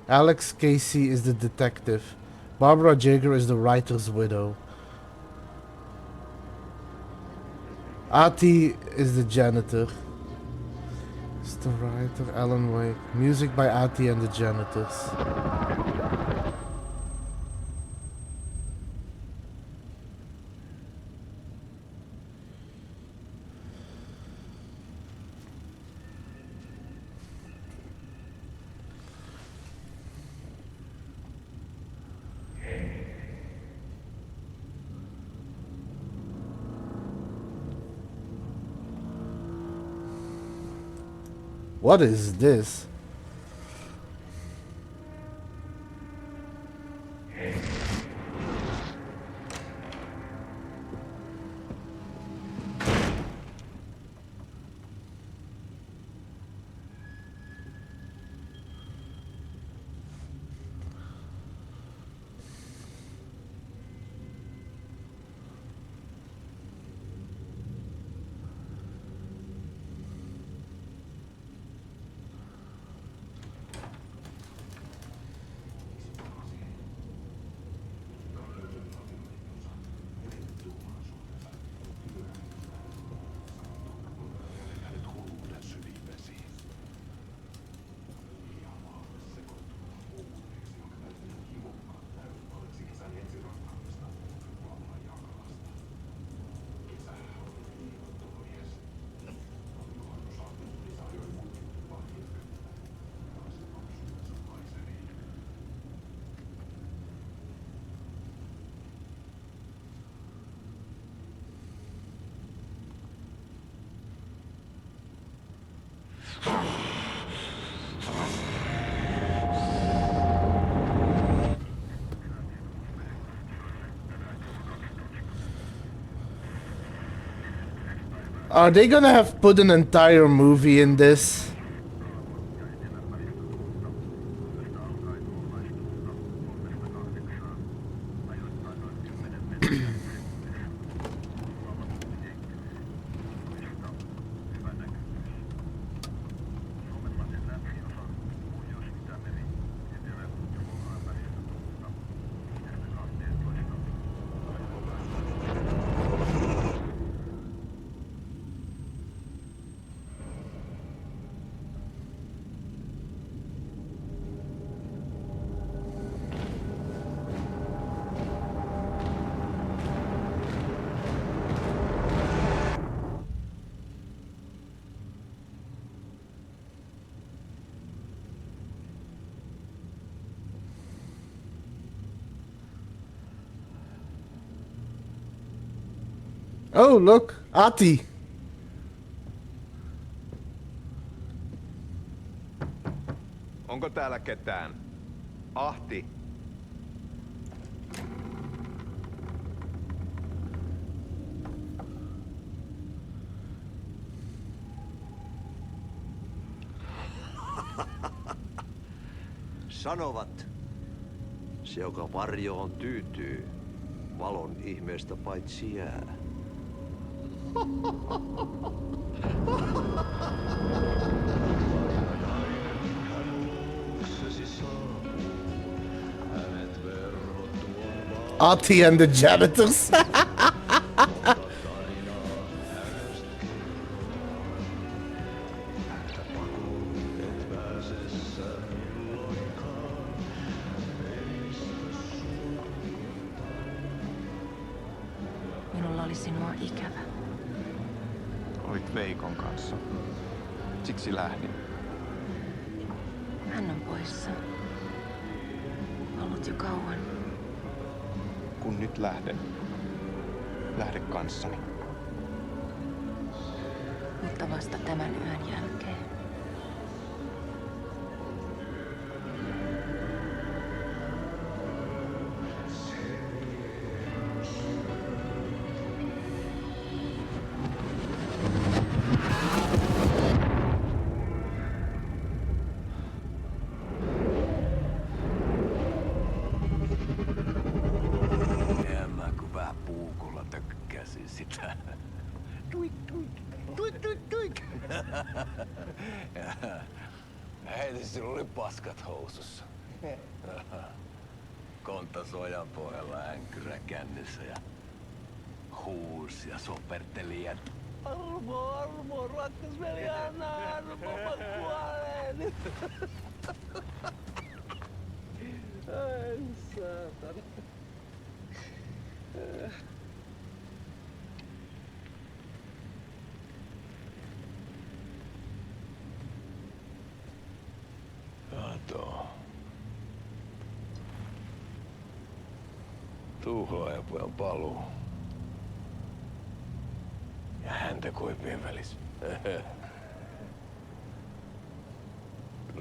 Alex Casey is the detective. Barbara Jager is the writer's widow. Ati is the janitor. It's the writer, Alan Wake. Music by Ati and the Janitors. What is this? Are they gonna have put an entire movie in this? Oh, look, Ati. Onko täällä ketään? Ahti. Sanovat, se joka varjoon tyytyy, valon ihmeestä paitsi jää. Ati and the janitors. Minulla oli sinua ikävä. Olit Veikon kanssa. Siksi lähdin. Hän on poissa. Ollut jo kauan. Kun nyt lähden, lähde kanssani. Mutta vasta tämän yön jälkeen. Sitä. Tuik, tuik, tuik, tuik, tuik. Heti sillä oli paskat housussa. Kontta sojan pohjalla änkyrä kännissä ja huusi ja soperteli ja armo, armo, rakkas veli, anna armo, mä kuolen. Ai saatana. Kato. Tuhlaajapojan paluu. Ja häntä koipien välis.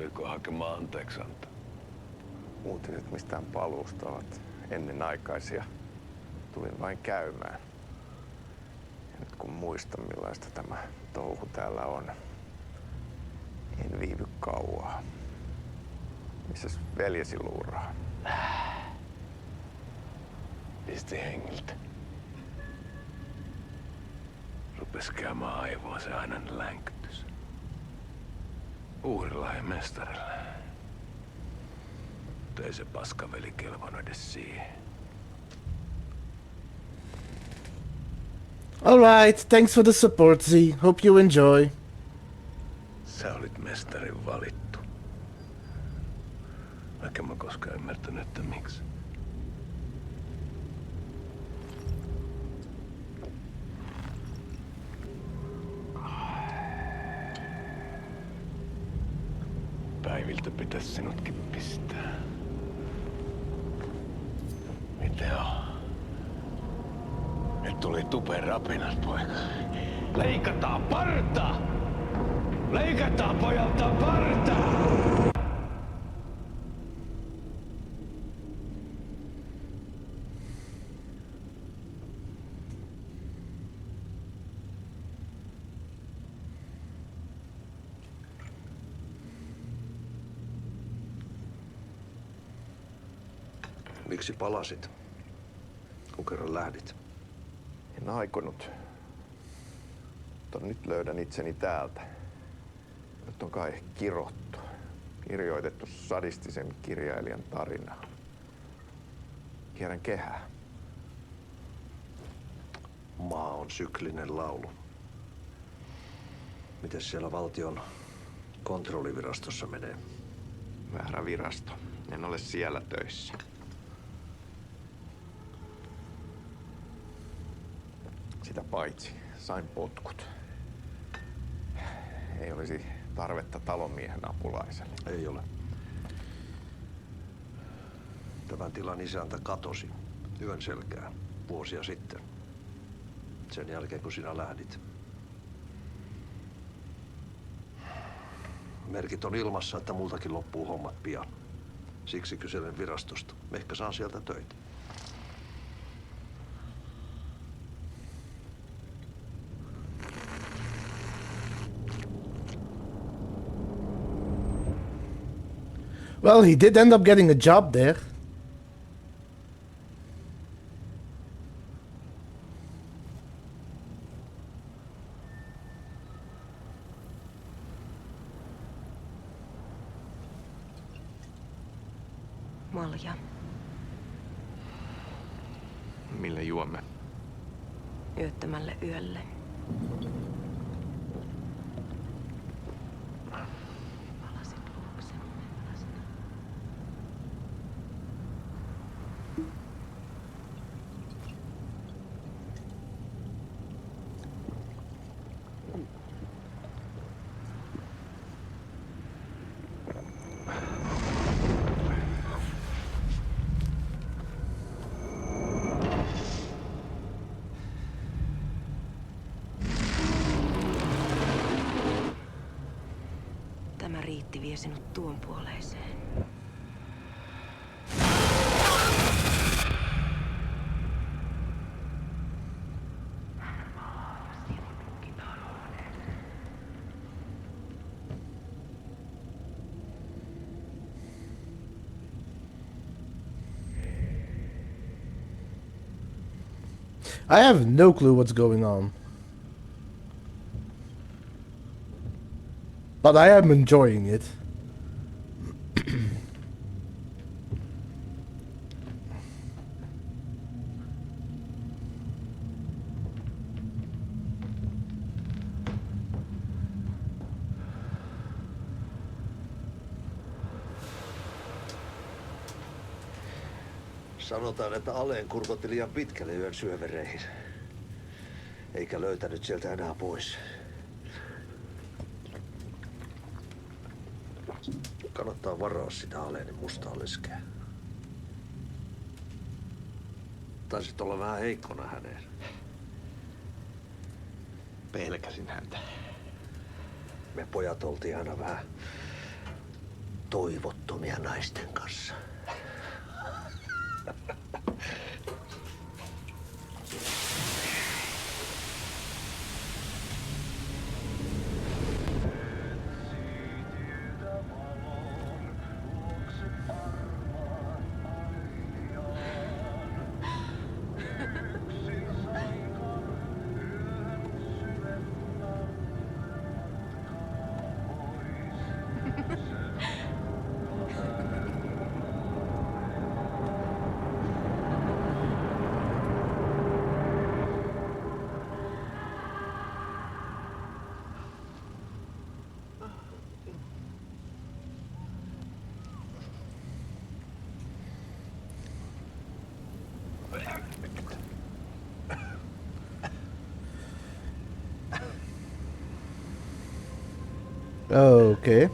Tuliko hakemaan anteeksiantoa? Uutiset mistään paluusta ovat ennenaikaisia. Tulin vain käymään. Ja nyt kun muistan millaista tämä touhu täällä on, en viivy kauaa. Missäs veljesi luuraa? Pisti hengiltä. Rupes käymään aivoon se ainainen länkytys. Uhrilla ja mestarilla. Mutta ei se paskaveli kelvannut edes siihen. Alright, thanks for the support, Z. Hope you enjoy. Sä olit mestarin valittu. Vaikka mä koskaan ymmärtänyt, että miksi. Päiviltä pitäis sinutkin pistää. Mitä on? Nyt tuli tupen rapinat, poika. Leikataan parta! Leikataan pojalta parta! Miksi palasit, kun kerran lähdit? En aikonut. Mutta nyt löydän itseni täältä. Nyt on kai kirottu. Kirjoitettu sadistisen kirjailijan tarina. Kierrän kehää. Maa on syklinen laulu. Mites siellä valtion kontrollivirastossa menee? Väärä virasto. En ole siellä töissä. Sitä paitsi sain potkut. Ei olisi tarvetta talonmiehen apulaiselle. Ei ole. Tämän tilan isäntä katosi yön selkään vuosia sitten. Sen jälkeen kun sinä lähdit. Merkit on ilmassa, että multakin loppuu hommat pian. Siksi kyselen virastosta. Ehkä saan sieltä töitä. Well, he did end up getting a job there. Malja. Mille juomme? Yöttömälle yölle. Tämä riitti vie sinut tuon puoleiseen. I have no clue what's going on. But I am enjoying it. Sanotaan, että Aleen kurkotti liian pitkälle yön syövereihin. Eikä löytänyt sieltä enää pois. Kannattaa varaa sitä Aleenin mustaa leskeä. Taisit olla vähän heikkona häneen. Pelkäsin häntä. Me pojat oltiin aina vähän toivottomia naisten kanssa. Okay.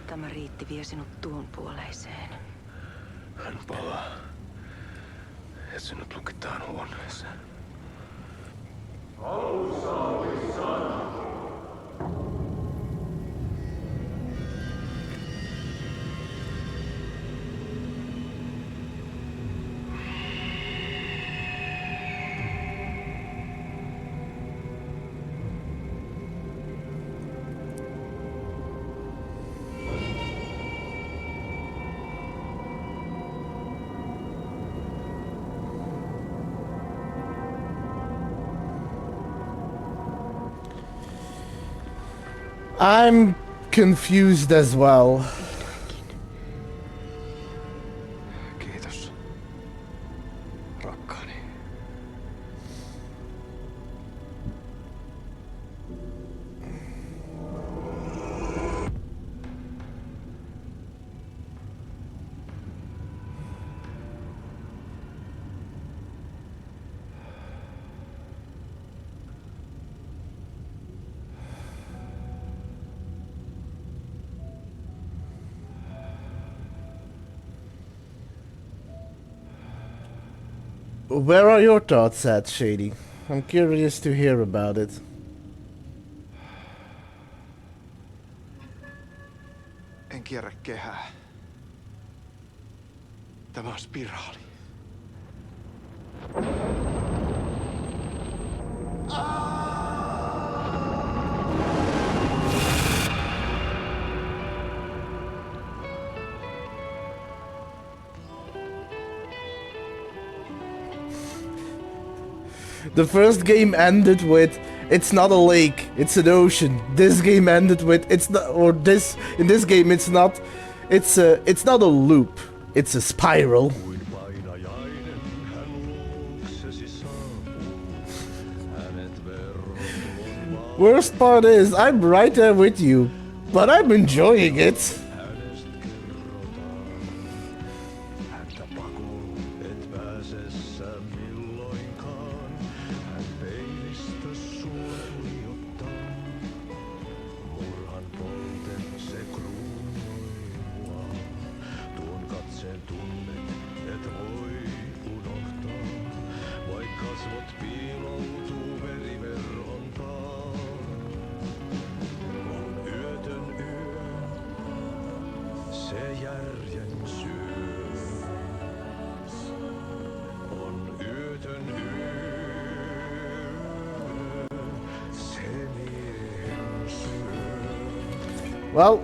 Tämä riitti vie sinut tuon puoleiseen. Hän palaa. Ja sinut lukitaan huoneeseen. Alussa oli sana. I'm confused as well. Kiitos, rakkaani. Where are your thoughts at, Shady? I'm curious to hear about it. En kierrä kehää. Tämä on spiraali. The first game ended with, it's not a lake, it's an ocean. This game ended with, it's not, or this, in this game it's not, it's not a loop, it's a spiral. Worst part is, I'm right there with you, but I'm enjoying it. Well,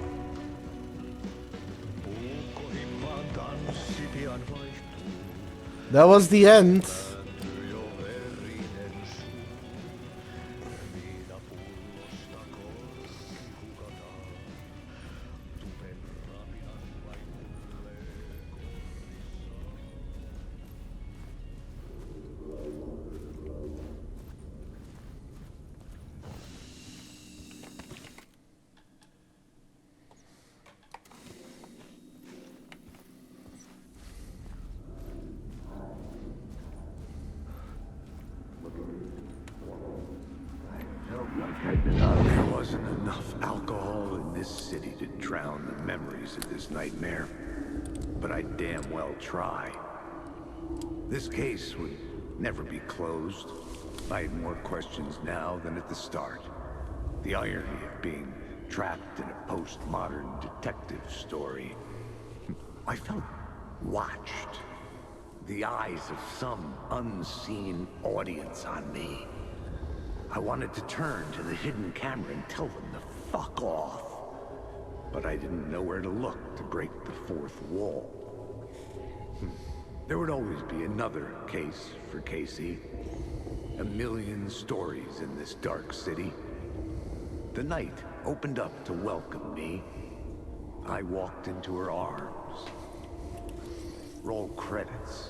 that was the end. There wasn't enough alcohol in this city to drown the memories of this nightmare. But I'd damn well try. This case would never be closed. I had more questions now than at the start. The irony of being trapped in a postmodern detective story. I felt watched. The eyes of some unseen audience on me. I wanted to turn to the hidden camera and tell them to fuck off. But I didn't know where to look to break the fourth wall. There would always be another case for Casey. A million stories in this dark city. The night opened up to welcome me. I walked into her arms. Roll credits.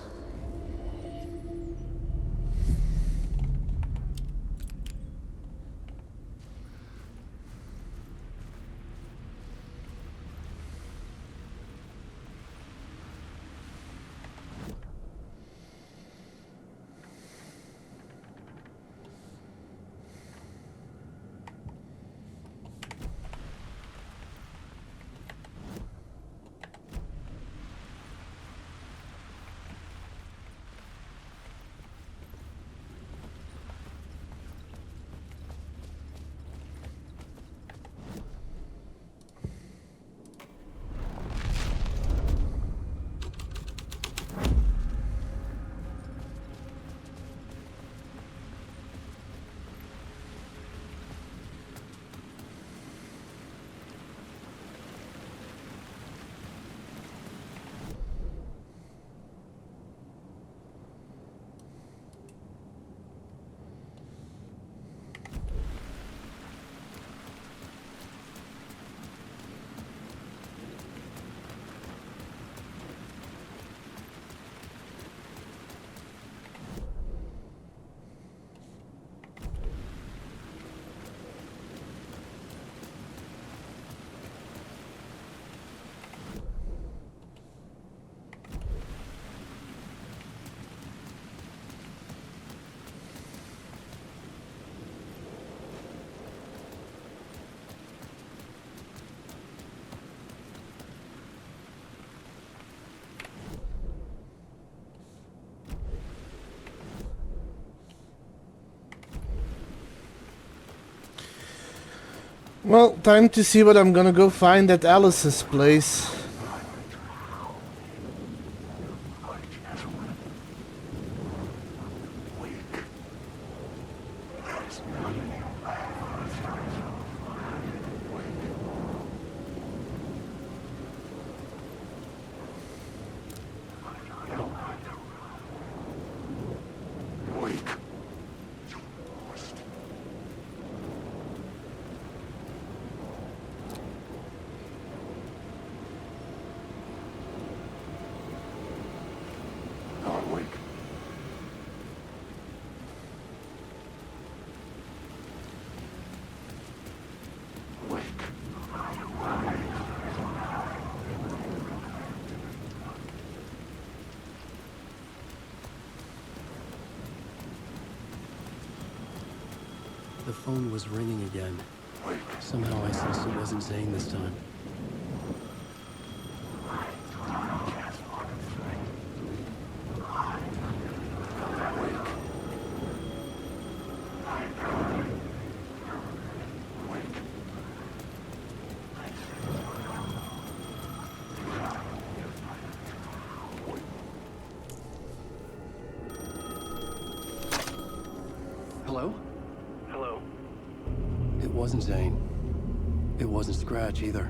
Well, time to see what I'm gonna go find at Alice's place. The phone was ringing again. Somehow I sensed it wasn't Zane this time. Hello? Hello? It wasn't Zane. It wasn't Scratch either.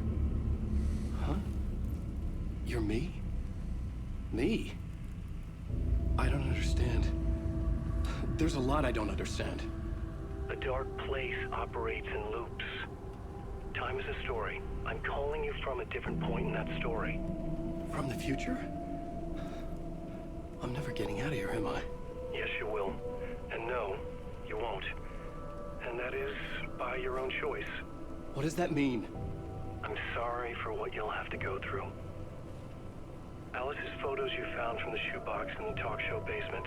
Huh? You're me? Me? I don't understand. There's a lot I don't understand. The dark place operates in loops. Time is a story. I'm calling you from a different point in that story. From the future? I'm never getting out of here, am I? Yes, you will. And no, you won't. And that is by your own choice. What does that mean? I'm sorry for what you'll have to go through. Alice's photos you found from the shoebox in the talk show basement.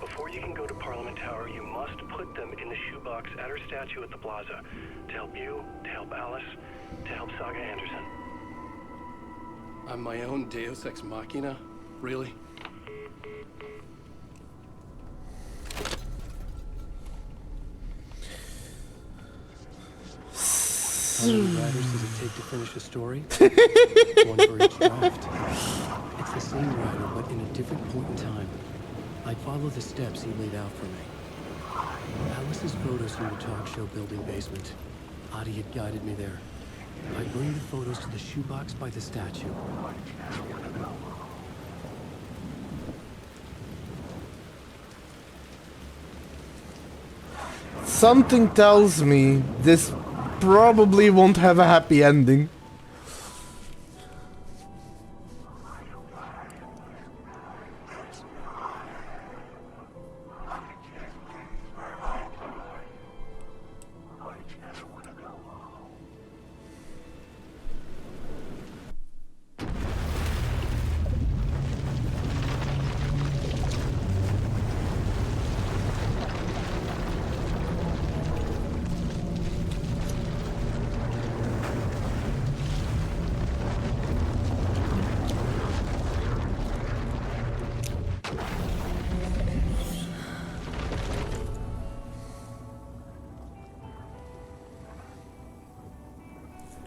Before you can go to Parliament Tower, you must put them in the shoebox at her statue at the plaza. To help you, to help Alice, to help Saga Anderson. I'm my own Deus Ex Machina? Really? How many writers does it take to finish a story? One for each draft. It's the same writer, but in a different point in time. I follow the steps he laid out for me. Alice's photos from the talk show building basement. Adi had guided me there. I bring the photos to the shoebox by the statue. Something tells me this probably won't have a happy ending.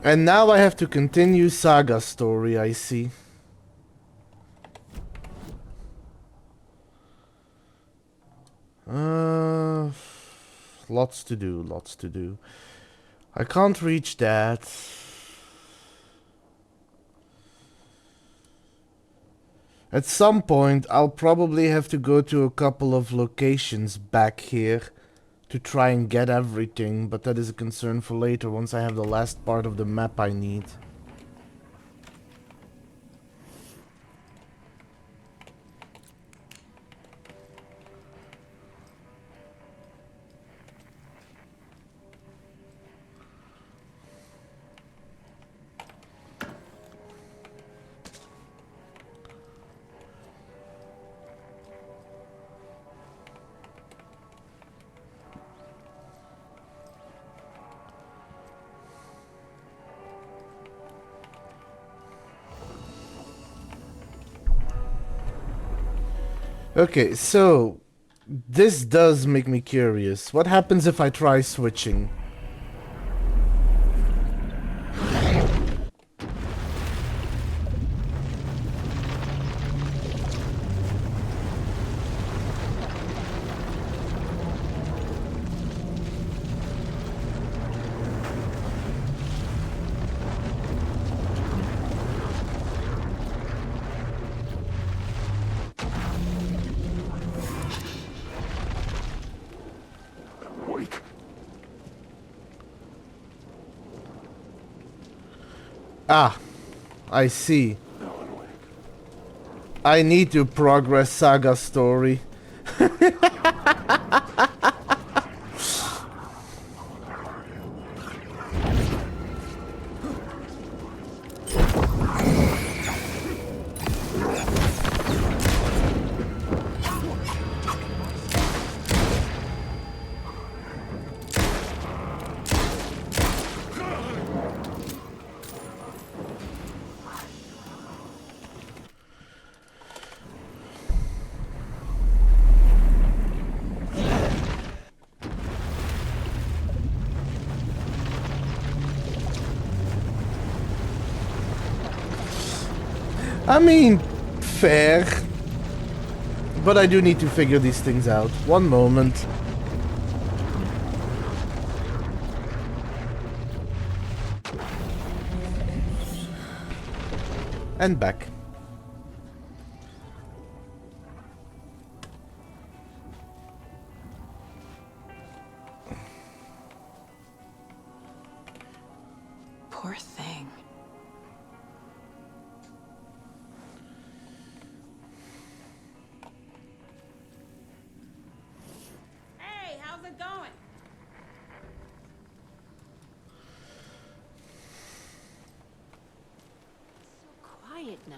And now I have to continue Saga's story, I see. Lots to do, lots to do. I can't reach that. At some point, I'll probably have to go to a couple of locations back here to try and get everything, but that is a concern for later once I have the last part of the map I need. Okay, so this does make me curious. What happens if I try switching? Ah, I see. I need to progress Saga's story. I mean, fair. But I do need to figure these things out. One moment. And back. Poor thing. Hey, how's it going? Quiet now.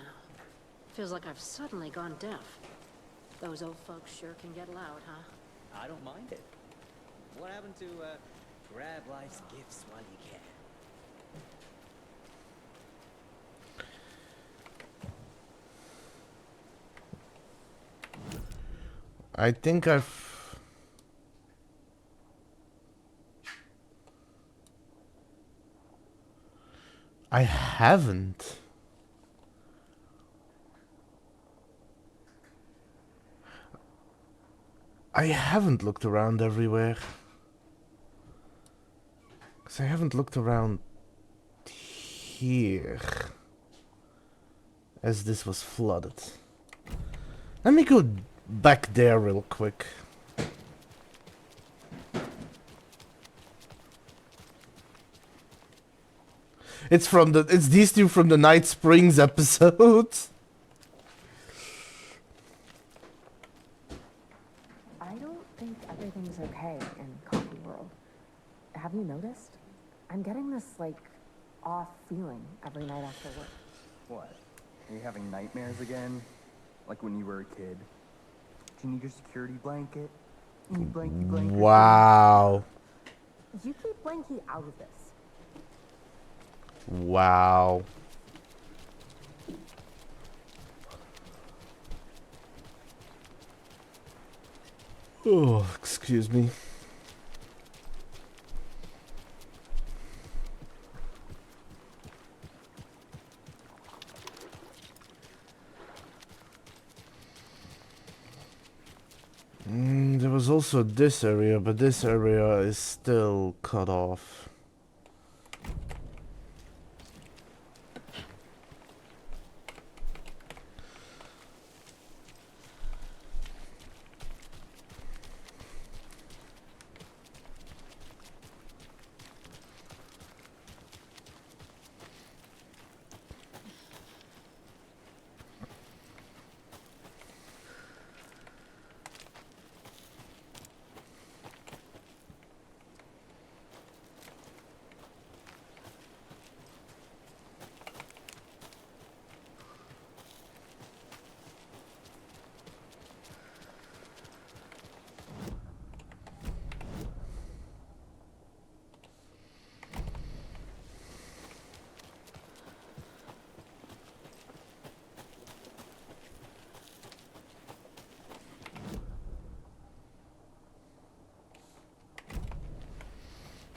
Feels like I've suddenly gone deaf. Those old folks sure can get loud, huh? I don't mind it. What happened to, grab life's gifts while you can? I think I haven't. I haven't looked around everywhere. 'Cause I haven't looked around here. As this was flooded. Let me go back there real quick. It's these two from the Night Springs episode. I don't think everything's okay in Coffee World. Have you noticed? I'm getting this, like, off feeling every night after work. What? Are you having nightmares again? Like when you were a kid? Do you need your security blanket? You need blanky blanket. Wow. You keep Blanky out of this. Wow. Oh, excuse me. There was also this area, but this area is still cut off.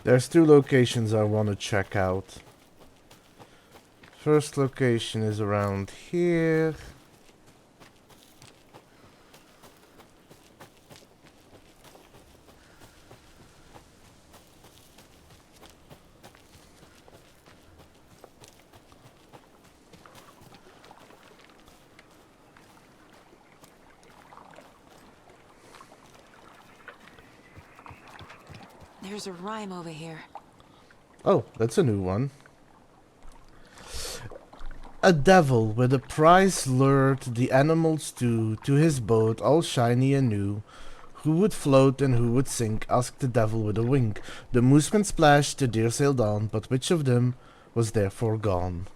There's two locations I want to check out. First location is around here. There's a rhyme over here. Oh, that's a new one. A devil with a prize lured the animals to his boat, all shiny and new. Who would float and who would sink, asked the devil with a wink. The moose went splash, the deer sailed on, but which of them was therefore gone?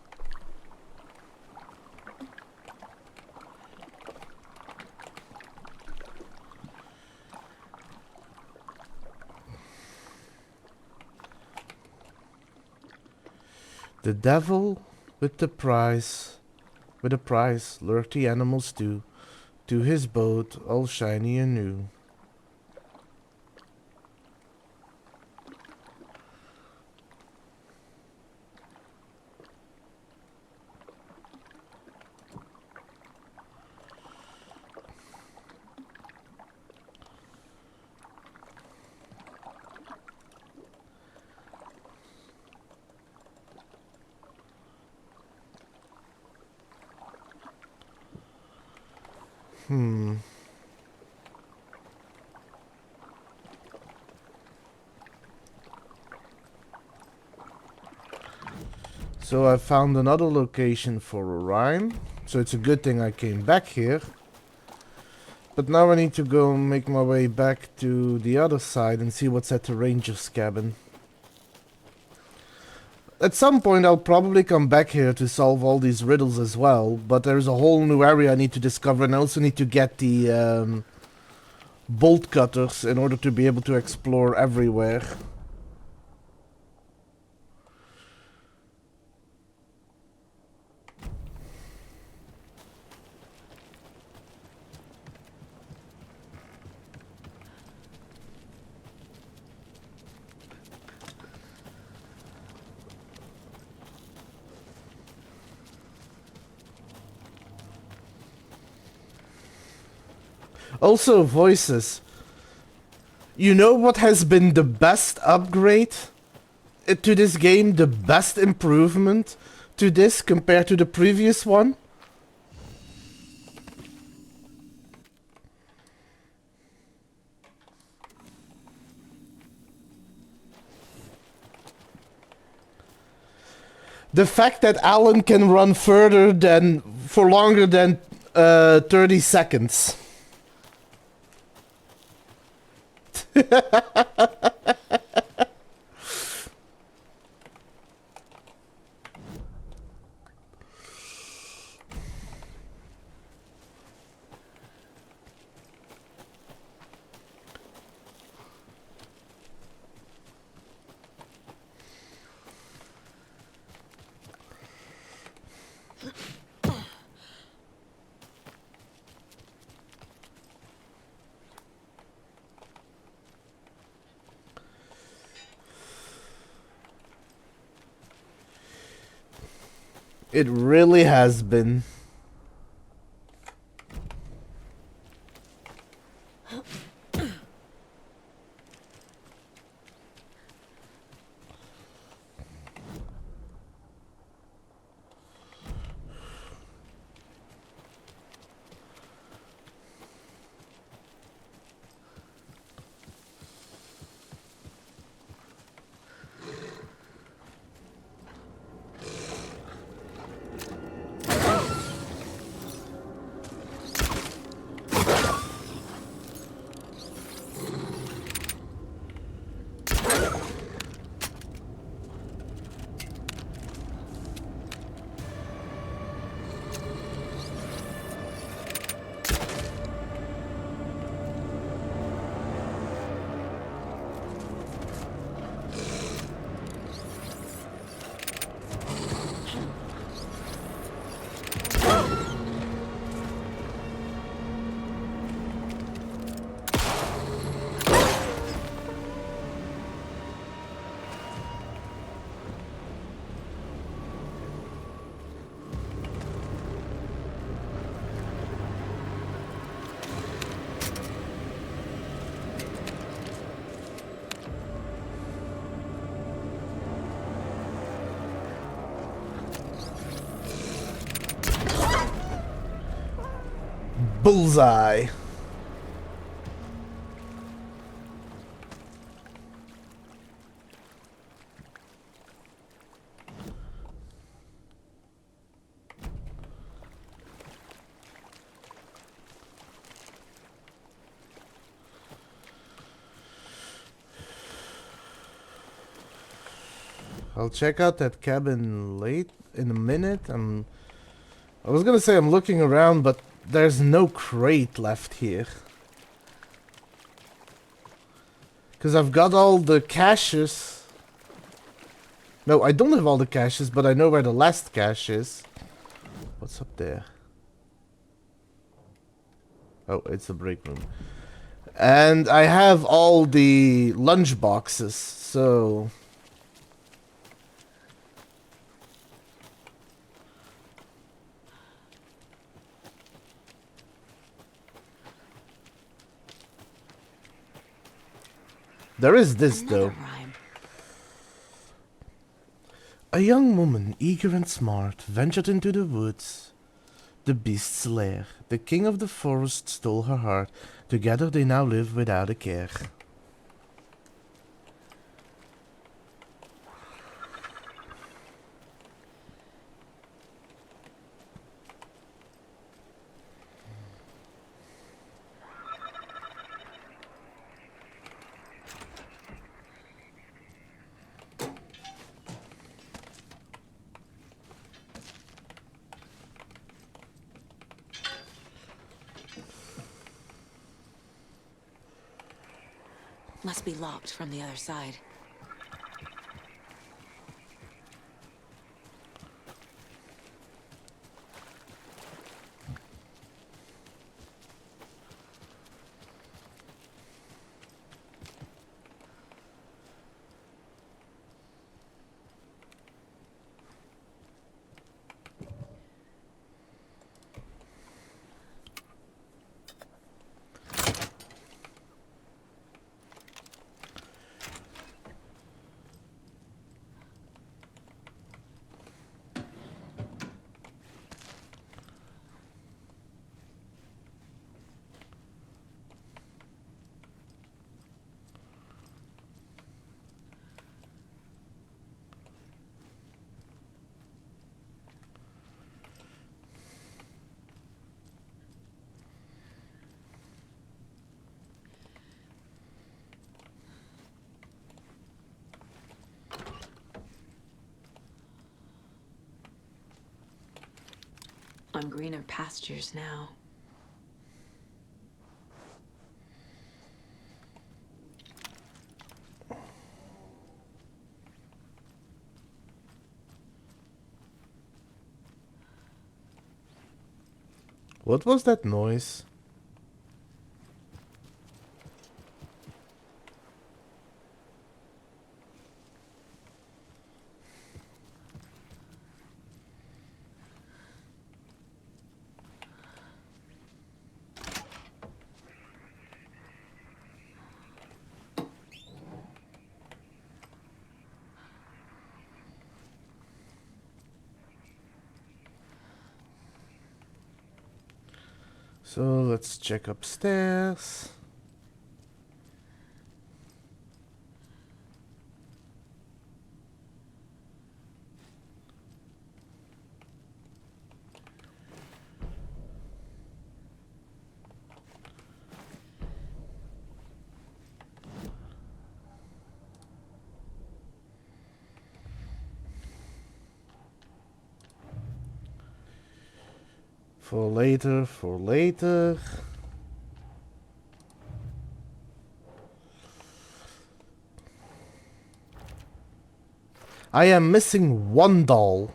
The devil with a prize lured the animals to his boat, all shiny and new. So I found another location for Orion. So it's a good thing I came back here. But now I need to go make my way back to the other side and see what's at the ranger's cabin. At some point I'll probably come back here to solve all these riddles as well. But there's a whole new area I need to discover, and I also need to get the bolt cutters in order to be able to explore everywhere. Also, voices. You know what has been the best upgrade to this game? The best improvement to this compared to the previous one? The fact that Alan can run further than, for longer than 30 seconds. It really has been. Bullseye. I'll check out that cabin late in a minute. I was gonna say I'm looking around, but there's no crate left here. Because I've got all the caches. No, I don't have all the caches, but I know where the last cache is. What's up there? Oh, it's a break room. And I have all the lunch boxes, so... There is this, though. A young woman, eager and smart, ventured into the woods the beast's lair. The king of the forest stole her heart. Together they now live without a care. Must be locked from the other side. On greener pastures now. What was that noise? So let's check upstairs. For later, for later. I am missing one doll.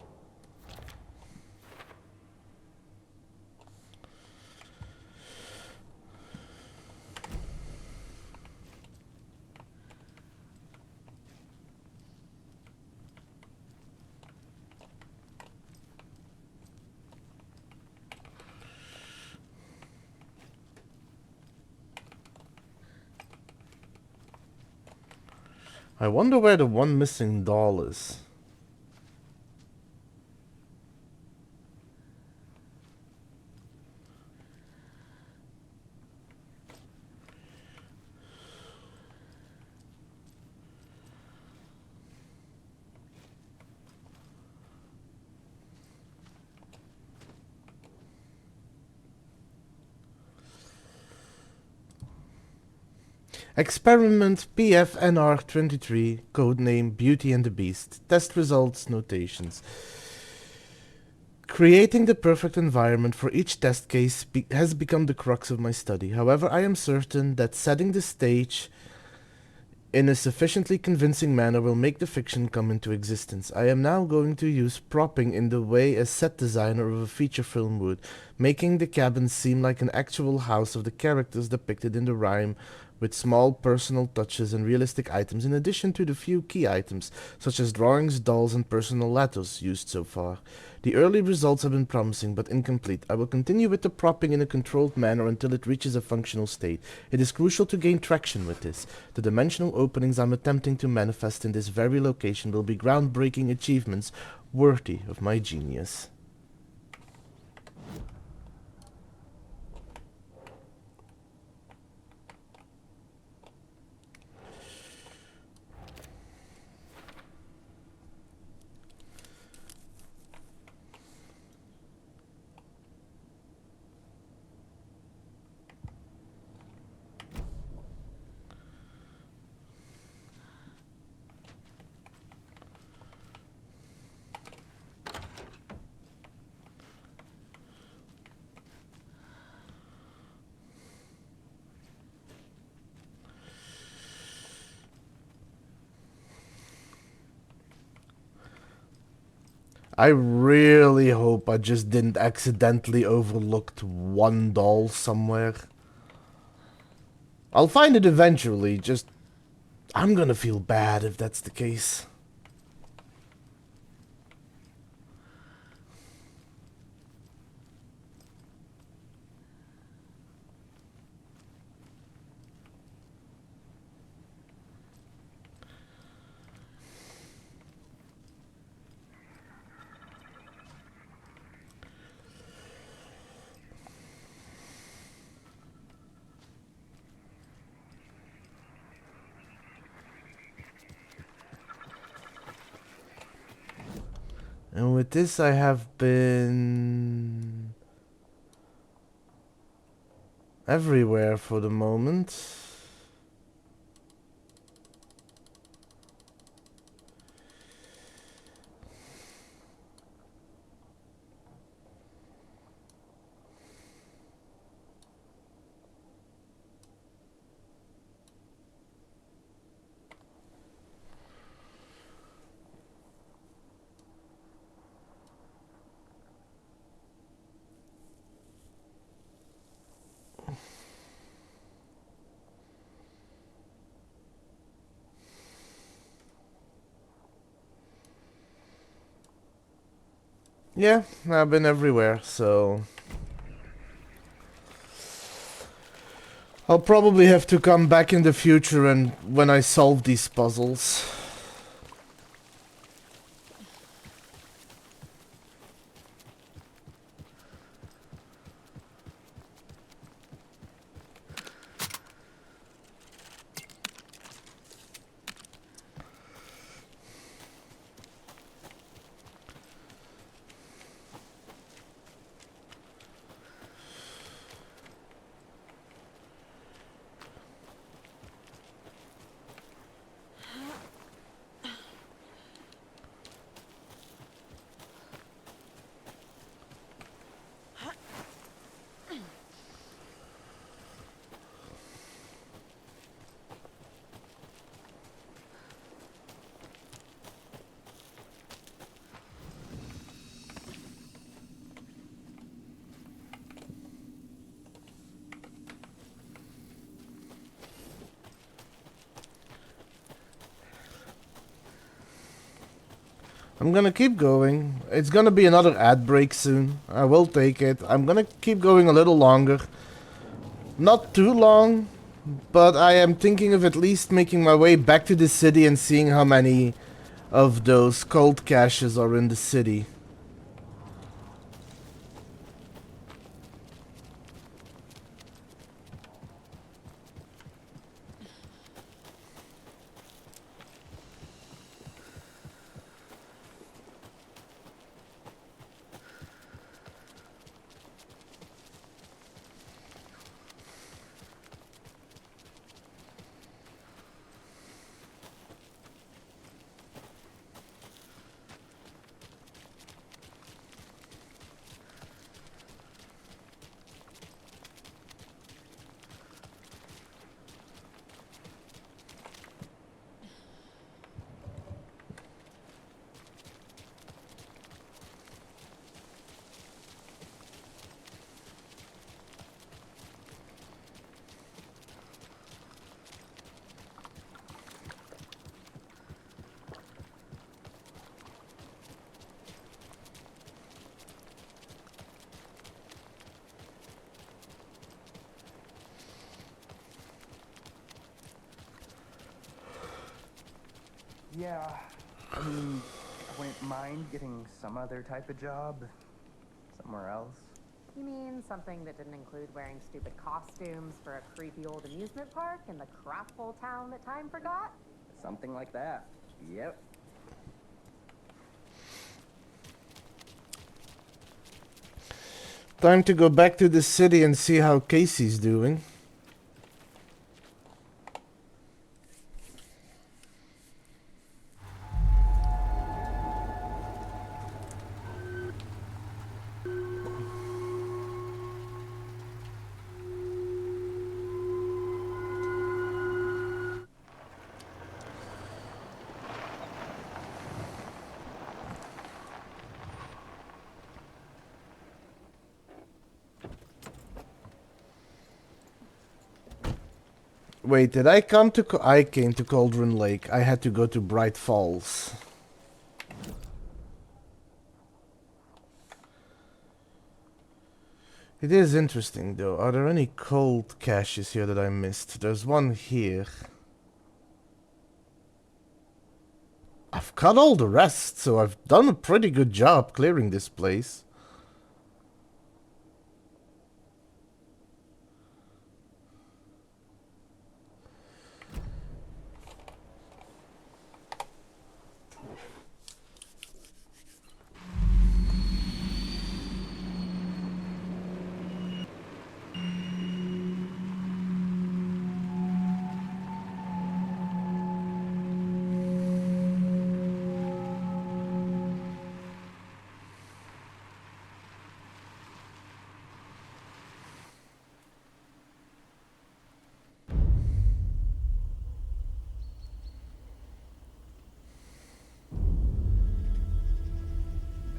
I wonder where the one missing doll is. Experiment PFNR23, codename Beauty and the Beast. Test results, notations. Creating the perfect environment for each test case has become the crux of my study. However, I am certain that setting the stage in a sufficiently convincing manner will make the fiction come into existence. I am now going to use propping in the way a set designer of a feature film would, making the cabin seem like an actual house of the characters depicted in the rhyme, with small personal touches and realistic items in addition to the few key items, such as drawings, dolls, and personal letters used so far. The early results have been promising but incomplete. I will continue with the propping in a controlled manner until it reaches a functional state. It is crucial to gain traction with this. The dimensional openings I'm attempting to manifest in this very location will be groundbreaking achievements worthy of my genius. I really hope I just didn't accidentally overlooked one doll somewhere. I'll find it eventually, just... I'm gonna feel bad if that's the case. And with this I have been... everywhere for the moment. Yeah, I've been everywhere, so... I'll probably have to come back in the future and when I solve these puzzles. I'm gonna keep going. It's gonna be another ad break soon. I will take it. I'm gonna keep going a little longer. Not too long, but I am thinking of at least making my way back to the city and seeing how many of those cold caches are in the city. Yeah, I mean, I wouldn't mind getting some other type of job somewhere else. You mean something that didn't include wearing stupid costumes for a creepy old amusement park in the crap-hole town that time forgot? Something like that. Yep. Time to go back to the city and see how Casey's doing. Wait, did I come to... I came to Cauldron Lake. I had to go to Bright Falls. It is interesting, though. Are there any cold caches here that I missed? There's one here. I've cut all the rest, so I've done a pretty good job clearing this place.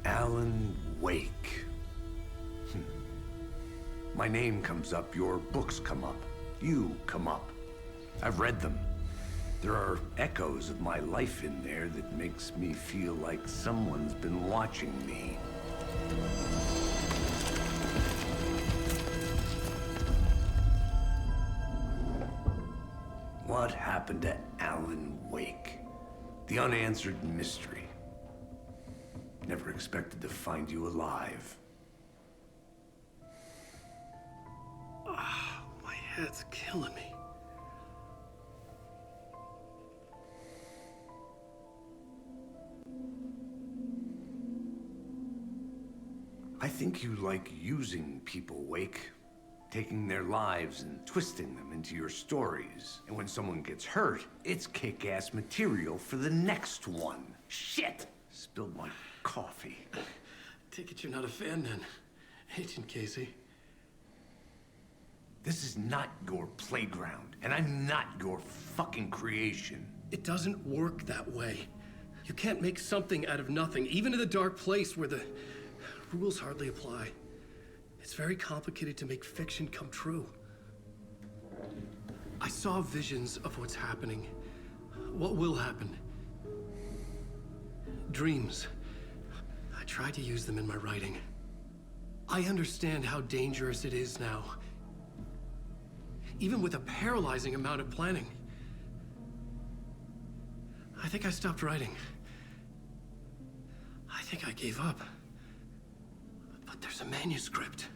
Alan Wake. My name comes up, your books come up, you come up. I've read them. There are echoes of my life in there that makes me feel like someone's been watching me. What happened to Alan Wake? The unanswered mystery. Never expected to find you alive. My head's killing me. I think you like using people, Wake. Taking their lives and twisting them into your stories. And when someone gets hurt, it's kick-ass material for the next one. Shit! Spilled my coffee. Take it you're not a fan then, Agent Casey. This is not your playground, and I'm not your fucking creation. It doesn't work that way. You can't make something out of nothing, even in the dark place where the rules hardly apply. It's very complicated to make fiction come true. I saw visions of what's happening, what will happen. Dreams. I tried to use them in my writing. I understand how dangerous it is now. Even with a paralyzing amount of planning. I think I stopped writing. I think I gave up. But there's a manuscript.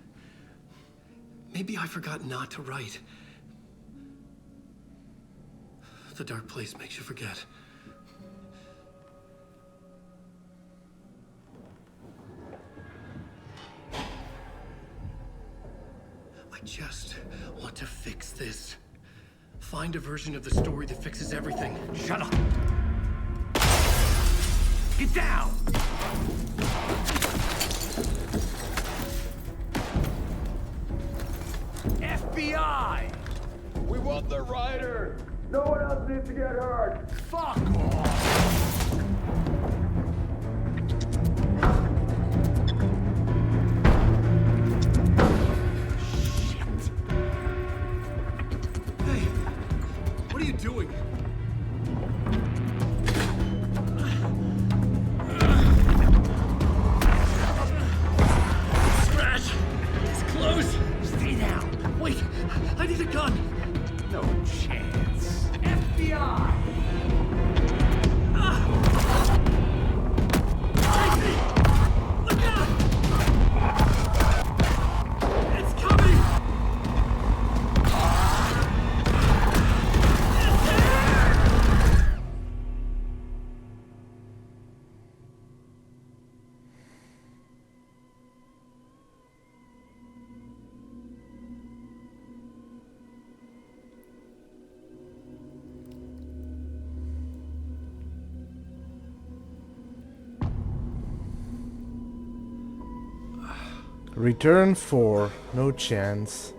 Maybe I forgot not to write. The dark place makes you forget. I just want to fix this. Find a version of the story that fixes everything. Shut up! Get down! FBI! We want the rider! No one else needs to get hurt! Fuck off! Hey, what are you doing? Scratch! It's close! Stay down! Wait, I need a gun! No chance. FBI! Casey! Look out! It's coming! Return 4. No chance.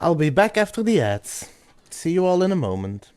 I'll be back after the ads. See you all in a moment.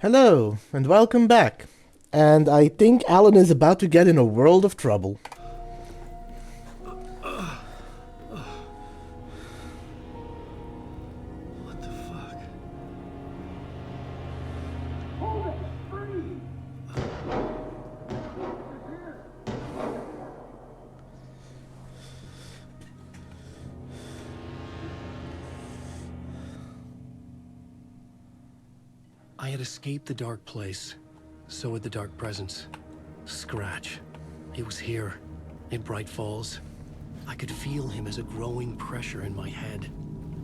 Hello, and welcome back. And I think Alan is about to get in a world of trouble. What the fuck? I had escaped the dark place. So had the dark presence. Scratch. It was here, in Bright Falls. I could feel him as a growing pressure in my head.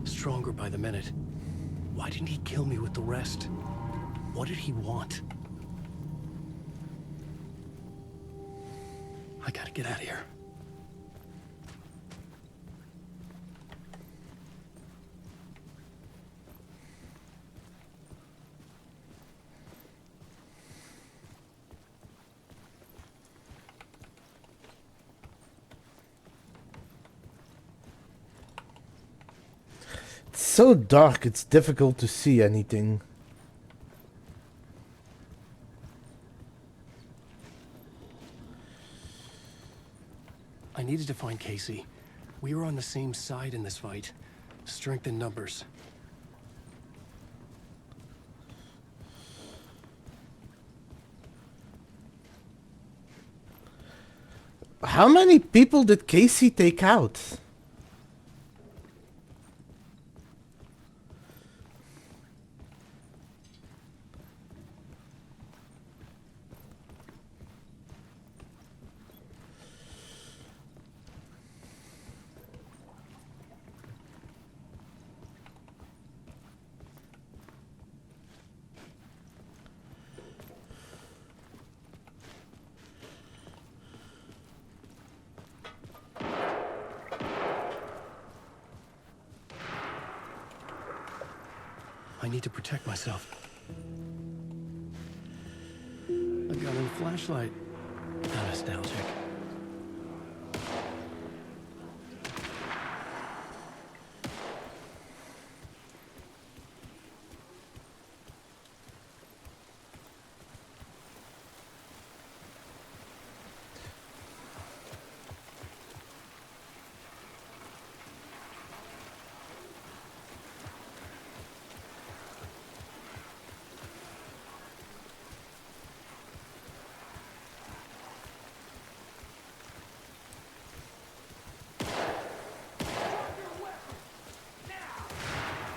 Stronger by the minute. Why didn't he kill me with the rest? What did he want? I gotta get out of here. It's so dark, it's difficult to see anything. I needed to find Casey. We were on the same side in this fight. Strength in numbers. How many people did Casey take out? I need to protect myself. A gun and a flashlight. How nostalgic.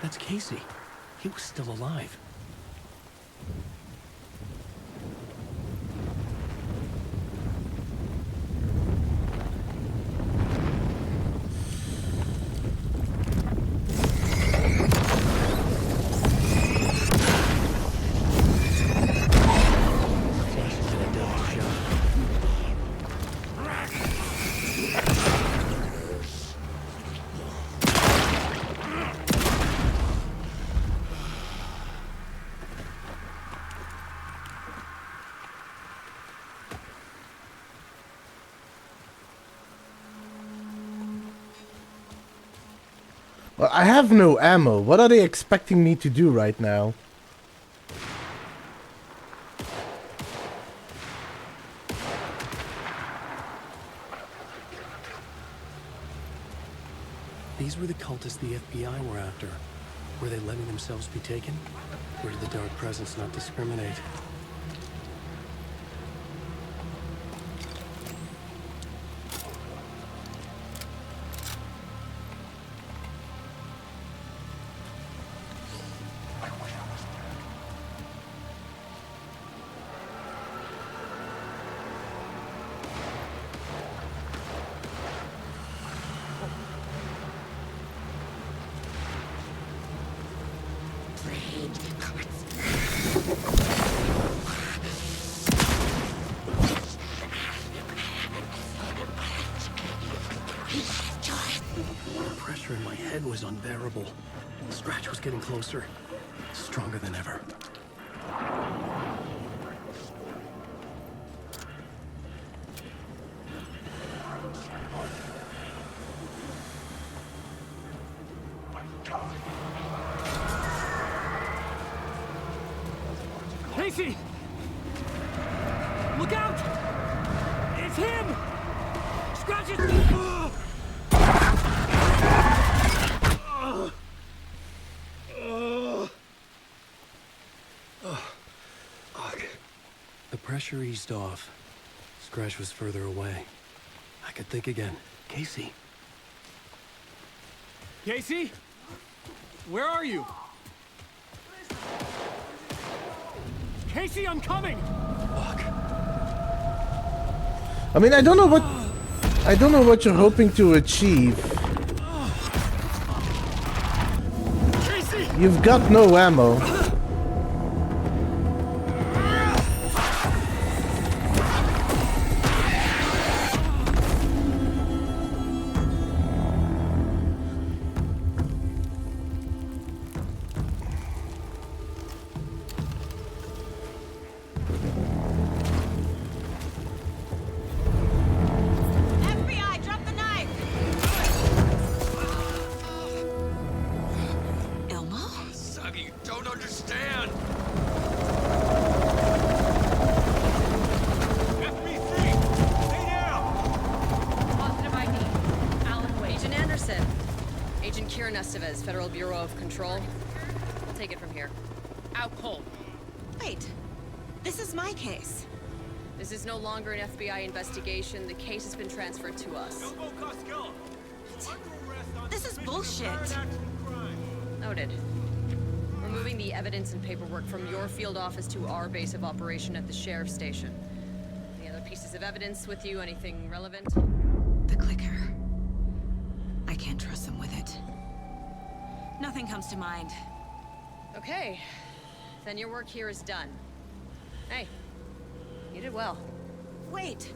That's Casey. He was still alive. Well, I have no ammo. What are they expecting me to do right now? These were the cultists the FBI were after. Were they letting themselves be taken? Or did the Dark Presence not discriminate? The pressure in my head was unbearable. Scratch was getting closer, stronger than ever. Casey! Look out! It's him! Scratch it! The pressure eased off. Scratch was further away. I could think again. Casey. Casey? Where are you? Casey, I'm coming! I mean, I don't know what you're hoping to achieve. Casey! You've got no ammo. FBI, drop the knife! Elmo? Saga, you don't understand! Positive ID. Alan Wade. Agent Anderson. Agent Kieran Estevez, Federal Bureau of Control. We'll take it from here. Out cold. Wait. This is my case. This is no longer an FBI investigation. The case has been transferred to us. This is bullshit. Noted. We're moving the evidence and paperwork from your field office to our base of operation at the sheriff's station. Any other pieces of evidence with you? Anything relevant? The clicker. I can't trust them with it. Nothing comes to mind. Okay. Then your work here is done. Hey, you did well. Wait!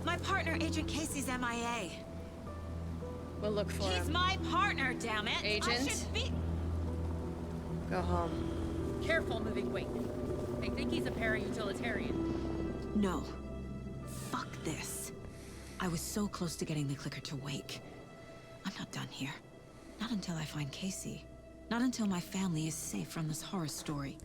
My partner, Agent Casey's MIA. We'll look for him. He's my partner, damn it! I Agent? should be... Go home. Careful moving weight. They think he's a para-utilitarian. No. Fuck this. I was so close to getting the clicker to wake. I'm not done here. Not until I find Casey. Not until my family is safe from this horror story.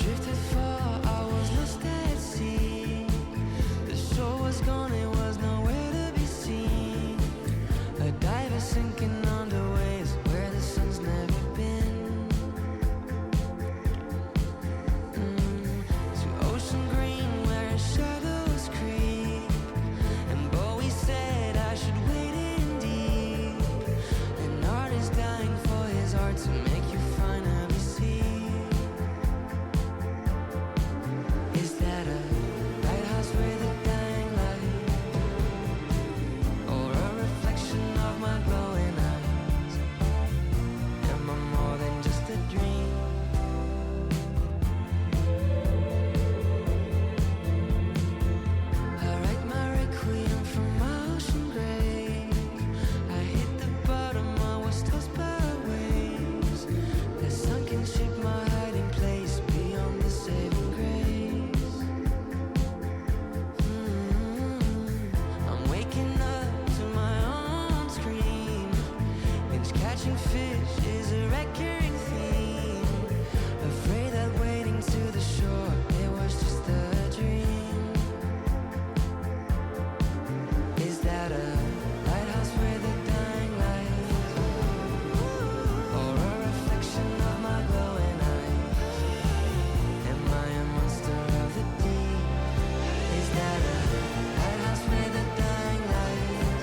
Drifted far, I was lost at sea. The shore was gone, it was nowhere to be seen. A diver sinking under waves where the sun's never been. To ocean green where shadows creep. And Bowie said I should wait in deep. An artist dying for his art to make you finally see. Is that a lighthouse with a dying light? Or a reflection of my glowing eyes? Am I more than just a dream? I write my requiem from my ocean grave. I hit the bottom, I was tossed by waves. The sunken ship, my hiding place beyond the saving grace. I'm waking up to my own scream. Binge catching fish is a recurring theme. Afraid that wading to the shore, it was just a dream. Is that a lighthouse with a dying light? Or a reflection of my glowing eyes? Am I a monster of the deep? Is that a lighthouse with a dying light?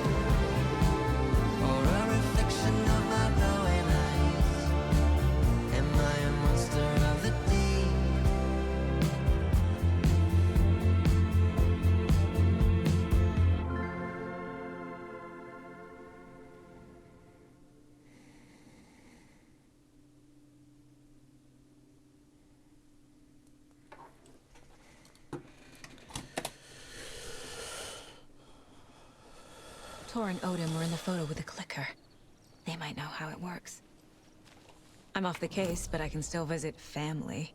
Or a reflection of my glowing eyes? Am I a monster of the deep? Tor and Odin were in the photo with the clicker. They might know how it works. I'm off the case, but I can still visit family.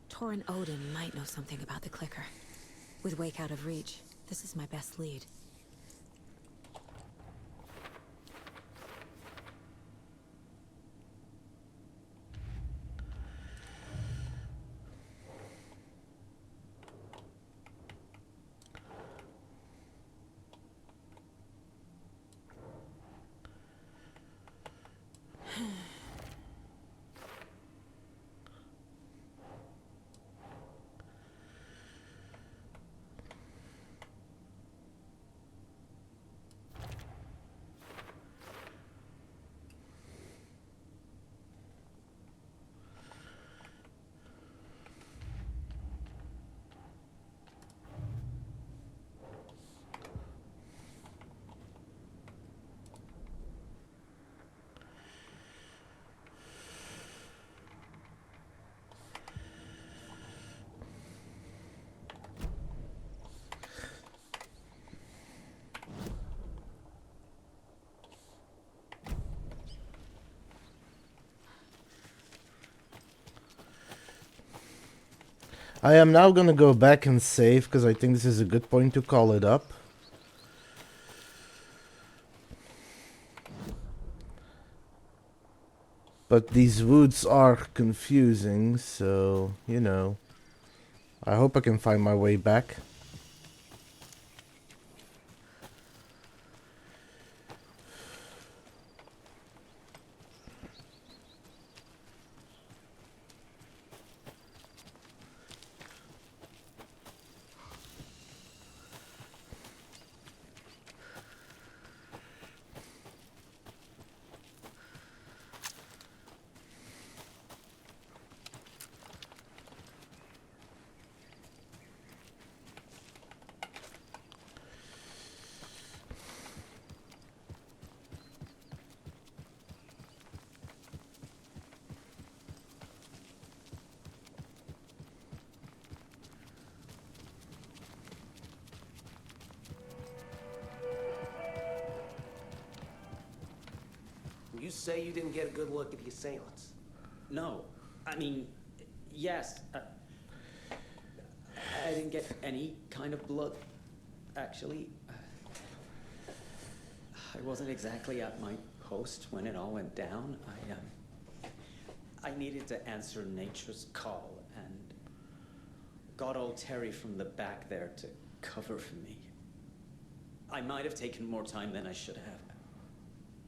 Tor and Odin might know something about the clicker. With Wake out of reach, this is my best lead. I am now gonna go back and save because I think this is a good point to call it up. But these woods are confusing, so, you know. I hope I can find my way back. you say you didn't get a good look at the assailants? No. I mean, yes. I didn't get any kind of look, actually. I wasn't exactly at my post when it all went down. I needed to answer nature's call and got old Terry from the back there to cover for me. I might have taken more time than I should have.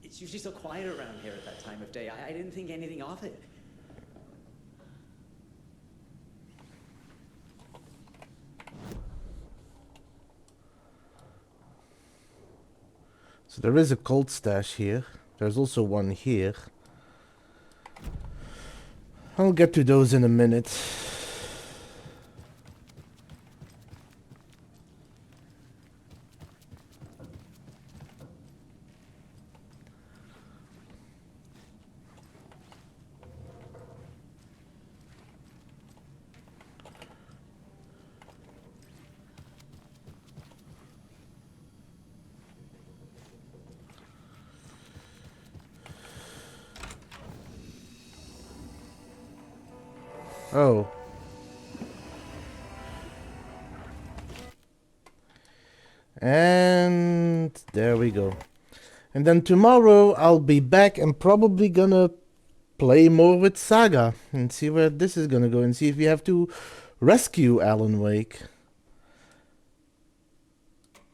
It's usually so quiet around here at that time of day. I didn't think anything of it. So there is a cold stash here. There's also one here. I'll get to those in a minute. Oh. And there we go. And then tomorrow I'll be back and probably gonna play more with Saga and see where this is gonna go and see if we have to rescue Alan Wake.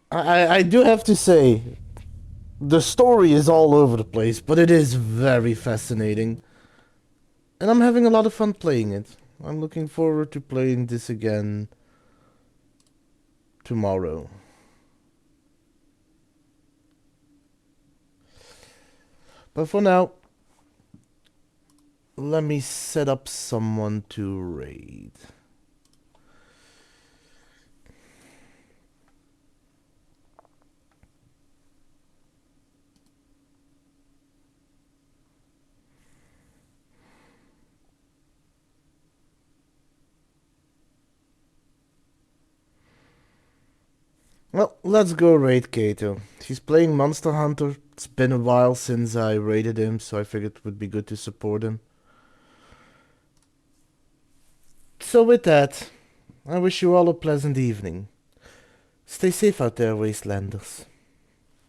I do have to say, the story is all over the place, but it is very fascinating. And I'm having a lot of fun playing it. I'm looking forward to playing this again tomorrow. But for now, let me set up someone to raid. Well, let's go raid Kato. He's playing Monster Hunter. It's been a while since I raided him, so I figured it would be good to support him. So with that, I wish you all a pleasant evening. Stay safe out there, Wastelanders.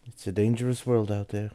It's a dangerous world out there.